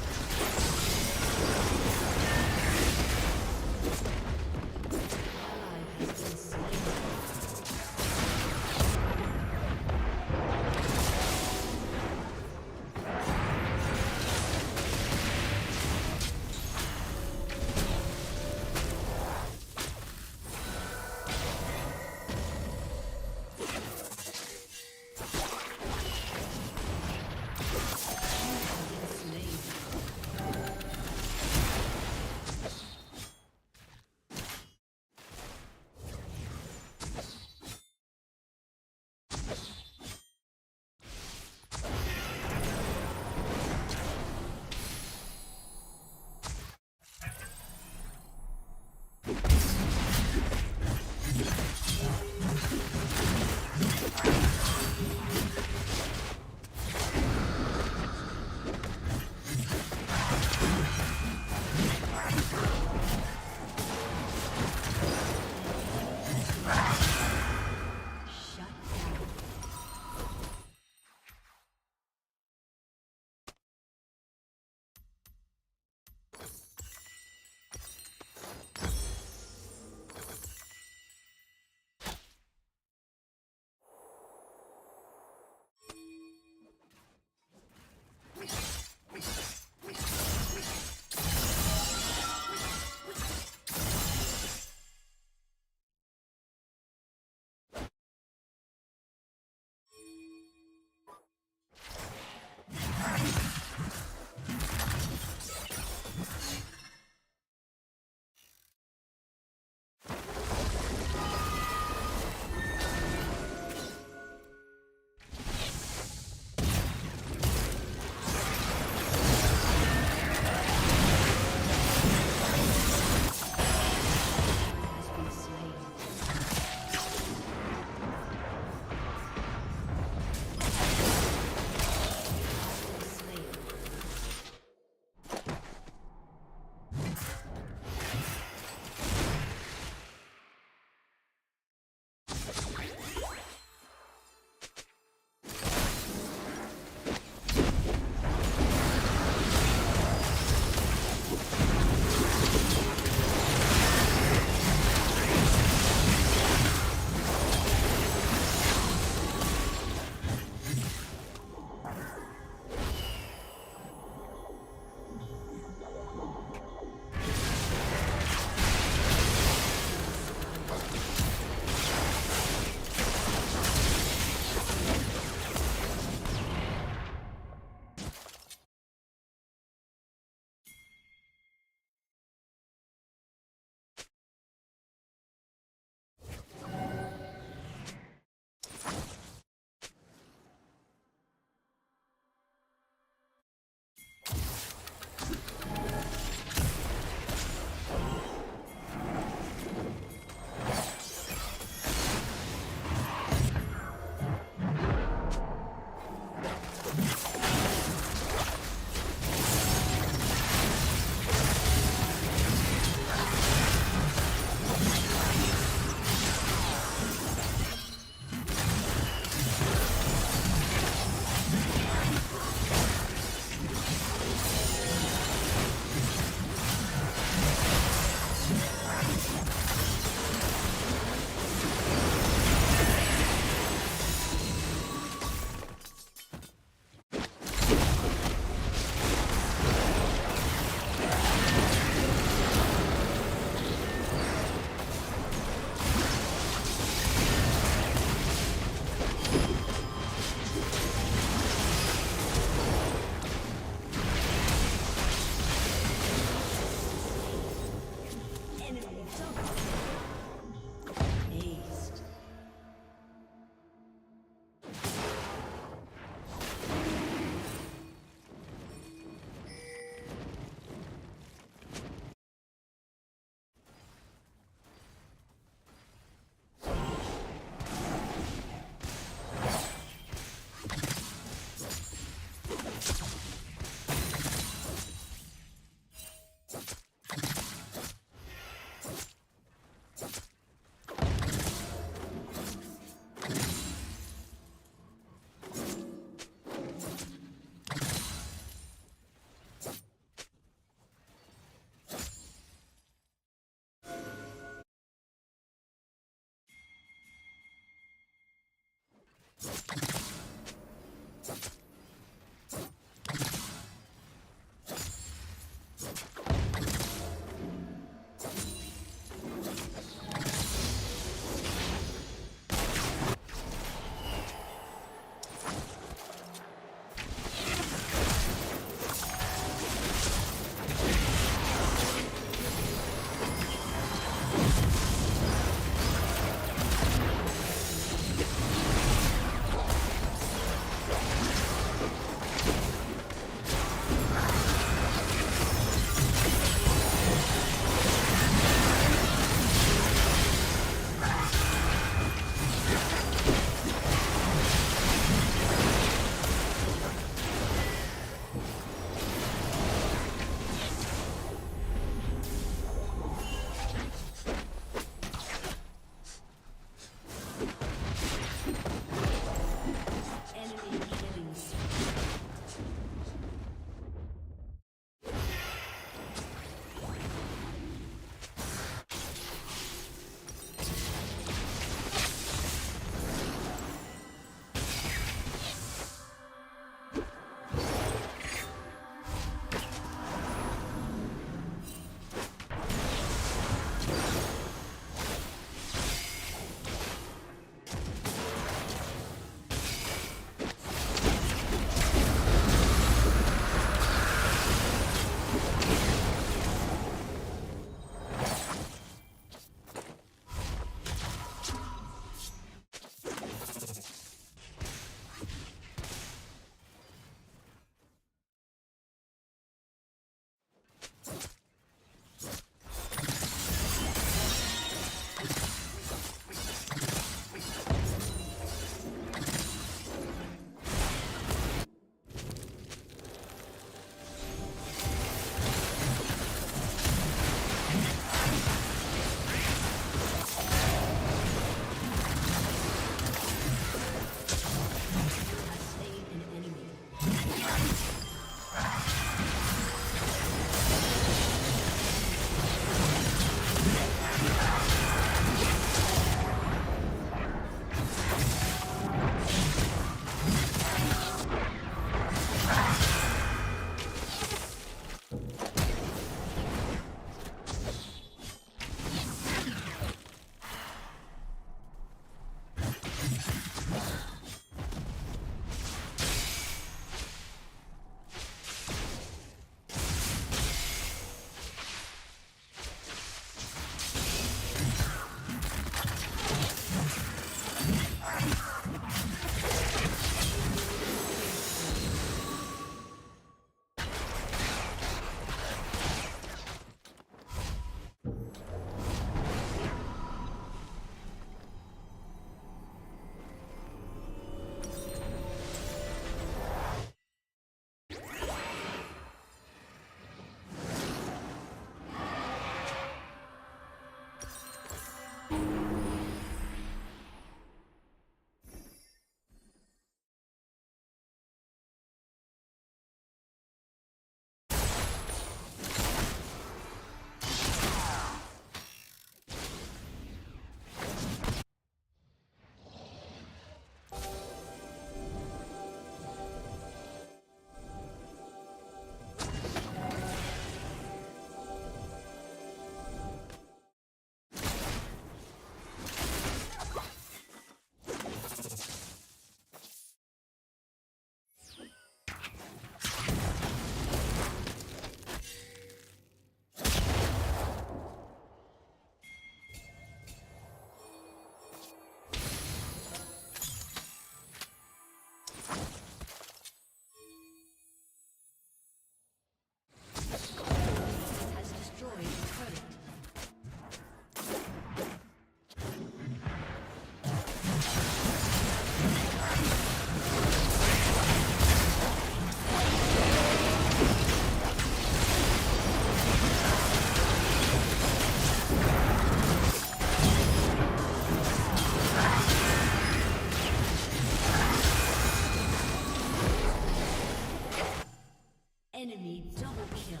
Enemy double kill.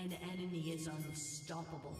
An enemy is unstoppable.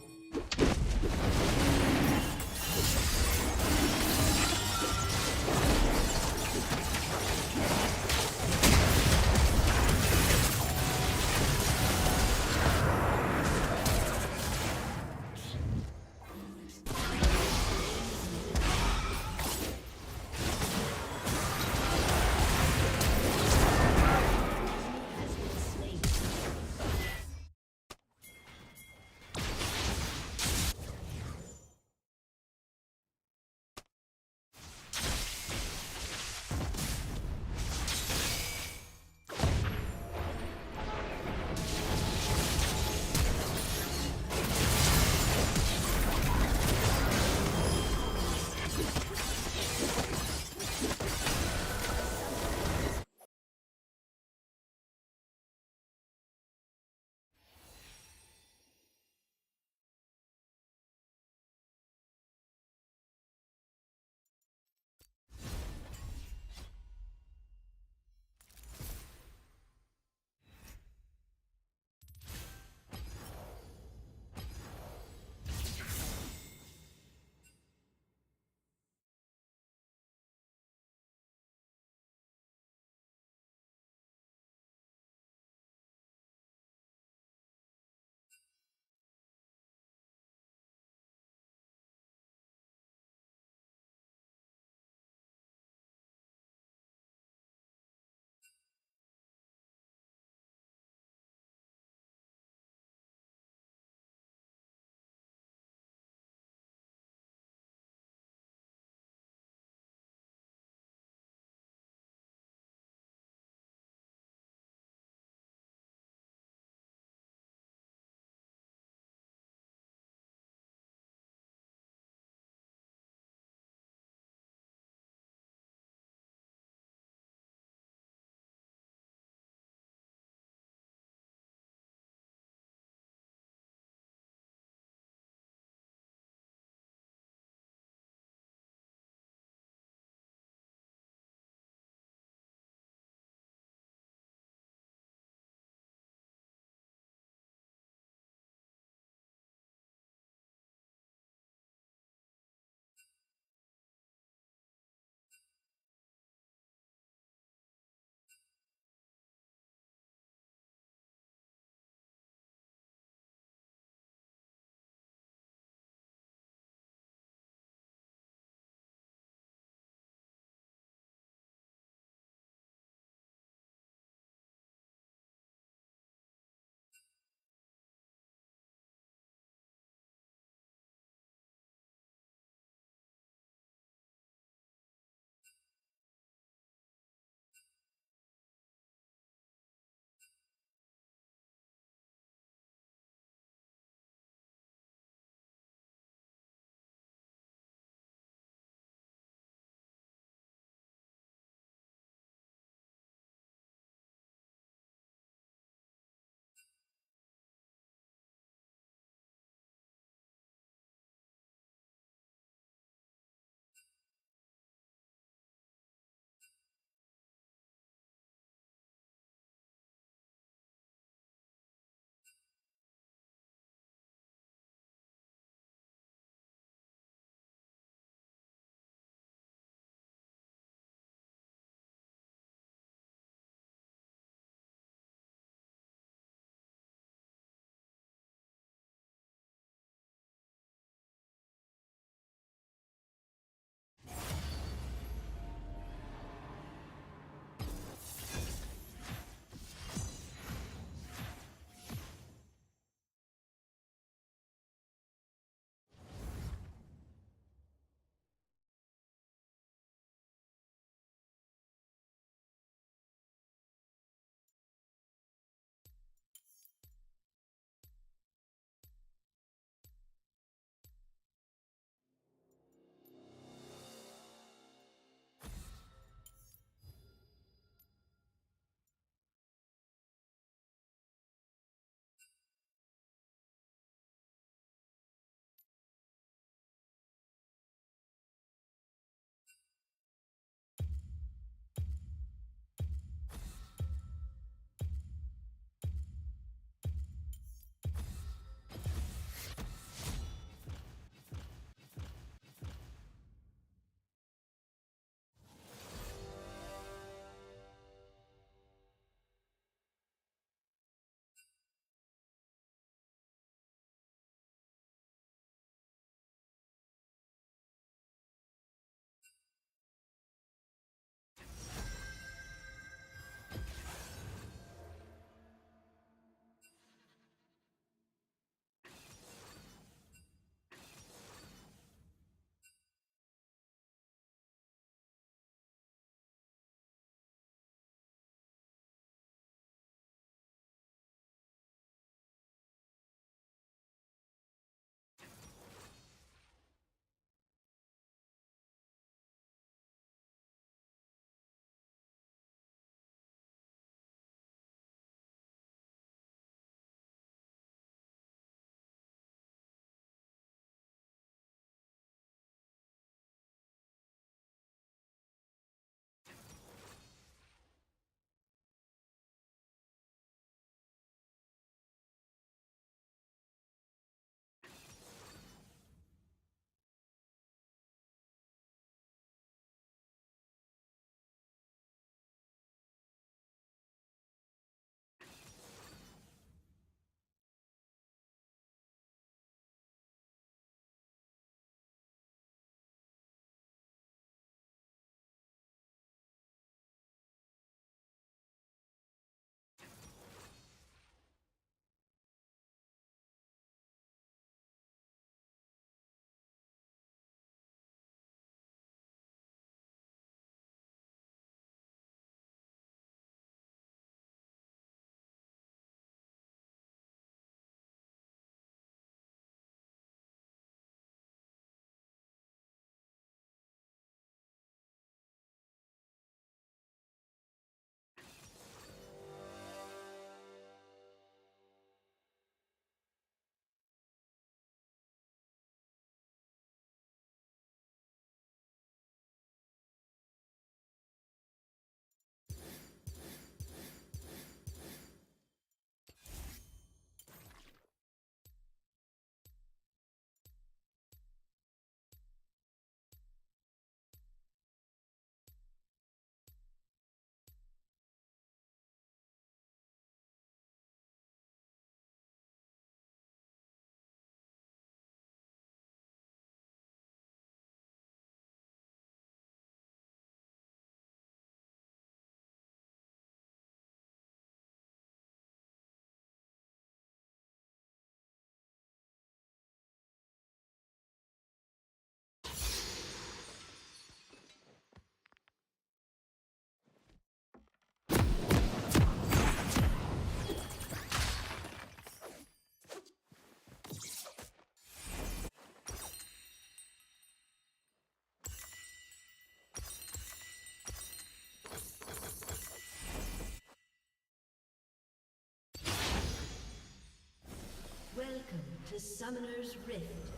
Summoner's Rift.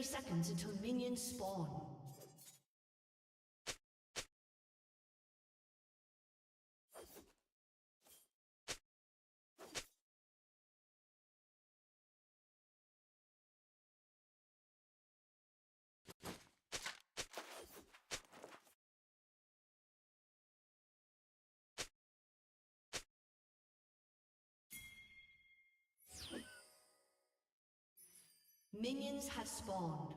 Seconds until minions spawn. Minions have spawned.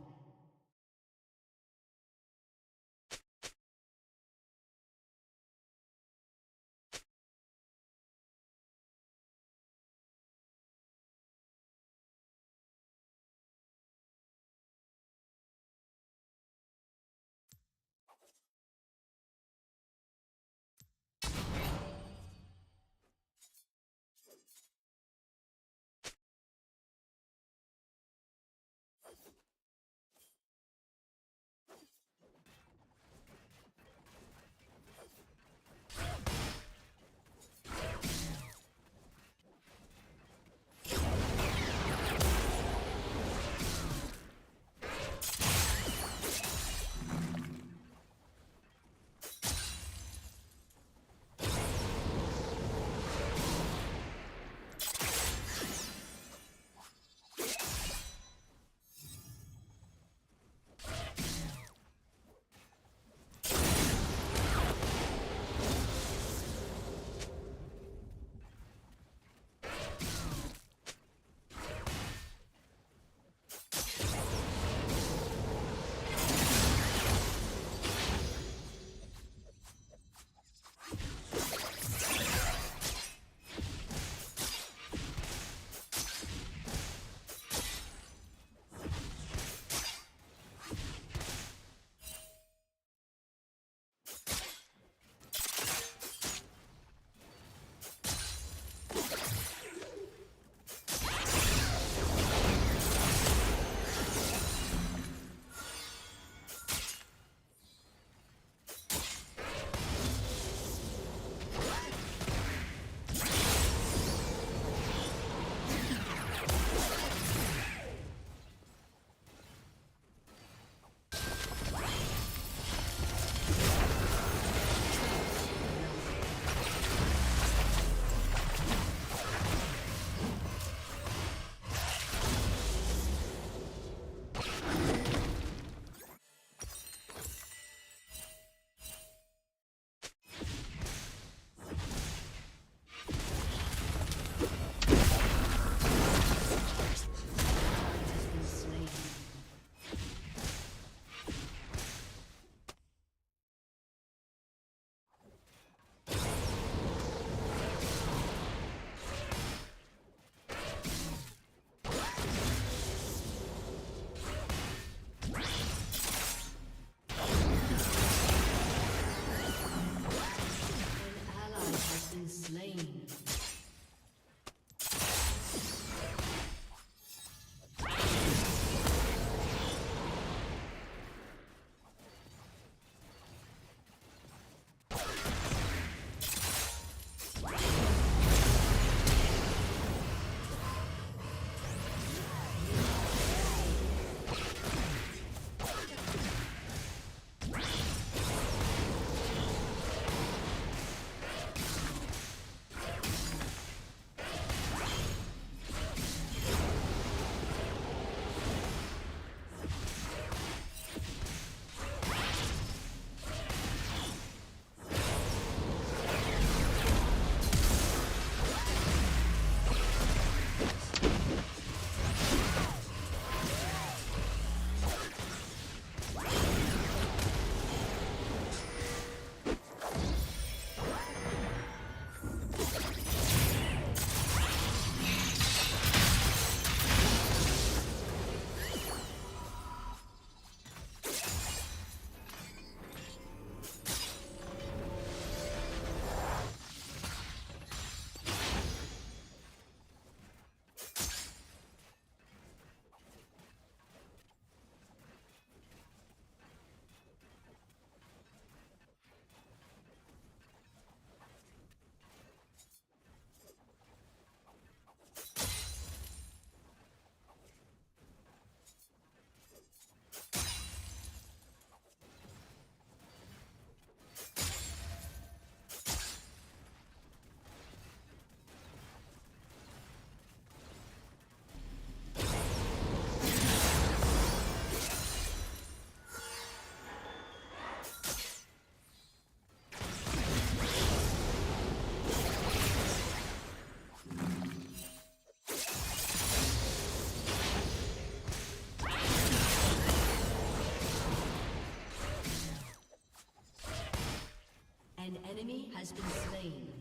has been slain.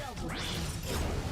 Double kill.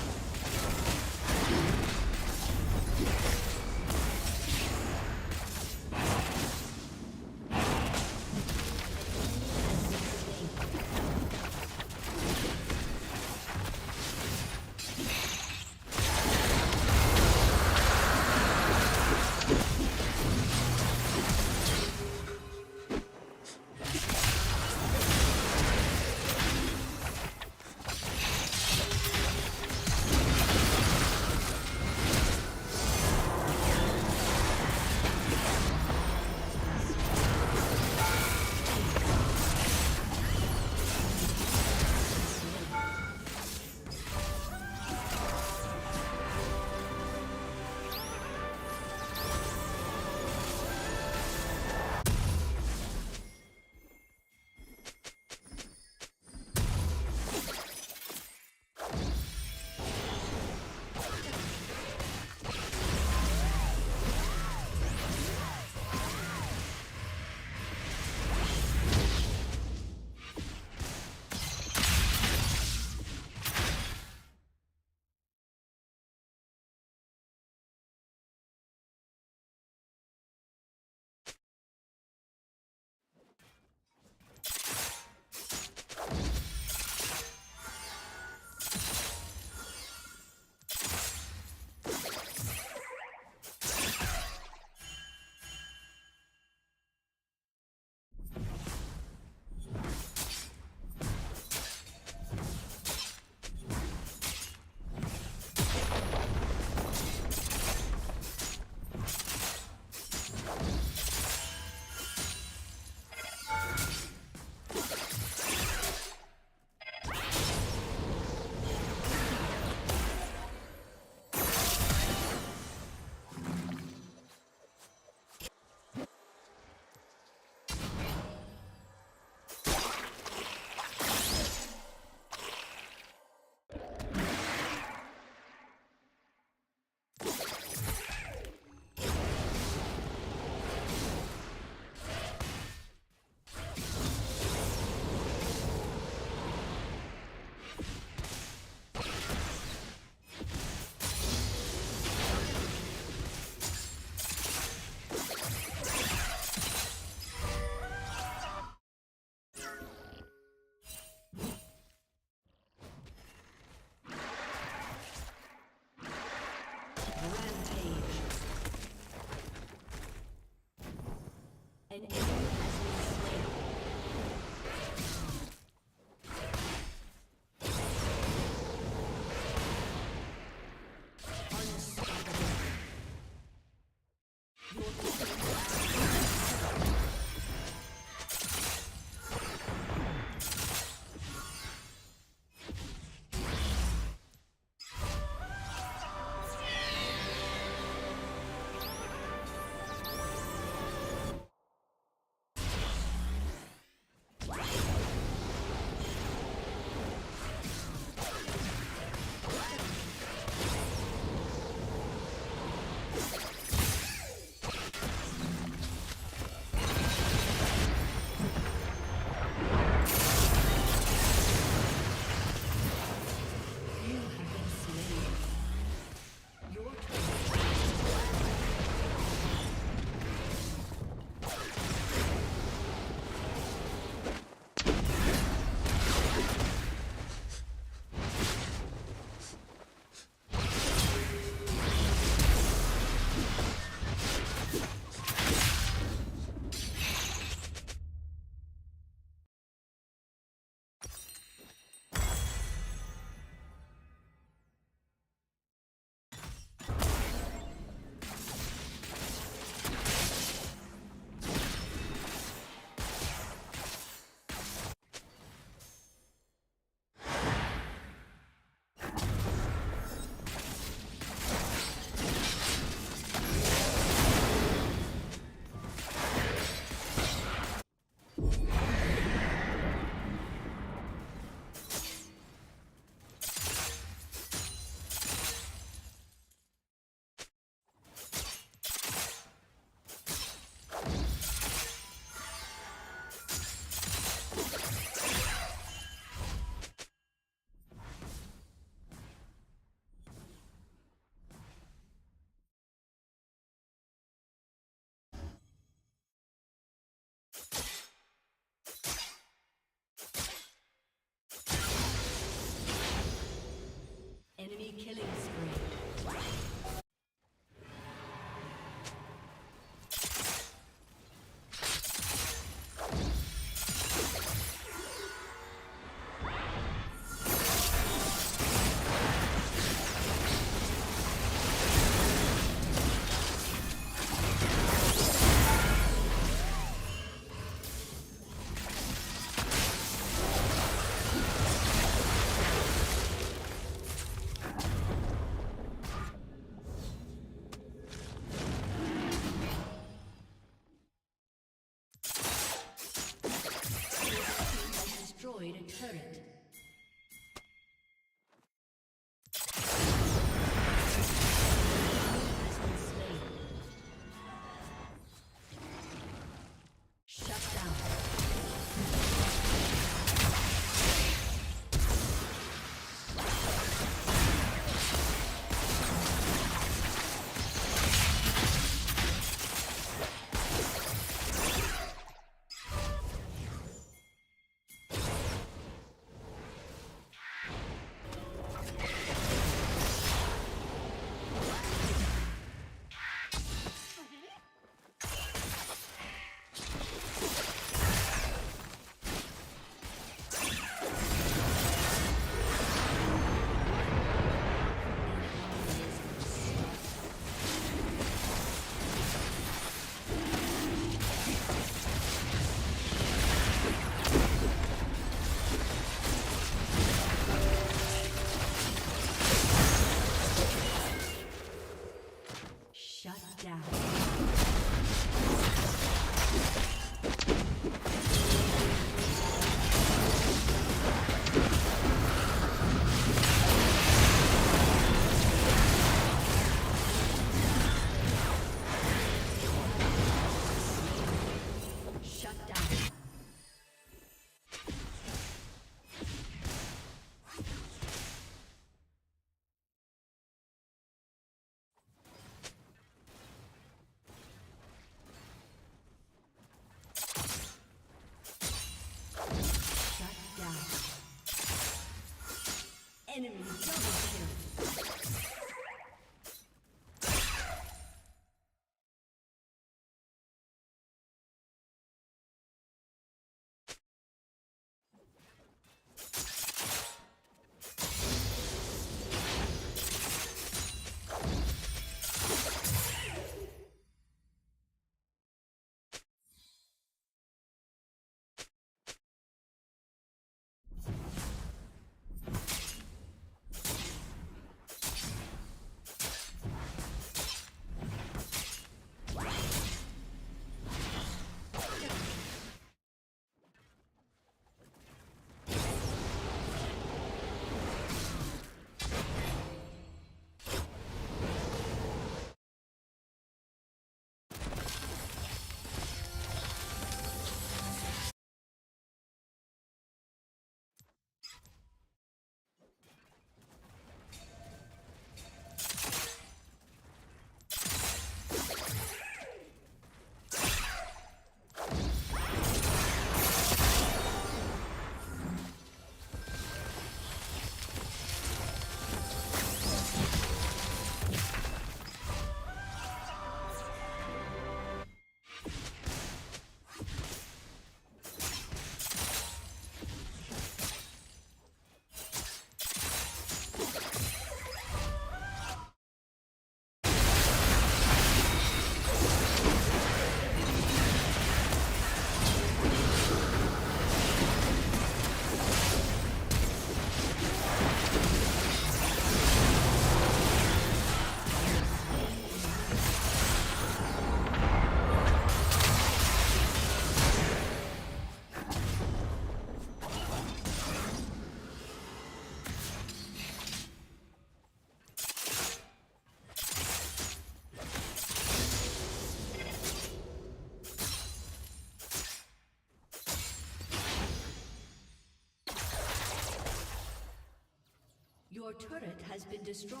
Your turret has been destroyed.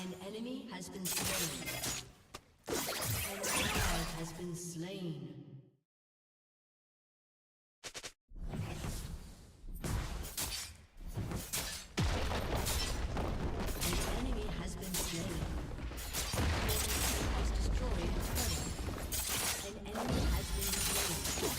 An enemy has been slain. An ally has been slain. An enemy has been slain. An enemy has destroyed a turret. An enemy has been slain.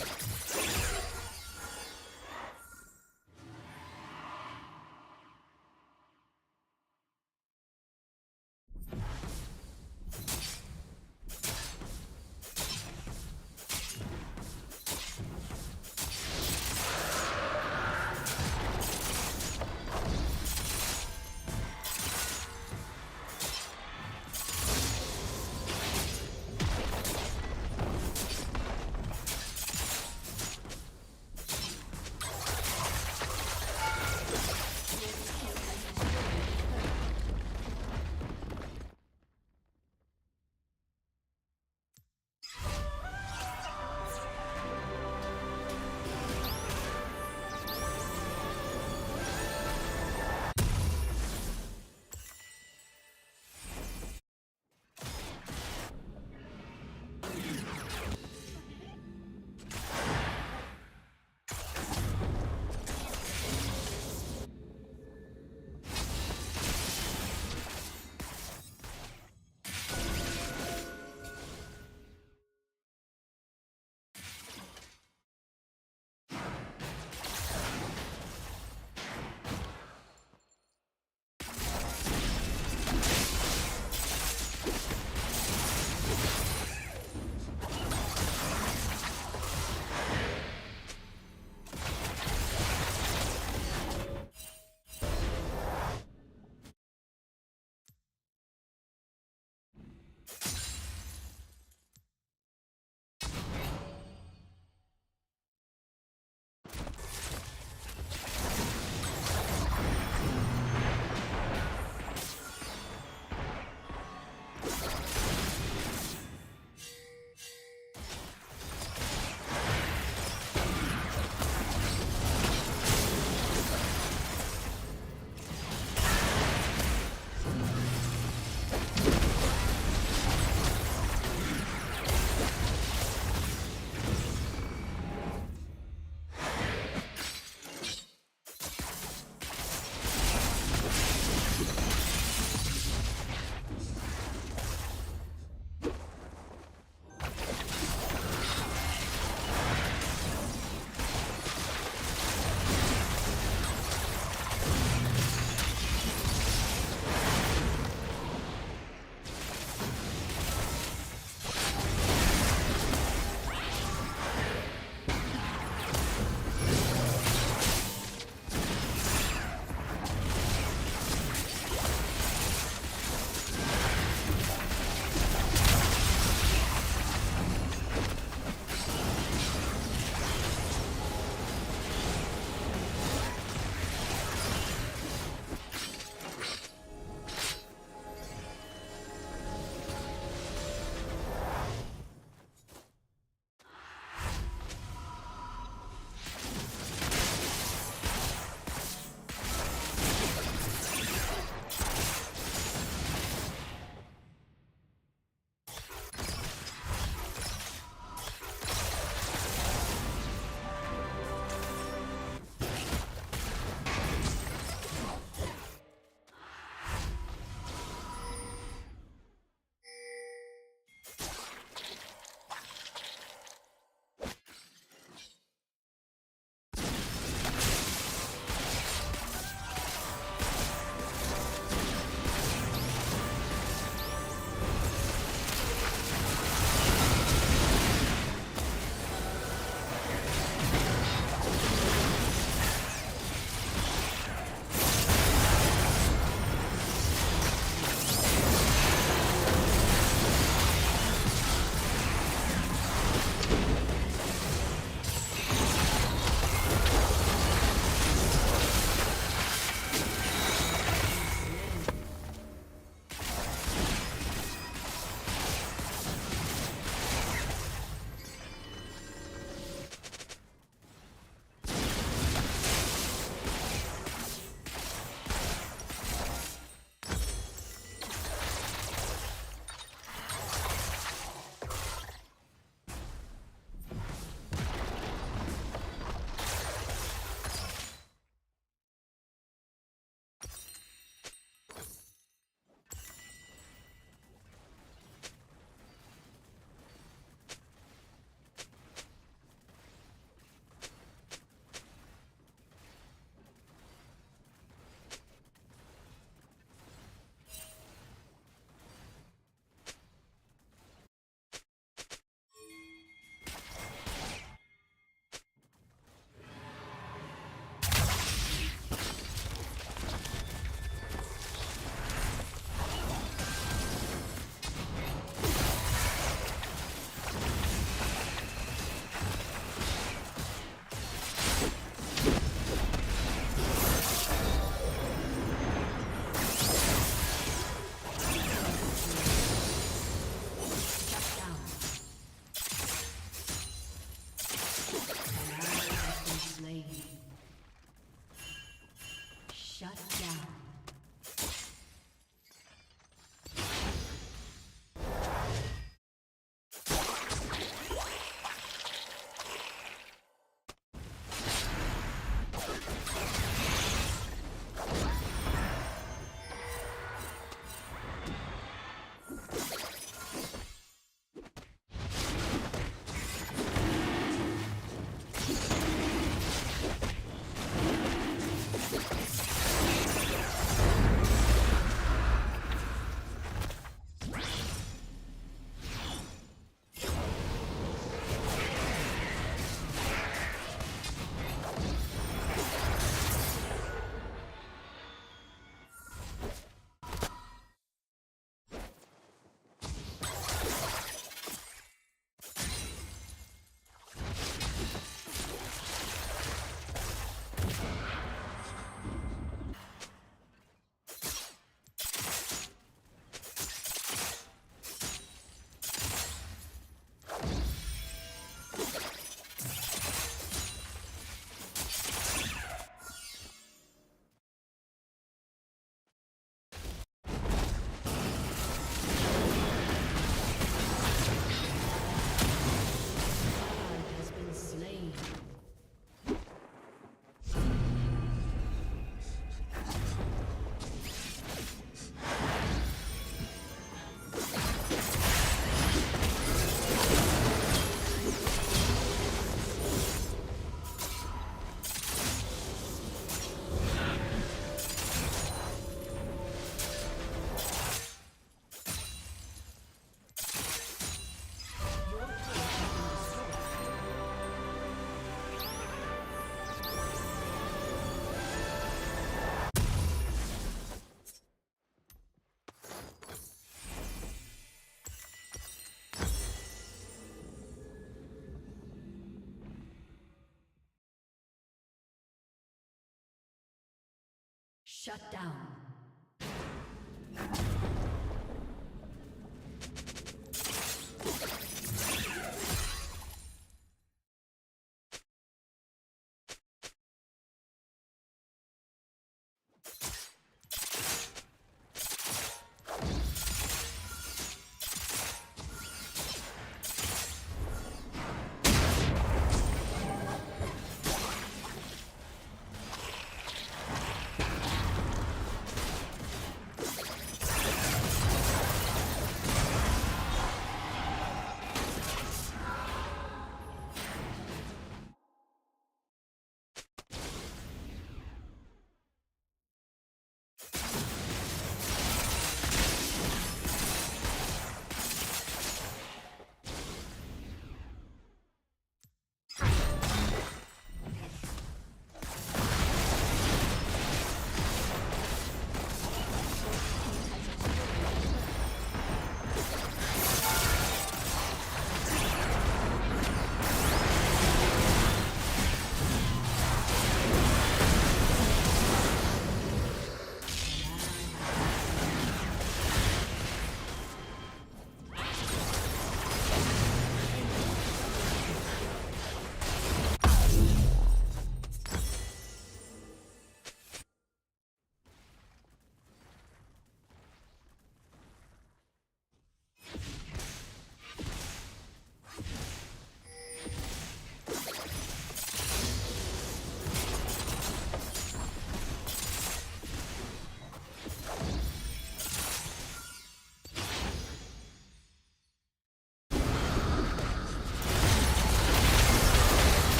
Shut down.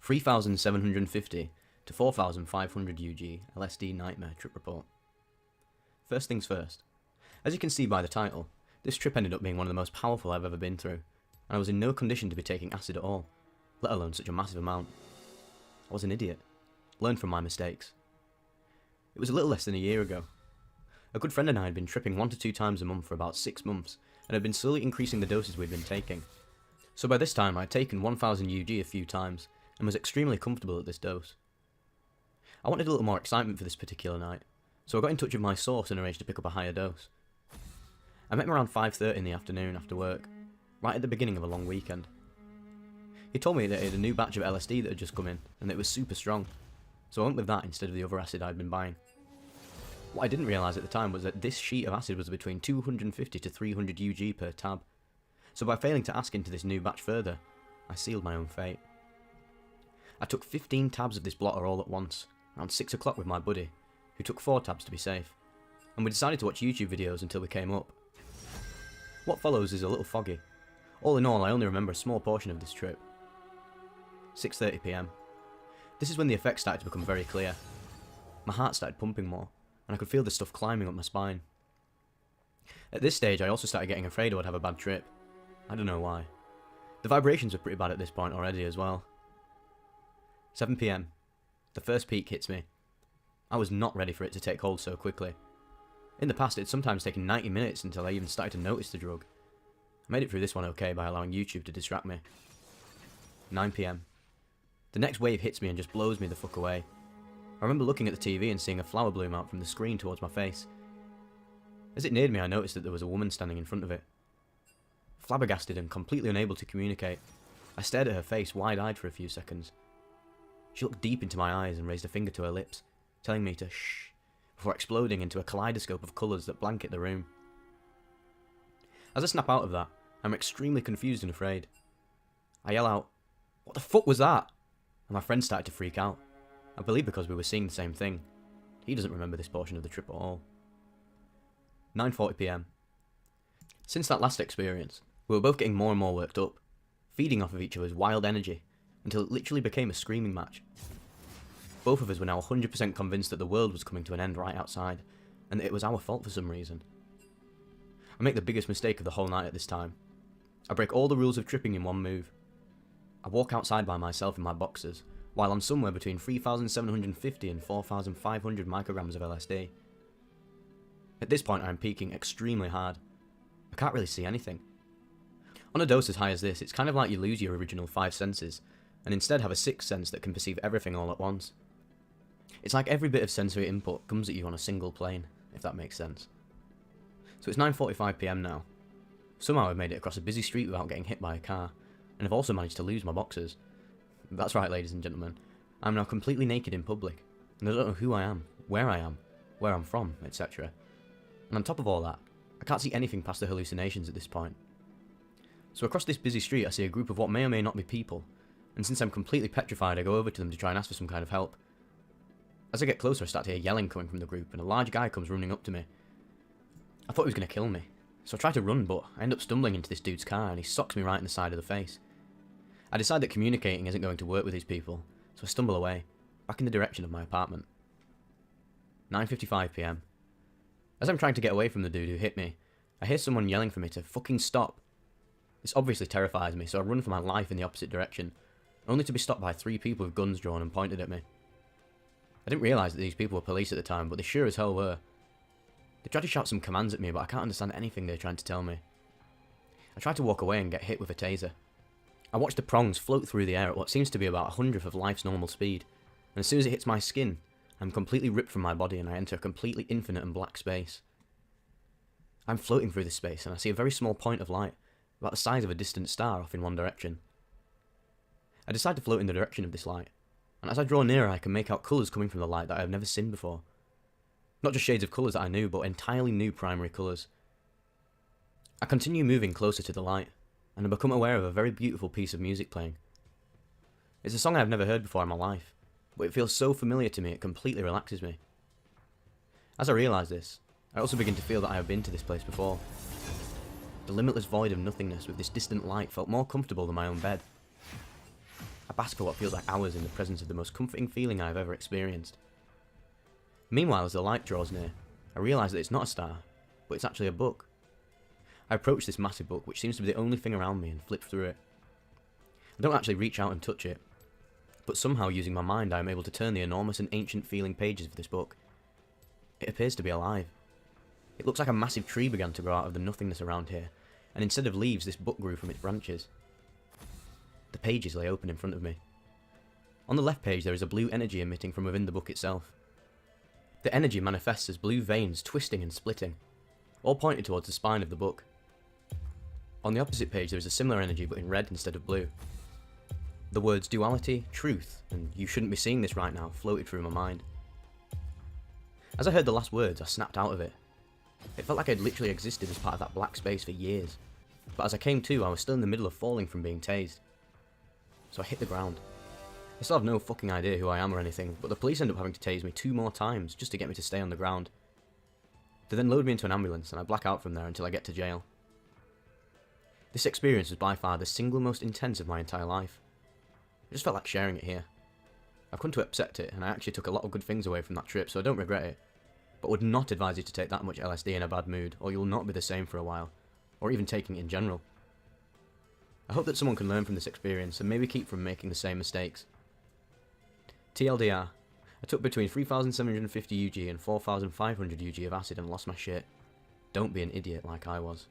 3,750 to 4,500 UG LSD Nightmare Trip Report. First things first. As you can see by the title, this trip ended up being one of the most powerful I've ever been through, and I was in no condition to be taking acid at all, let alone such a massive amount. I was an idiot. Learned from my mistakes. It was a little less than a year ago. A good friend and I had been tripping 1 to 2 times a month for about 6 months, and had been slowly increasing the doses we'd been taking. So by this time I had taken 1000 UG a few times, and was extremely comfortable at this dose. I wanted a little more excitement for this particular night, so I got in touch with my source and arranged to pick up a higher dose. I met him around 5:30 in the afternoon after work, right at the beginning of a long weekend. He told me that he had a new batch of LSD that had just come in, and that it was super strong, so I went with that instead of the other acid I'd been buying. What I didn't realise at the time was that this sheet of acid was between 250 to 300 UG per tab, so by failing to ask into this new batch further, I sealed my own fate. I took 15 tabs of this blotter all at once, around 6 o'clock with my buddy, who took 4 tabs to be safe, and we decided to watch YouTube videos until we came up. What follows is a little foggy. All in all, I only remember a small portion of this trip. 6:30 PM. This is when the effects started to become very clear. My heart started pumping more, and I could feel the stuff climbing up my spine. At this stage, I also started getting afraid I would have a bad trip. I don't know why. The vibrations were pretty bad at this point already as well. 7 PM. The first peak hits me. I was not ready for it to take hold so quickly. In the past, it's sometimes taken 90 minutes until I even started to notice the drug. I made it through this one okay by allowing YouTube to distract me. 9 PM. The next wave hits me and just blows me the fuck away. I remember looking at the TV and seeing a flower bloom out from the screen towards my face. As it neared me, I noticed that there was a woman standing in front of it. Flabbergasted and completely unable to communicate, I stared at her face wide-eyed for a few seconds. She looked deep into my eyes and raised a finger to her lips, telling me to shh, before exploding into a kaleidoscope of colours that blanket the room. As I snap out of that, I'm extremely confused and afraid. I yell out, "What the fuck was that?" And my friend started to freak out. I believe because we were seeing the same thing. He doesn't remember this portion of the trip at all. 9:40 PM. Since that last experience, we were both getting more and more worked up, feeding off of each other's wild energy, until it literally became a screaming match. Both of us were now 100% convinced that the world was coming to an end right outside, and that it was our fault for some reason. I make the biggest mistake of the whole night at this time. I break all the rules of tripping in one move. I walk outside by myself in my boxers, while I'm somewhere between 3,750 and 4,500 micrograms of LSD. At this point I am peaking extremely hard. I can't really see anything. On a dose as high as this, it's kind of like you lose your original 5 senses, and instead have a 6th sense that can perceive everything all at once. It's like every bit of sensory input comes at you on a single plane, if that makes sense. So it's 9:45 PM now. Somehow I've made it across a busy street without getting hit by a car, and I've also managed to lose my boxers. That's right, ladies and gentlemen, I'm now completely naked in public, and I don't know who I am, where I'm from, etc. And on top of all that, I can't see anything past the hallucinations at this point. So across this busy street I see a group of what may or may not be people, and since I'm completely petrified I go over to them to try and ask for some kind of help. As I get closer I start to hear yelling coming from the group, and a large guy comes running up to me. I thought he was going to kill me, so I try to run, but I end up stumbling into this dude's car and he socks me right in the side of the face. I decide that communicating isn't going to work with these people, so I stumble away, back in the direction of my apartment. 9:55 PM. As I'm trying to get away from the dude who hit me, I hear someone yelling for me to fucking stop. This obviously terrifies me, so I run for my life in the opposite direction, only to be stopped by 3 people with guns drawn and pointed at me. I didn't realise that these people were police at the time, but they sure as hell were. They tried to shout some commands at me, but I can't understand anything they're trying to tell me. I try to walk away and get hit with a taser. I watch the prongs float through the air at what seems to be about 100th of life's normal speed, and as soon as it hits my skin, I'm completely ripped from my body and I enter a completely infinite and black space. I'm floating through this space and I see a very small point of light, about the size of a distant star off in one direction. I decide to float in the direction of this light, and as I draw nearer I can make out colours coming from the light that I have never seen before. Not just shades of colours that I knew, but entirely new primary colours. I continue moving closer to the light, and I become aware of a very beautiful piece of music playing. It's a song I have never heard before in my life, but it feels so familiar to me it completely relaxes me. As I realise this, I also begin to feel that I have been to this place before. The limitless void of nothingness with this distant light felt more comfortable than my own bed. I bask for what feels like hours in the presence of the most comforting feeling I've ever experienced. Meanwhile, as the light draws near, I realise that it's not a star, but it's actually a book. I approach this massive book, which seems to be the only thing around me, and flip through it. I don't actually reach out and touch it, but somehow using my mind I am able to turn the enormous and ancient feeling pages of this book. It appears to be alive. It looks like a massive tree began to grow out of the nothingness around here, and instead of leaves this book grew from its branches. The pages lay open in front of me. On the left page there is a blue energy emitting from within the book itself. The energy manifests as blue veins twisting and splitting, all pointed towards the spine of the book. On the opposite page there is a similar energy but in red instead of blue. The words duality, truth, and you shouldn't be seeing this right now floated through my mind. As I heard the last words, I snapped out of it. It felt like I'd literally existed as part of that black space for years, but as I came to, I was still in the middle of falling from being tased. So I hit the ground. I still have no fucking idea who I am or anything, but the police end up having to tase me 2 more times just to get me to stay on the ground. They then load me into an ambulance and I black out from there until I get to jail. This experience was by far the single most intense of my entire life. I just felt like sharing it here. I've come to accept it, and I actually took a lot of good things away from that trip, so I don't regret it, but would not advise you to take that much LSD in a bad mood, or you'll not be the same for a while, or even taking it in general. I hope that someone can learn from this experience, and maybe keep from making the same mistakes. TLDR, I took between 3,750 UG and 4,500 UG of acid and lost my shit. Don't be an idiot like I was.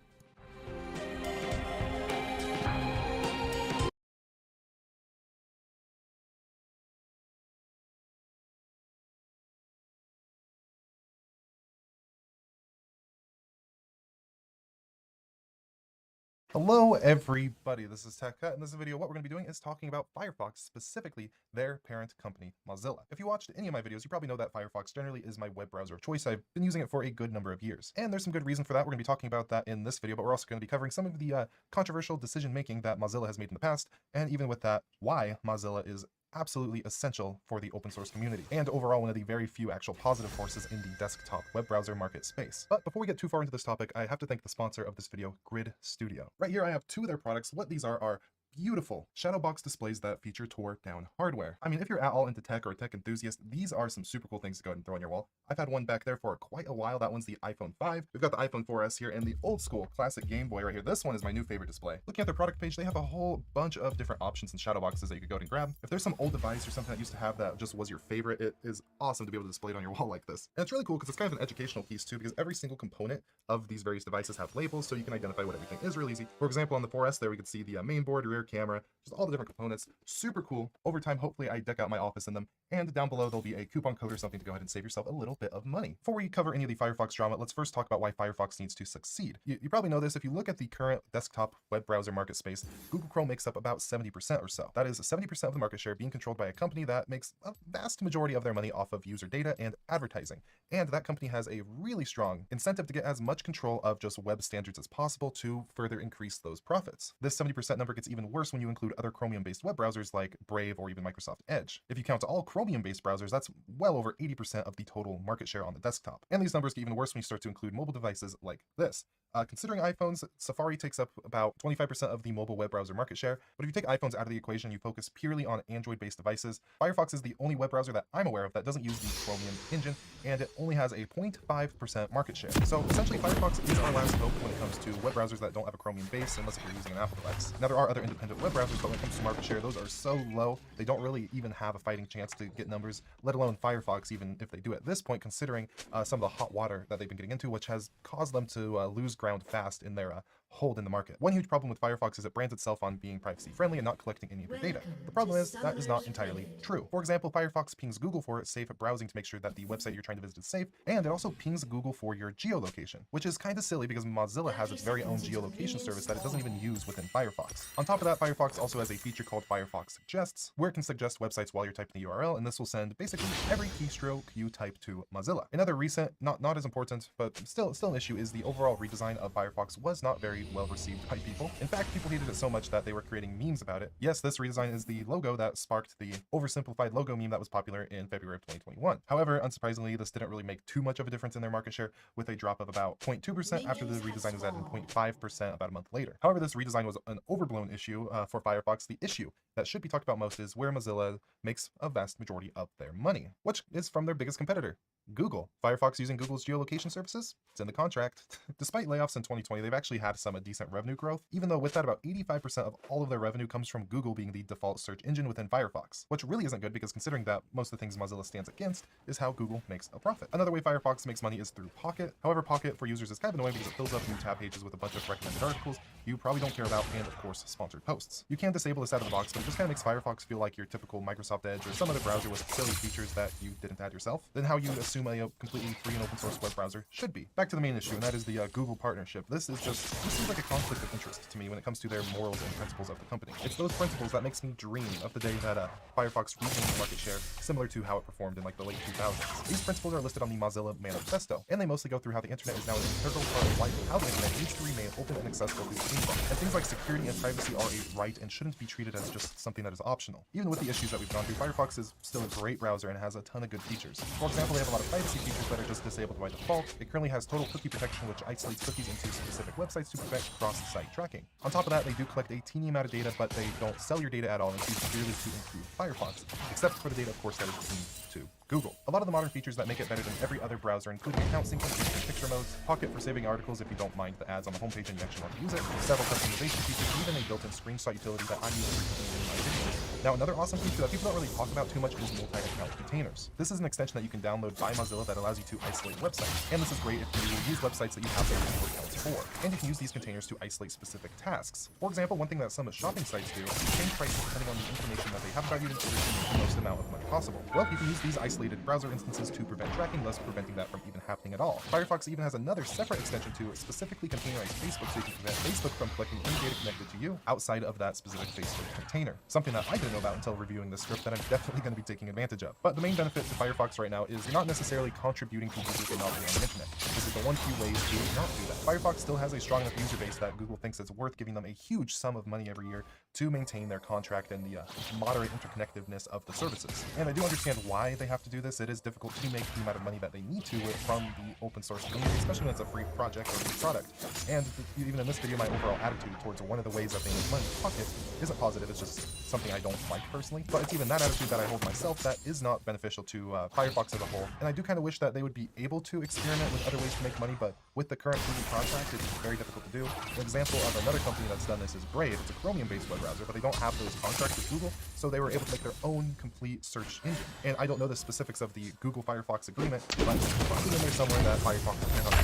Hello everybody, this is TechCut. In this video what we're going to be doing is talking about Firefox, specifically their parent company, Mozilla. If you watched any of my videos, you probably know that Firefox generally is my web browser of choice. I've been using it for a good number of years, and there's some good reason for that. We're going to be talking about that in this video, but we're also going to be covering some of the controversial decision making that Mozilla has made in the past, and even with that, why Mozilla is absolutely essential for the open source community, and overall one of the very few actual positive forces in the desktop web browser market space. But before we get too far into this topic, I have to thank the sponsor of this video, Grid Studio. Right here I have 2 of their products. What these are beautiful shadow box displays that feature tore down hardware. I mean, if you're at all into tech or a tech enthusiast, these are some super cool things to go ahead and throw on your wall. I've had one back there for quite a while. That one's the iPhone 5. We've got the iPhone 4S here and the old school classic Game Boy right here. This one is my new favorite display. Looking at their product page, they have a whole bunch of different options and shadow boxes that you could go ahead and grab. If there's some old device or something that used to have that just was your favorite, it is awesome to be able to display it on your wall like this. And it's really cool because it's kind of an educational piece too, because every single component of these various devices have labels so you can identify what everything is real easy. For example, on the 4S there we could see the main board, rear camera, just all the different components. Super cool. Over time, hopefully I deck out my office in them. And down below there'll be a coupon code or something to go ahead and save yourself a little bit of money. Before we cover any of the Firefox drama, let's first talk about why Firefox needs to succeed. You probably know this. If you look at the current desktop web browser market space, Google Chrome makes up about 70% or so. That is 70% of the market share being controlled by a company that makes a vast majority of their money off of user data and advertising. And that company has a really strong incentive to get as much control of just web standards as possible to further increase those profits. This 70% number gets even worse when you include other Chromium-based web browsers like Brave or even Microsoft Edge. If you count all Chromium-based browsers, that's well over 80% of the total market share on the desktop. And these numbers get even worse when you start to include mobile devices like this. Considering iPhones, Safari takes up about 25% of the mobile web browser market share, but if you take iPhones out of the equation, you focus purely on Android-based devices. Firefox is the only web browser that I'm aware of that doesn't use the Chromium engine, and it only has a 0.5% market share. So essentially, Firefox is our last hope when it comes to web browsers that don't have a Chromium base, unless if you're using an Apple device. Now, there are other independent web browsers, but when it comes to market share, those are so low, they don't really even have a fighting chance to get numbers, let alone Firefox, even if they do at this point, considering some of the hot water that they've been getting into, which has caused them to lose ground fast in their hold in the market. One huge problem with Firefox is it brands itself on being privacy friendly and not collecting any of your data. The problem is that is not entirely true. For example, Firefox pings Google for safe browsing to make sure that the website you're trying to visit is safe, and it also pings Google for your geolocation, which is kind of silly because Mozilla has its very own geolocation service that it doesn't even use within Firefox. On top of that, Firefox also has a feature called Firefox Suggests, where it can suggest websites while you're typing the URL, and this will send basically every keystroke you type to Mozilla. Another recent, not as important, but still an issue is the overall redesign of Firefox was not very well received by people. In fact, people hated it so much that they were creating memes about it. Yes, this redesign is the logo that sparked the oversimplified logo meme that was popular in February of 2021. However, unsurprisingly, this didn't really make too much of a difference in their market share, with a drop of about 0.2% after the redesign was added in 0.5% about a month later. However, this redesign was an overblown issue for Firefox. The issue that should be talked about most is where Mozilla makes a vast majority of their money, which is from their biggest competitor, Google. Firefox using Google's geolocation services? It's in the contract. Despite layoffs in 2020, they've actually had some decent revenue growth, even though with that about 85% of all of their revenue comes from Google being the default search engine within Firefox, which really isn't good because considering that most of the things Mozilla stands against is how Google makes a profit. Another way Firefox makes money is through Pocket. However, Pocket for users is kind of annoying because it fills up new tab pages with a bunch of recommended articles you probably don't care about and of course sponsored posts. You can disable this out of the box, but it just kind of makes Firefox feel like your typical Microsoft Edge or some other browser with silly features that you didn't add yourself, than how you assume a completely free and open source web browser should be. Back to the main issue, and that is the Google partnership. This seems like a conflict of interest to me when it comes to their morals and principles of the company. It's those principles that makes me dream of the day that Firefox regained market share, similar to how it performed in like the late 2000s. These principles are listed on the Mozilla Manifesto, and they mostly go through how the internet is now an integral part of life and how the internet needs to remain open and accessible to anyone. And things like security and privacy are a right and shouldn't be treated as just something that is optional. Even with the issues that we've gone through, Firefox is still a great browser and has a ton of good features. For example, they have a lot of privacy features that are just disabled by default. It currently has total cookie protection, which isolates cookies into specific websites to prevent cross-site tracking. On top of that, they do collect a teeny amount of data, but they don't sell your data at all and choose purely to improve Firefox, except for the data, of course, that is clean to Google. A lot of the modern features that make it better than every other browser, including account syncing, and picture modes, Pocket for saving articles if you don't mind the ads on the homepage and you actually want to use it, several customization features, even a built-in screenshot utility that I use frequently in my videos. Now, another awesome feature that people don't really talk about too much is multi-account containers. This is an extension that you can download by Mozilla that allows you to isolate websites, and this is great if you use websites that you have multiple accounts for. And you can use these containers to isolate specific tasks. For example, one thing that some shopping sites do is change prices depending on the information that they have about you in order to make the most amount of money possible. Well, you can use these isolated browser instances to prevent tracking, thus preventing that from even happening at all. Firefox even has another separate extension to specifically containerize Facebook so you can prevent Facebook from collecting any data connected to you outside of that specific Facebook container. Something that I didn't know about until reviewing this script that I'm definitely going to be taking advantage of. But the main benefit to Firefox right now is you're not necessarily contributing to users not being on the internet. This is the one few ways to not do that. Firefox still has a strong enough user base that Google thinks it's worth giving them a huge sum of money every year to maintain their contract and the moderate interconnectiveness of the services. And I do understand why they have to do this. It is difficult to make the amount of money that they need to from the open source community, especially when it's a free project or free product. And even in this video, my overall attitude towards one of the ways that they make money, Pocket, isn't positive. It's just something I don't like personally. But it's even that attitude that I hold myself that is not beneficial to Firefox as a whole. And I do kind of wish that they would be able to experiment with other ways to make money, but with the current Google contract, it's very difficult to do. An example of another company that's done this is Brave. It's a Chromium-based web browser, but they don't have those contracts with Google, so they were able to make their own complete search engine. And I don't know the specifics of the Google Firefox agreement, but it's probably in there somewhere that Firefox depends on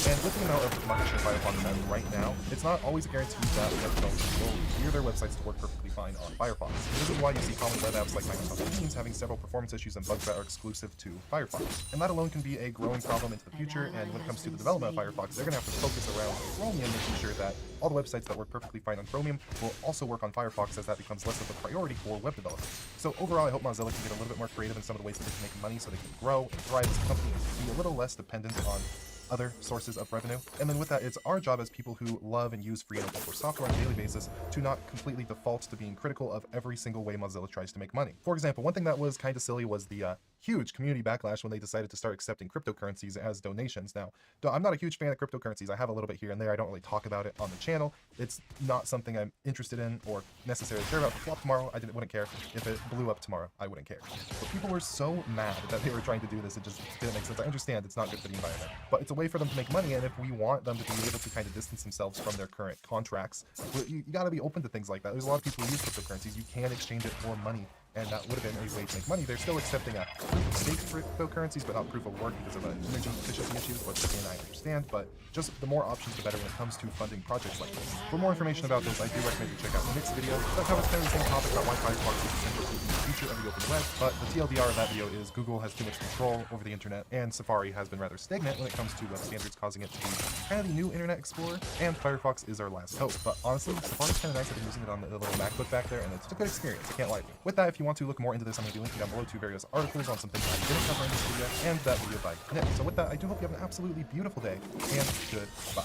and with the amount of market share Firefox has right now, it's not always a guarantee that websites will gear their websites to work perfectly fine on Firefox. This is why you see common web apps like Microsoft Teams having several performance issues and bugs that are exclusive to Firefox. And that alone can be a growing problem into the future, and when it comes to the development of Firefox, they're going to have to focus around Chromium, making sure that all the websites that work perfectly fine on Chromium will also work on Firefox, as that becomes less of a priority for web developers. So overall, I hope Mozilla can get a little bit more creative in some of the ways that they can make money so they can grow and thrive as a company and be a little less dependent on other sources of revenue. And then with that, it's our job as people who love and use free and open source software on a daily basis to not completely default to being critical of every single way Mozilla tries to make money. For example, one thing that was kind of silly was the huge community backlash when they decided to start accepting cryptocurrencies as donations. Now, I'm not a huge fan of cryptocurrencies. I have a little bit here and there. I don't really talk about it on the channel. It's not something I'm interested in or necessarily care about. If it flopped tomorrow, I wouldn't care. If it blew up tomorrow, I wouldn't care. But people were so mad that they were trying to do this, it just didn't make sense. I understand it's not good for the environment, but it's a way for them to make money, and if we want them to be able to kind of distance themselves from their current contracts, you gotta be open to things like that. There's a lot of people who use cryptocurrencies. You can exchange it for money, and that would have been a way to make money. They're still accepting a proof of stake cryptocurrencies, but not proof of work because of energy efficiency issues, which again I understand, but just the more options, the better when it comes to funding projects like this. For more information about this, I do recommend you check out the next video that covers kind of the same topic about why Firefox is essential to the future of the open web, but the TLDR of that video is Google has too much control over the internet, and Safari has been rather stagnant when it comes to web standards, causing it to be kind of the new Internet Explorer, and Firefox is our last hope. But honestly, Safari's kind of nice. I've been using it on the little MacBook back there, and it's a good experience. I can't lie to you. With that, if you want to look more into this, I'm going to be linking down below to various articles on some things I didn't cover in this video, and that video by Nick. So with that, I do hope you have an absolutely beautiful day, and goodbye.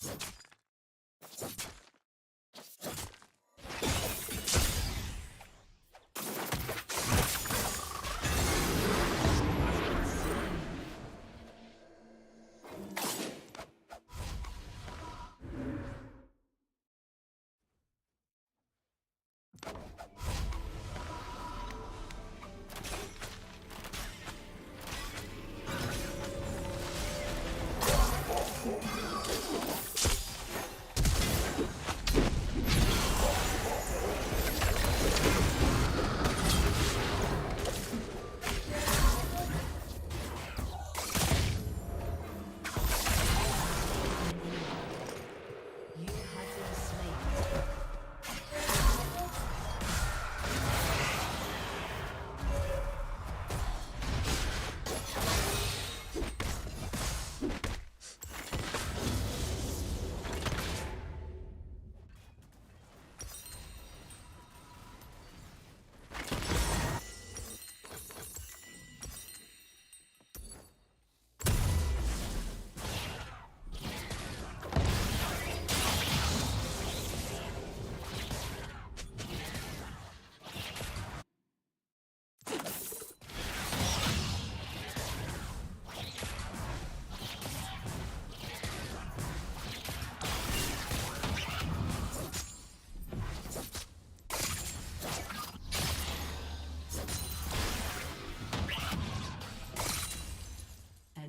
An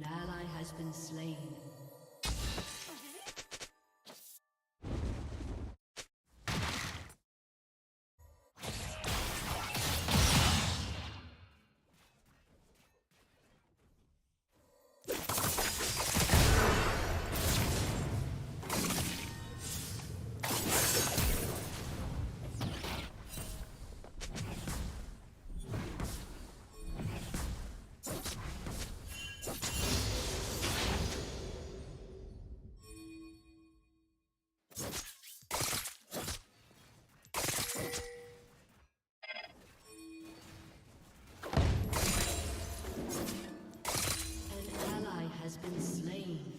ally has been slain. Has been slain.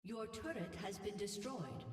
Your turret has been destroyed.